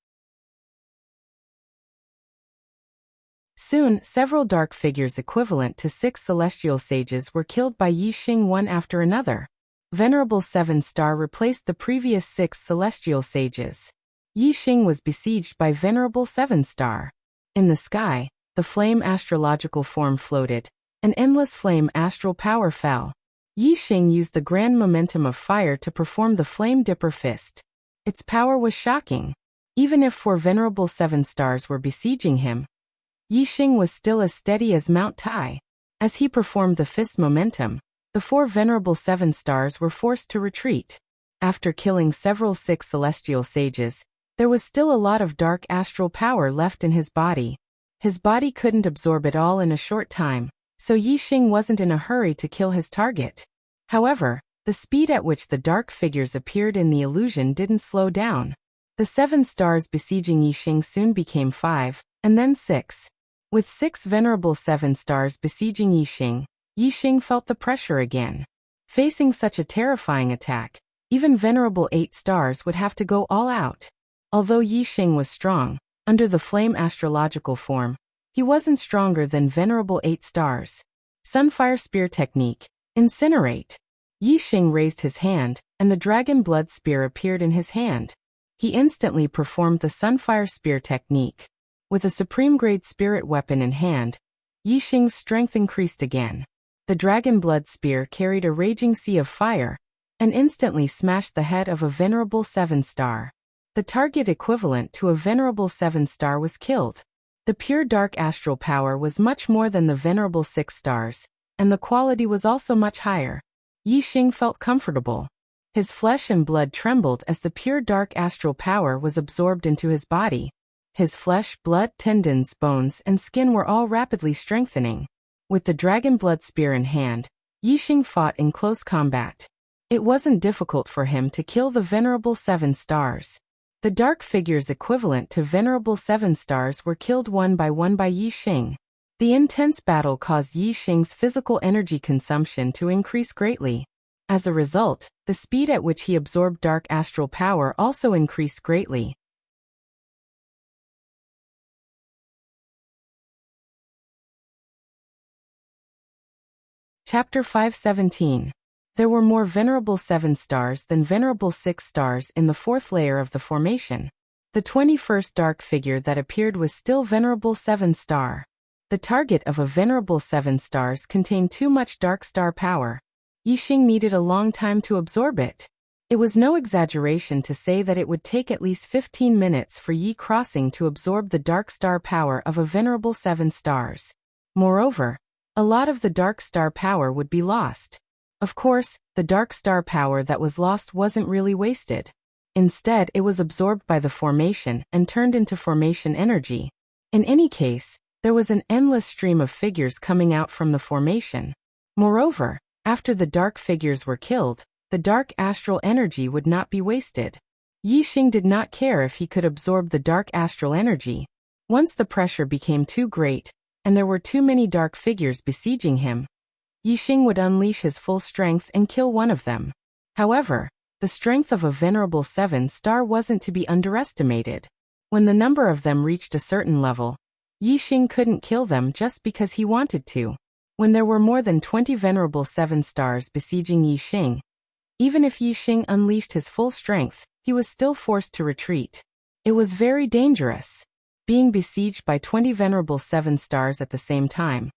Soon, several dark figures equivalent to 6 celestial sages were killed by Yi Xing one after another. Venerable 7 Star replaced the previous 6 celestial sages. Yi Xing was besieged by Venerable 7 Star. In the sky, the flame astrological form floated. An endless flame astral power fell. Yi Xing used the grand momentum of fire to perform the Flame Dipper Fist. Its power was shocking. Even if 4 Venerable 7 Stars were besieging him, Yi Xing was still as steady as Mount Tai. As he performed the fist momentum, the 4 Venerable 7 Stars were forced to retreat. After killing several 6 celestial sages, there was still a lot of dark astral power left in his body. His body couldn't absorb it all in a short time, so Yi Xing wasn't in a hurry to kill his target. However, the speed at which the dark figures appeared in the illusion didn't slow down. The 7 stars besieging Yi Xing soon became 5, and then 6. With 6 Venerable 7 Stars besieging Yi Xing felt the pressure again. Facing such a terrifying attack, even Venerable 8 Stars would have to go all out. Although Yi Xing was strong, under the flame astrological form, he wasn't stronger than Venerable 8 Stars. Sunfire Spear Technique. Incinerate. Yi Xing raised his hand, and the Dragon Blood Spear appeared in his hand. He instantly performed the Sunfire Spear Technique. With a supreme-grade spirit weapon in hand, Yi Xing's strength increased again. The Dragon Blood Spear carried a raging sea of fire, and instantly smashed the head of a Venerable 7 Star. The target equivalent to a Venerable 7 Star was killed. The pure dark astral power was much more than the Venerable 6 Stars, and the quality was also much higher. Yi Xing felt comfortable. His flesh and blood trembled as the pure dark astral power was absorbed into his body. His flesh, blood, tendons, bones, and skin were all rapidly strengthening. With the Dragon Blood Spear in hand, Yi Xing fought in close combat. It wasn't difficult for him to kill the Venerable 7 Stars. The dark figures equivalent to Venerable 7 Stars were killed one by Yi Xing. The intense battle caused Yi Xing's physical energy consumption to increase greatly. As a result, the speed at which he absorbed dark astral power also increased greatly. Chapter 517. There were more Venerable 7 Stars than Venerable 6 Stars in the 4th layer of the formation. The 21st dark figure that appeared was still Venerable 7 Star. The target of a Venerable 7 Stars contained too much dark star power. Yi Xing needed a long time to absorb it. It was no exaggeration to say that it would take at least 15 minutes for Yi Crossing to absorb the dark star power of a Venerable 7 Stars. Moreover, a lot of the dark star power would be lost. Of course, the dark star power that was lost wasn't really wasted. Instead, it was absorbed by the formation and turned into formation energy. In any case, there was an endless stream of figures coming out from the formation. Moreover, after the dark figures were killed, the dark astral energy would not be wasted. Yi Xing did not care if he could absorb the dark astral energy. Once the pressure became too great, and there were too many dark figures besieging him, Yi Xing would unleash his full strength and kill one of them. However, the strength of a Venerable 7 Star wasn't to be underestimated. When the number of them reached a certain level, Yi Xing couldn't kill them just because he wanted to. When there were more than 20 Venerable 7 Stars besieging Yi Xing, even if Yi Xing unleashed his full strength, he was still forced to retreat. It was very dangerous. Being besieged by 20 Venerable 7 Stars at the same time.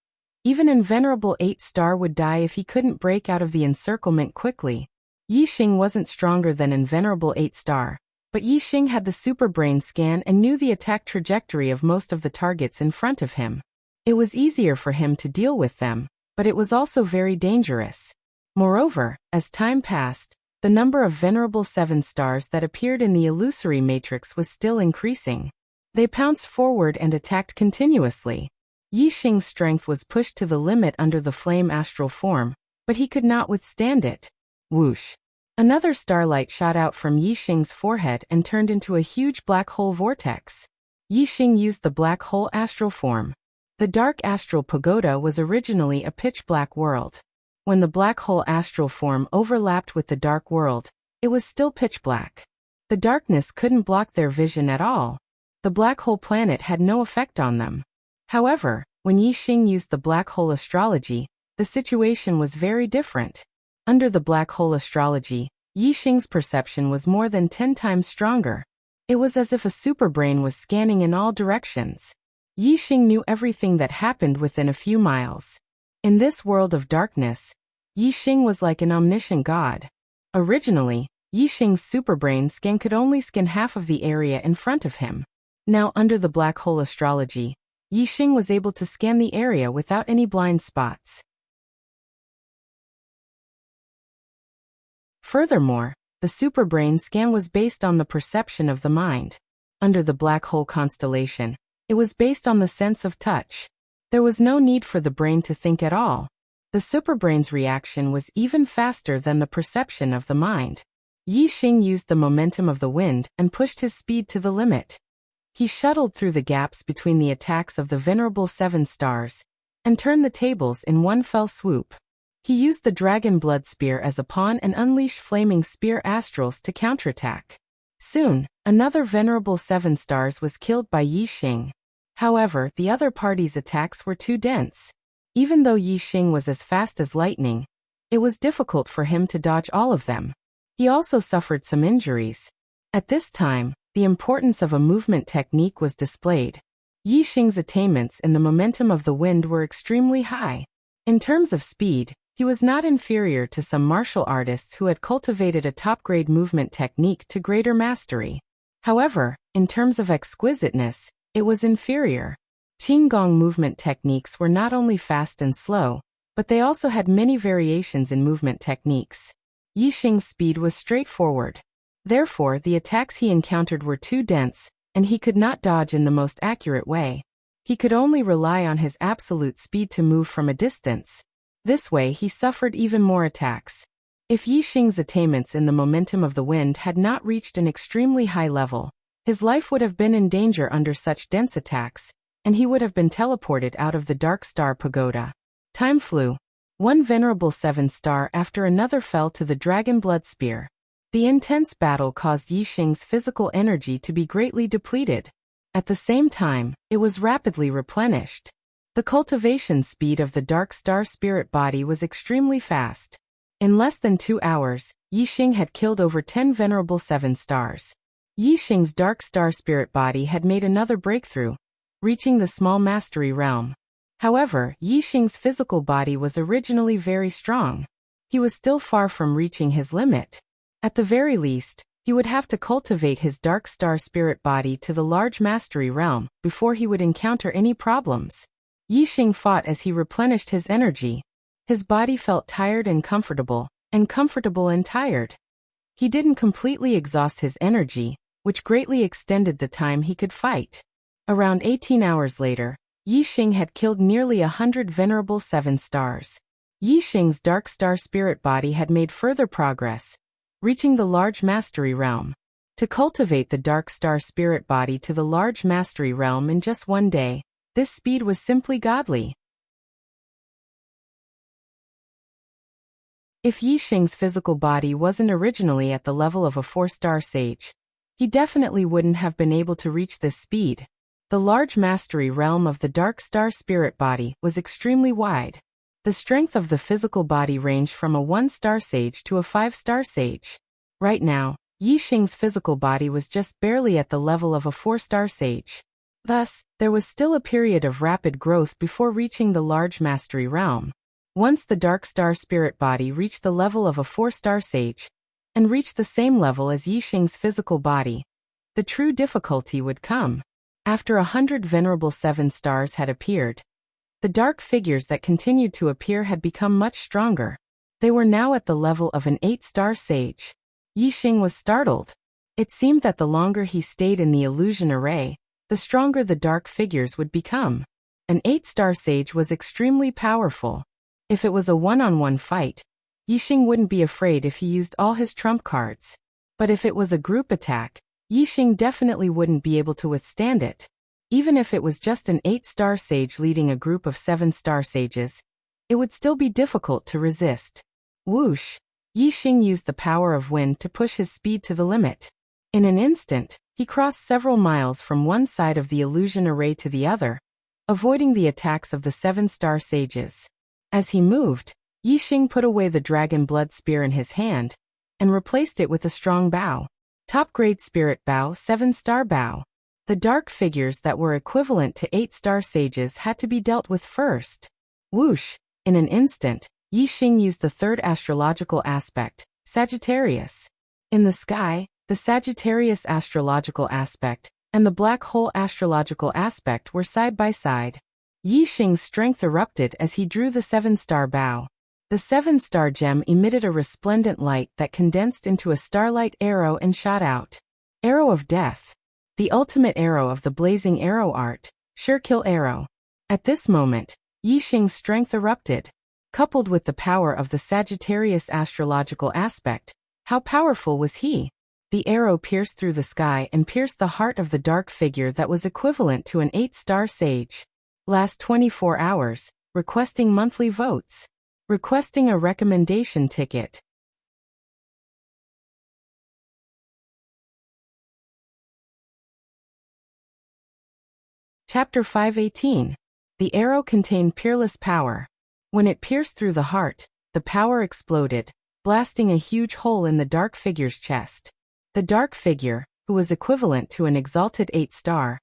Even an Venerable 8 Star would die if he couldn't break out of the encirclement quickly. Yi Xing wasn't stronger than an Venerable 8 Star, but Yi Xing had the super brain scan and knew the attack trajectory of most of the targets in front of him. It was easier for him to deal with them, but it was also very dangerous. Moreover, as time passed, the number of venerable 7 stars that appeared in the illusory matrix was still increasing. They pounced forward and attacked continuously. Yi Xing's strength was pushed to the limit under the flame astral form, but he could not withstand it. Whoosh! Another starlight shot out from Yi Xing's forehead and turned into a huge black hole vortex. Yi Xing used the black hole astral form. The dark astral pagoda was originally a pitch-black world. When the black hole astral form overlapped with the dark world, it was still pitch-black. The darkness couldn't block their vision at all. The black hole planet had no effect on them. However, when Yi Xing used the black hole astrology, the situation was very different. Under the black hole astrology, Yi Xing's perception was more than 10 times stronger. It was as if a superbrain was scanning in all directions. Yi Xing knew everything that happened within a few miles. In this world of darkness, Yi Xing was like an omniscient god. Originally, Yi Xing's superbrain scan could only scan half of the area in front of him. Now, under the black hole astrology, Yi Xing was able to scan the area without any blind spots. Furthermore, the superbrain scan was based on the perception of the mind. Under the black hole constellation, it was based on the sense of touch. There was no need for the brain to think at all. The superbrain's reaction was even faster than the perception of the mind. Yi Xing used the momentum of the wind and pushed his speed to the limit. He shuttled through the gaps between the attacks of the venerable 7 stars and turned the tables in one fell swoop. He used the dragon blood spear as a pawn and unleashed flaming spear astrals to counterattack. Soon, another venerable 7 stars was killed by Yi Xing. However, the other party's attacks were too dense. Even though Yi Xing was as fast as lightning, it was difficult for him to dodge all of them. He also suffered some injuries. At this time, the importance of a movement technique was displayed. Yi Xing's attainments in the momentum of the wind were extremely high. In terms of speed, he was not inferior to some martial artists who had cultivated a top-grade movement technique to greater mastery. However, in terms of exquisiteness, it was inferior. Qinggong movement techniques were not only fast and slow, but they also had many variations in movement techniques. Yi Xing's speed was straightforward. Therefore, the attacks he encountered were too dense, and he could not dodge in the most accurate way. He could only rely on his absolute speed to move from a distance. This way he suffered even more attacks. If Yi Xing's attainments in the momentum of the wind had not reached an extremely high level, his life would have been in danger under such dense attacks, and he would have been teleported out of the Dark Star Pagoda. Time flew. One venerable 7 star after another fell to the Dragon Blood Spear. The intense battle caused Yi Xing's physical energy to be greatly depleted. At the same time, it was rapidly replenished. The cultivation speed of the Dark Star Spirit body was extremely fast. In less than 2 hours, Yi Xing had killed over 10 venerable 7 stars. Yi Xing's Dark Star Spirit body had made another breakthrough, reaching the small mastery realm. However, Yi Xing's physical body was originally very strong. He was still far from reaching his limit. At the very least, he would have to cultivate his Dark Star Spirit body to the large mastery realm before he would encounter any problems. Yi Xing fought as he replenished his energy. His body felt tired and comfortable and tired. He didn't completely exhaust his energy, which greatly extended the time he could fight. Around 18 hours later, Yi Xing had killed nearly 100 venerable 7 stars. Yi Xing's Dark Star Spirit body had made further progress, reaching the large mastery realm. To cultivate the Dark Star Spirit body to the large mastery realm in just one day, this speed was simply godly. If Yi Xing's physical body wasn't originally at the level of a 4-star sage, he definitely wouldn't have been able to reach this speed. The large mastery realm of the Dark Star Spirit body was extremely wide. The strength of the physical body ranged from a 1-star sage to a 5-star sage. Right now, Yi Xing's physical body was just barely at the level of a 4-star sage. Thus, there was still a period of rapid growth before reaching the large mastery realm. Once the Dark Star Spirit body reached the level of a 4-star sage, and reached the same level as Yi Xing's physical body, the true difficulty would come. After 100 venerable 7 stars had appeared, The dark figures that continued to appear had become much stronger. They were now at the level of an 8-star sage. Yixing was startled. It seemed that the longer he stayed in the illusion array, the stronger the dark figures would become. An 8-star sage was extremely powerful. If it was a one-on-one fight, Yixing wouldn't be afraid if he used all his trump cards. But if it was a group attack, Yixing definitely wouldn't be able to withstand it. Even if it was just an 8-star sage leading a group of 7-star sages, it would still be difficult to resist. Whoosh! Yixing used the power of wind to push his speed to the limit. In an instant, he crossed several miles from one side of the illusion array to the other, avoiding the attacks of the 7-star sages. As he moved, Yixing put away the dragon blood spear in his hand and replaced it with a strong bow. Top-grade spirit bow, 7-star bow. The dark figures that were equivalent to 8-star sages had to be dealt with first. Whoosh! In an instant, Yixing used the third astrological aspect, Sagittarius. In the sky, the Sagittarius astrological aspect and the black hole astrological aspect were side by side. Yixing's strength erupted as he drew the 7-star bow. The 7-star gem emitted a resplendent light that condensed into a starlight arrow and shot out. Arrow of Death. The ultimate arrow of the blazing arrow art, Sure Kill Arrow. At this moment, Yixing's strength erupted. Coupled with the power of the Sagittarius astrological aspect, how powerful was he? The arrow pierced through the sky and pierced the heart of the dark figure that was equivalent to an 8-star sage. Last 24 hours, requesting monthly votes. Requesting a recommendation ticket. Chapter 518. The arrow contained peerless power. When it pierced through the heart, the power exploded, blasting a huge hole in the dark figure's chest. The dark figure, who was equivalent to an exalted 8-star,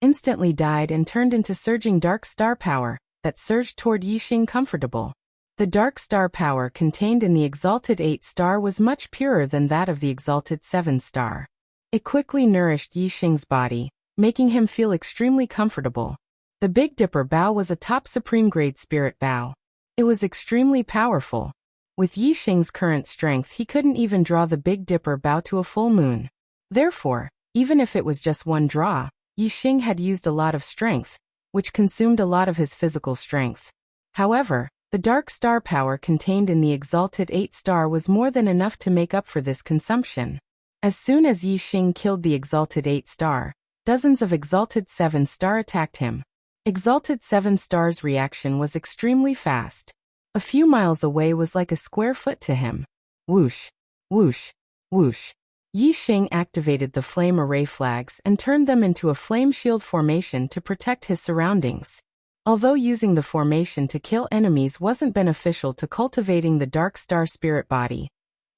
instantly died and turned into surging dark star power that surged toward Yixing comfortable. The dark star power contained in the exalted 8-star was much purer than that of the exalted 7-star. It quickly nourished Yixing's body, making him feel extremely comfortable. The Big Dipper bow was a top supreme grade spirit bow. It was extremely powerful. With Yixing's current strength, he couldn't even draw the Big Dipper bow to a full moon. Therefore, even if it was just one draw, Yixing had used a lot of strength, which consumed a lot of his physical strength. However, the dark star power contained in the exalted 8-star was more than enough to make up for this consumption. As soon as Yixing killed the exalted 8-star, dozens of exalted 7-star attacked him. Exalted 7-star's reaction was extremely fast. A few miles away was like a square foot to him. Whoosh, whoosh, whoosh. Yixing activated the flame array flags and turned them into a flame shield formation to protect his surroundings. Although using the formation to kill enemies wasn't beneficial to cultivating the dark star spirit body,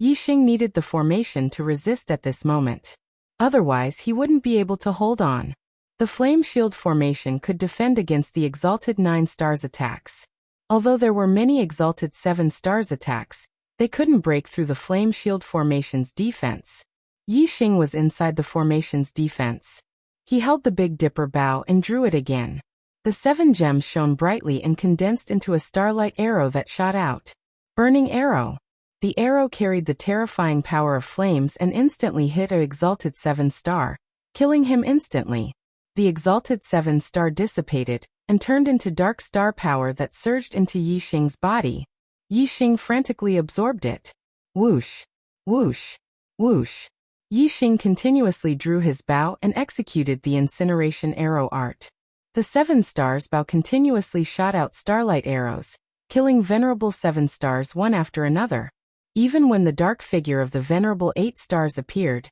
Yixing needed the formation to resist at this moment. Otherwise, he wouldn't be able to hold on. The flame shield formation could defend against the exalted 9-star's attacks. Although there were many exalted 7-star's attacks, they couldn't break through the flame shield formation's defense. Yixing was inside the formation's defense. He held the Big Dipper bow and drew it again. The 7 gems shone brightly and condensed into a starlight arrow that shot out. Burning arrow. The arrow carried the terrifying power of flames and instantly hit an exalted 7-star, killing him instantly. The exalted 7-star dissipated and turned into dark star power that surged into Yixing's body. Yixing frantically absorbed it. Whoosh, whoosh, whoosh. Yixing continuously drew his bow and executed the incineration arrow art. The 7-star's bow continuously shot out starlight arrows, killing venerable 7-stars one after another. Even when the dark figure of the venerable 8-stars appeared,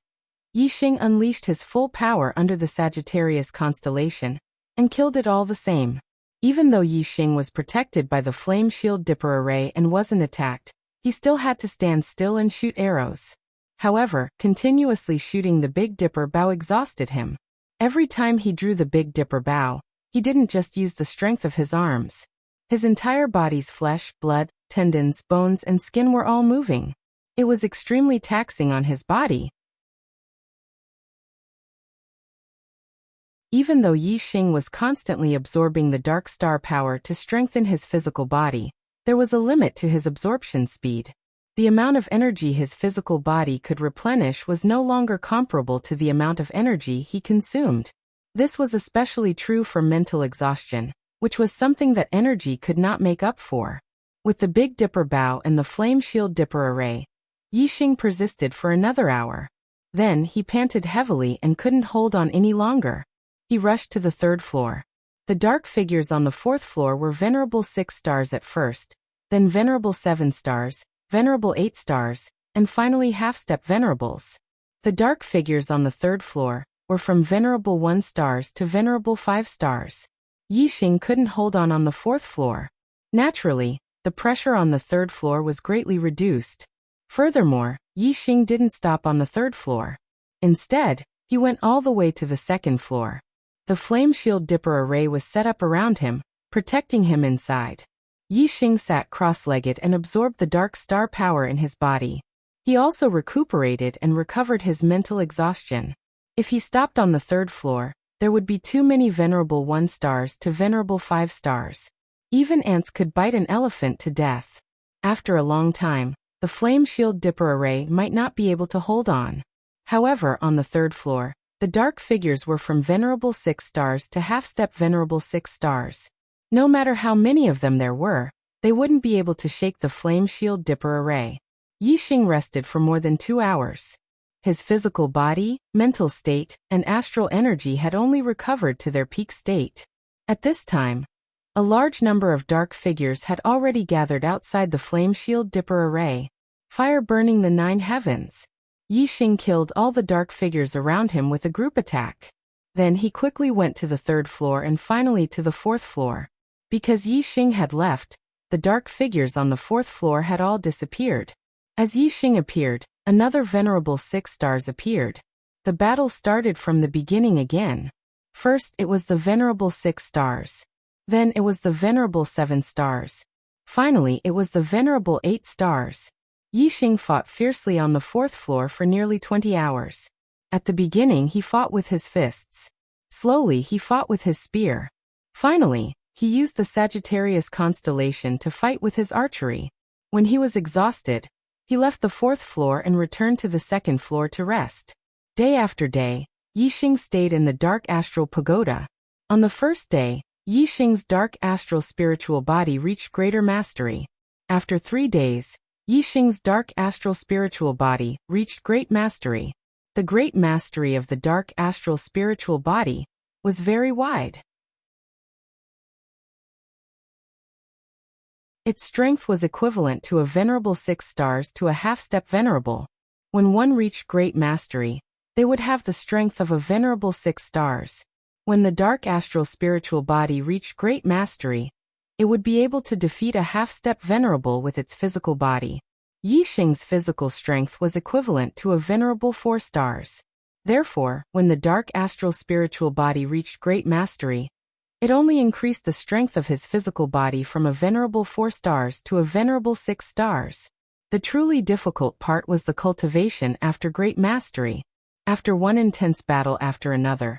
Yixing unleashed his full power under the Sagittarius constellation and killed it all the same. Even though Yixing was protected by the flame shield dipper array and wasn't attacked, he still had to stand still and shoot arrows. However, continuously shooting the Big Dipper bow exhausted him. Every time he drew the Big Dipper bow, he didn't just use the strength of his arms. His entire body's flesh, blood, tendons, bones, and skin were all moving. It was extremely taxing on his body. Even though Yi Xing was constantly absorbing the dark star power to strengthen his physical body, there was a limit to his absorption speed. The amount of energy his physical body could replenish was no longer comparable to the amount of energy he consumed. This was especially true for mental exhaustion, which was something that energy could not make up for. With the Big Dipper bow and the Flame Shield Dipper array, Yi Xing persisted for another hour. Then he panted heavily and couldn't hold on any longer. He rushed to the third floor. The dark figures on the fourth floor were Venerable 6 stars at first, then Venerable 7 stars, Venerable 8 stars, and finally half-step Venerables. The dark figures on the third floor were from Venerable 1 stars to Venerable 5 stars. Yi Xing couldn't hold on the fourth floor. Naturally, the pressure on the third floor was greatly reduced. Furthermore, Yi Xing didn't stop on the third floor. Instead, he went all the way to the second floor. The Flame Shield Dipper array was set up around him, protecting him inside. Yi Xing sat cross-legged and absorbed the dark star power in his body. He also recuperated and recovered his mental exhaustion. If he stopped on the third floor, there would be too many Venerable 1 stars to Venerable 5 stars. Even ants could bite an elephant to death. After a long time, the Flame Shield Dipper array might not be able to hold on. However, on the third floor, the dark figures were from Venerable 6 stars to half-step Venerable 6 stars. No matter how many of them there were, they wouldn't be able to shake the Flame Shield Dipper array. Yi Xing rested for more than 2 hours. His physical body, mental state, and astral energy had only recovered to their peak state. At this time, a large number of dark figures had already gathered outside the Flame Shield Dipper array, fire burning the 9 heavens. Yi Xing killed all the dark figures around him with a group attack. Then he quickly went to the third floor and finally to the fourth floor. Because Yi Xing had left, the dark figures on the fourth floor had all disappeared. As Yi Xing appeared, another Venerable 6 stars appeared. The battle started from the beginning again. First it was the Venerable 6 stars. Then it was the Venerable 7 stars. Finally it was the Venerable 8 stars. Yi Xing fought fiercely on the fourth floor for nearly 20 hours. At the beginning he fought with his fists. Slowly he fought with his spear. Finally, he used the Sagittarius constellation to fight with his archery. When he was exhausted, he left the fourth floor and returned to the second floor to rest. Day after day, Yi Xing stayed in the Dark Astral Pagoda. On the first day, Yi Xing's dark astral spiritual body reached greater mastery. After 3 days, Yi Xing's dark astral spiritual body reached great mastery. The great mastery of the dark astral spiritual body was very wide. Its strength was equivalent to a Venerable 6 stars to a half-step Venerable. When one reached great mastery, they would have the strength of a Venerable 6 stars. When the dark astral spiritual body reached great mastery, it would be able to defeat a half-step Venerable with its physical body. Yi Xing's physical strength was equivalent to a Venerable 4 stars. Therefore, when the dark astral spiritual body reached great mastery, it only increased the strength of his physical body from a Venerable 4 stars to a Venerable 6 stars. The truly difficult part was the cultivation after great mastery. After one intense battle after another,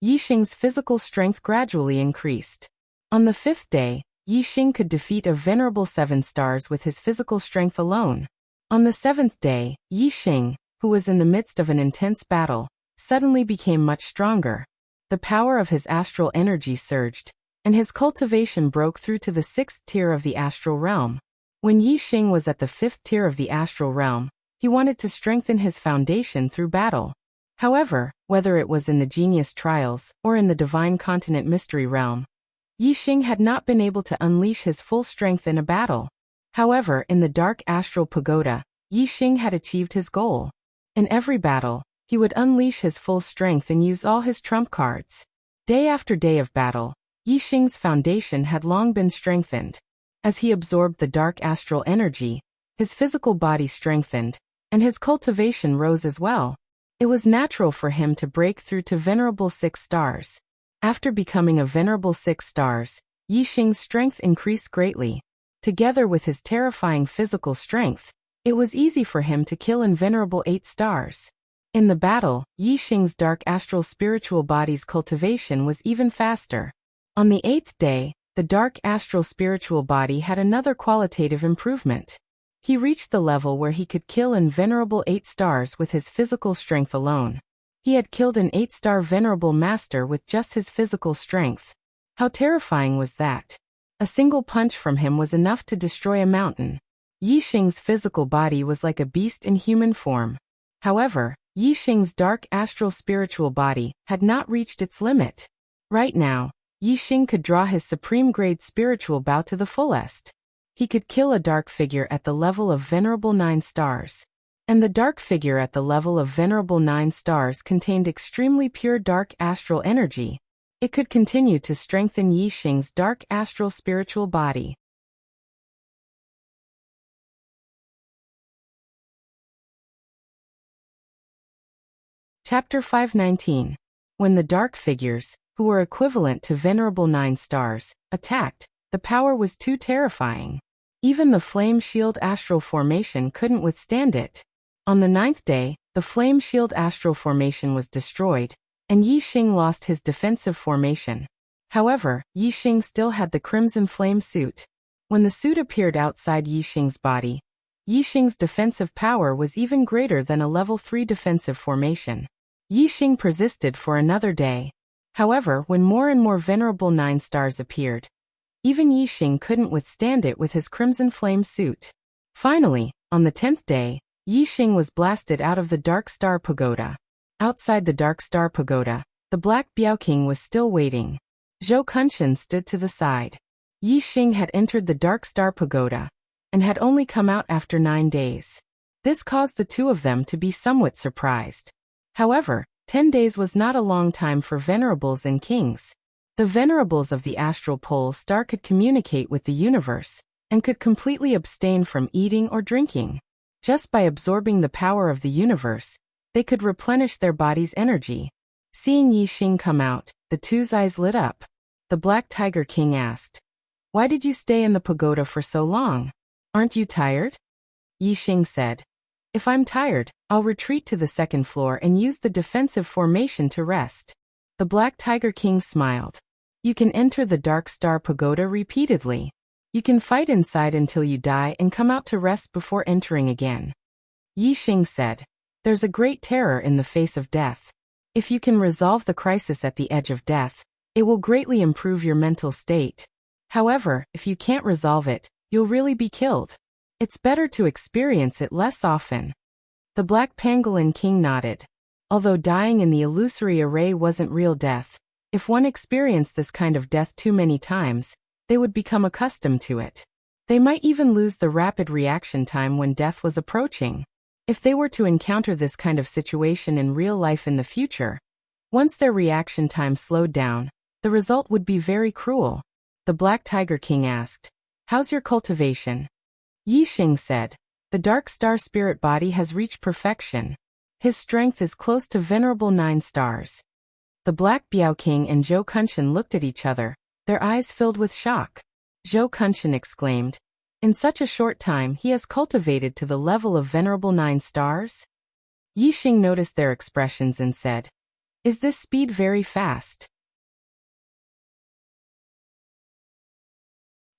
Yi Xing's physical strength gradually increased. On the 5th day, Yi Xing could defeat a Venerable 7 stars with his physical strength alone. On the 7th day, Yi Xing, who was in the midst of an intense battle, suddenly became much stronger. The power of his astral energy surged, and his cultivation broke through to the 6th tier of the astral realm. When Yi Xing was at the 5th tier of the astral realm, he wanted to strengthen his foundation through battle. However, whether it was in the Genius Trials or in the Divine Continent Mystery Realm, Yi Xing had not been able to unleash his full strength in a battle. However, in the Dark Astral Pagoda, Yi Xing had achieved his goal. In every battle, he would unleash his full strength and use all his trump cards. Day after day of battle, Yi Xing's foundation had long been strengthened. As he absorbed the dark astral energy, his physical body strengthened, and his cultivation rose as well. It was natural for him to break through to Venerable 6 stars. After becoming a Venerable 6 stars, Yi Xing's strength increased greatly. Together with his terrifying physical strength, it was easy for him to kill Venerable 8 stars. In the battle, Yi Xing's dark astral spiritual body's cultivation was even faster. On the 8th day, the dark astral spiritual body had another qualitative improvement. He reached the level where he could kill an venerable 8 stars with his physical strength alone. He had killed an 8-star venerable master with just his physical strength. How terrifying was that? A single punch from him was enough to destroy a mountain. Yi Xing's physical body was like a beast in human form. However, Yi Xing's dark astral spiritual body had not reached its limit. Right now, Yi Xing could draw his supreme grade spiritual bow to the fullest. He could kill a dark figure at the level of venerable 9 stars. And the dark figure at the level of venerable 9 stars contained extremely pure dark astral energy. It could continue to strengthen Yi Xing's dark astral spiritual body. Chapter 519. When the dark figures, who were equivalent to venerable 9 stars, attacked, the power was too terrifying. Even the flame shield astral formation couldn't withstand it. On the 9th day, the flame shield astral formation was destroyed, and Yi Xing lost his defensive formation. However, Yi Xing still had the crimson flame suit. When the suit appeared outside Yi Xing's body, Yi Xing's defensive power was even greater than a level 3 defensive formation. Yi Xing persisted for another day. However, when more and more venerable 9 stars appeared, even Yi Xing couldn't withstand it with his crimson flame suit. Finally, on the 10th day, Yi Xing was blasted out of the Dark Star Pagoda. Outside the Dark Star Pagoda, the Black Biao King was still waiting. Zhou Kunshan stood to the side. Yi Xing had entered the Dark Star Pagoda, and had only come out after 9 days. This caused the two of them to be somewhat surprised. However, 10 days was not a long time for venerables and kings. The venerables of the astral pole star could communicate with the universe, and could completely abstain from eating or drinking. Just by absorbing the power of the universe, they could replenish their body's energy. Seeing Yi Xing come out, the two's eyes lit up. The Black Tiger King asked, "Why did you stay in the pagoda for so long? Aren't you tired?" Yi Xing said, "If I'm tired, I'll retreat to the 2nd floor and use the defensive formation to rest." The Black Tiger King smiled. "You can enter the Dark Star Pagoda repeatedly. You can fight inside until you die and come out to rest before entering again." Yi Xing said, "There's a great terror in the face of death. If you can resolve the crisis at the edge of death, it will greatly improve your mental state. However, if you can't resolve it, you'll really be killed. It's better to experience it less often." The Black Pangolin King nodded. Although dying in the illusory array wasn't real death, if one experienced this kind of death too many times, they would become accustomed to it. They might even lose the rapid reaction time when death was approaching. If they were to encounter this kind of situation in real life in the future, once their reaction time slowed down, the result would be very cruel. The Black Tiger King asked, "How's your cultivation?" Yi Xing said, "The Dark Star Spirit Body has reached perfection. His strength is close to venerable 9 stars." The Black Biao King and Zhou Kunshan looked at each other, their eyes filled with shock. Zhou Kunshan exclaimed, "In such a short time he has cultivated to the level of venerable 9 stars?" Yi Xing noticed their expressions and said, "Is this speed very fast?"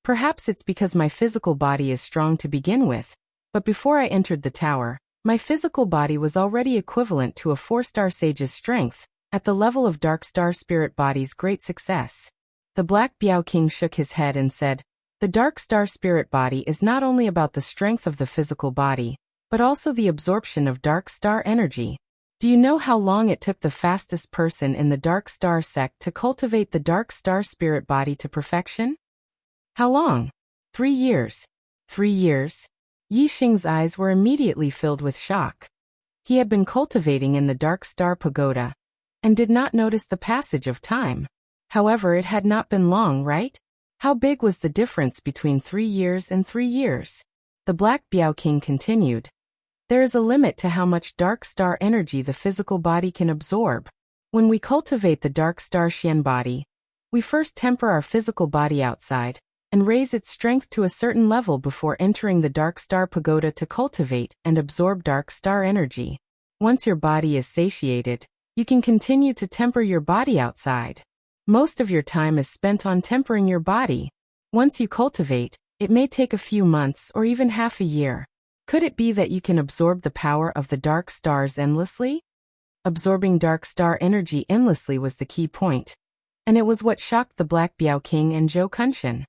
"Perhaps it's because my physical body is strong to begin with, but before I entered the tower, my physical body was already equivalent to a 4-star sage's strength, at the level of Dark Star Spirit Body's great success." The Black Biao King shook his head and said, "The Dark Star Spirit Body is not only about the strength of the physical body, but also the absorption of Dark Star energy. Do you know how long it took the fastest person in the Dark Star sect to cultivate the Dark Star Spirit Body to perfection?" "How long?" 3 years. 3 years? Yi Xing's eyes were immediately filled with shock. He had been cultivating in the Dark Star Pagoda, and did not notice the passage of time. However, it had not been long, right? How big was the difference between 3 years and 3 years? The Black Biao King continued. "There is a limit to how much Dark Star energy the physical body can absorb. When we cultivate the Dark Star Xian body, we first temper our physical body outside, and raise its strength to a certain level before entering the Dark Star Pagoda to cultivate and absorb Dark Star energy. Once your body is satiated, you can continue to temper your body outside. Most of your time is spent on tempering your body. Once you cultivate, it may take a few months or even half a year. Could it be that you can absorb the power of the dark stars endlessly? Absorbing dark star energy endlessly was the key point. And it was what shocked the Black Biao King and Zhou Kunshan.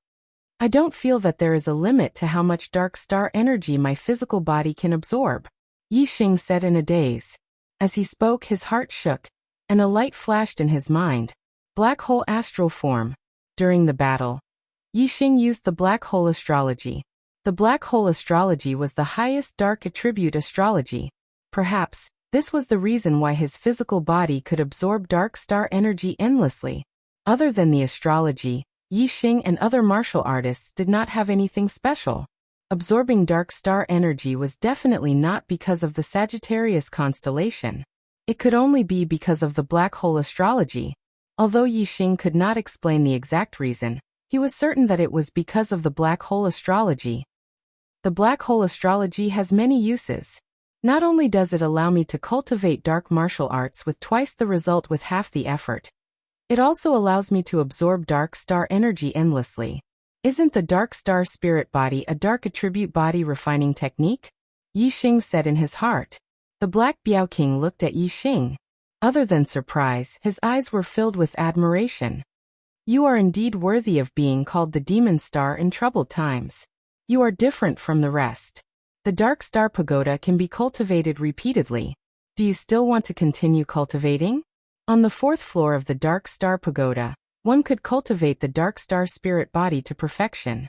I don't feel that there is a limit to how much dark star energy my physical body can absorb, Yi Xing said in a daze. As he spoke, his heart shook, and a light flashed in his mind. Black hole astral form. During the battle, Yi Xing used the black hole astrology. The black hole astrology was the highest dark attribute astrology. Perhaps, this was the reason why his physical body could absorb dark star energy endlessly. Other than the astrology, Yi Xing and other martial artists did not have anything special. Absorbing dark star energy was definitely not because of the Sagittarius constellation. It could only be because of the black hole astrology. Although Yi Xing could not explain the exact reason, he was certain that it was because of the black hole astrology. The black hole astrology has many uses. Not only does it allow me to cultivate dark martial arts with twice the result with half the effort, it also allows me to absorb dark star energy endlessly. Isn't the dark star spirit body a dark attribute body refining technique? Yi Xing said in his heart. The Black Biao King looked at Yi Xing. Other than surprise, his eyes were filled with admiration. You are indeed worthy of being called the demon star in troubled times. You are different from the rest. The dark star pagoda can be cultivated repeatedly. Do you still want to continue cultivating? On the 4th floor of the dark star pagoda, one could cultivate the dark star spirit body to perfection.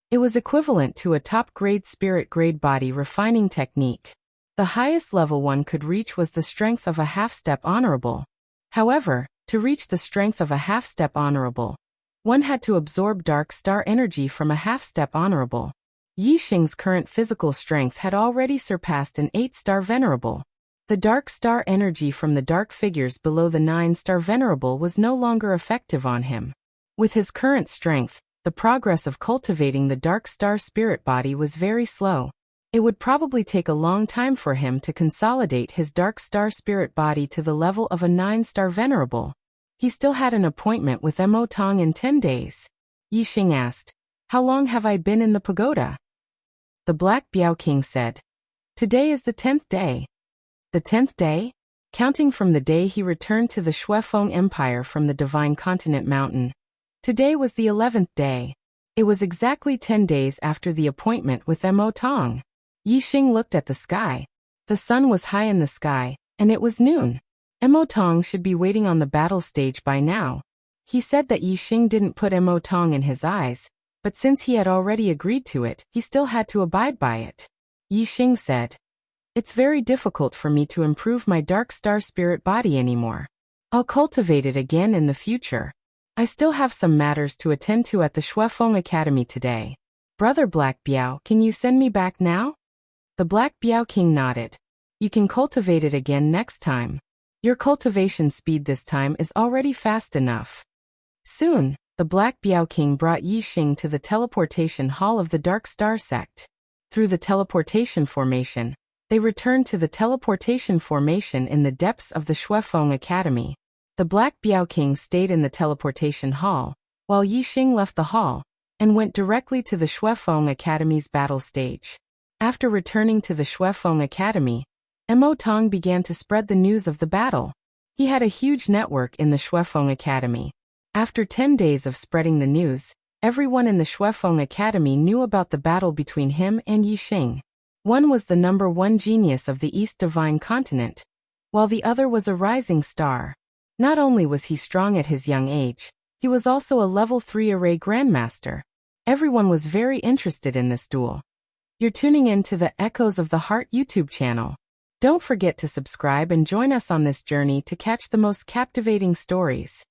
It was equivalent to a top-grade spirit grade body refining technique. The highest level one could reach was the strength of a half-step honorable. However, to reach the strength of a half-step honorable, one had to absorb dark star energy from a half-step honorable. Yi Xing's current physical strength had already surpassed an 8-star venerable. The dark star energy from the dark figures below the 9-star venerable was no longer effective on him. With his current strength, the progress of cultivating the dark star spirit body was very slow. It would probably take a long time for him to consolidate his dark star spirit body to the level of a 9-star venerable. He still had an appointment with Mo Tong in 10 days. Yi Xing asked, "How long have I been in the pagoda?" The Black Biao King said, "Today is the 10th day." The 10th day? Counting from the day he returned to the Shuefeng Empire from the Divine Continent Mountain. Today was the 11th day. It was exactly 10 days after the appointment with Mo Tong. Yi Xing looked at the sky. The sun was high in the sky, and it was noon. Mo Tong should be waiting on the battle stage by now. He said that Yi Xing didn't put Mo Tong in his eyes, but since he had already agreed to it, he still had to abide by it. Yi Xing said, "It's very difficult for me to improve my dark star spirit body anymore. I'll cultivate it again in the future. I still have some matters to attend to at the Shuefeng Academy today. Brother Black Biao, can you send me back now?" The Black Biao King nodded. "You can cultivate it again next time. Your cultivation speed this time is already fast enough." Soon, the Black Biao King brought Yi Xing to the teleportation hall of the Dark Star sect. Through the teleportation formation, they returned to the teleportation formation in the depths of the Shuefeng Academy. The Black Biao King stayed in the teleportation hall, while Yi Xing left the hall, and went directly to the Shuefeng Academy's battle stage. After returning to the Shuefeng Academy, Mo Tong began to spread the news of the battle. He had a huge network in the Shuefeng Academy. After 10 days of spreading the news, everyone in the Shuefeng Academy knew about the battle between him and Yi Xing. One was the #1 genius of the East Divine Continent, while the other was a rising star. Not only was he strong at his young age, he was also a level 3 array grandmaster. Everyone was very interested in this duel. You're tuning in to the Echoes of the Heart YouTube channel. Don't forget to subscribe and join us on this journey to catch the most captivating stories.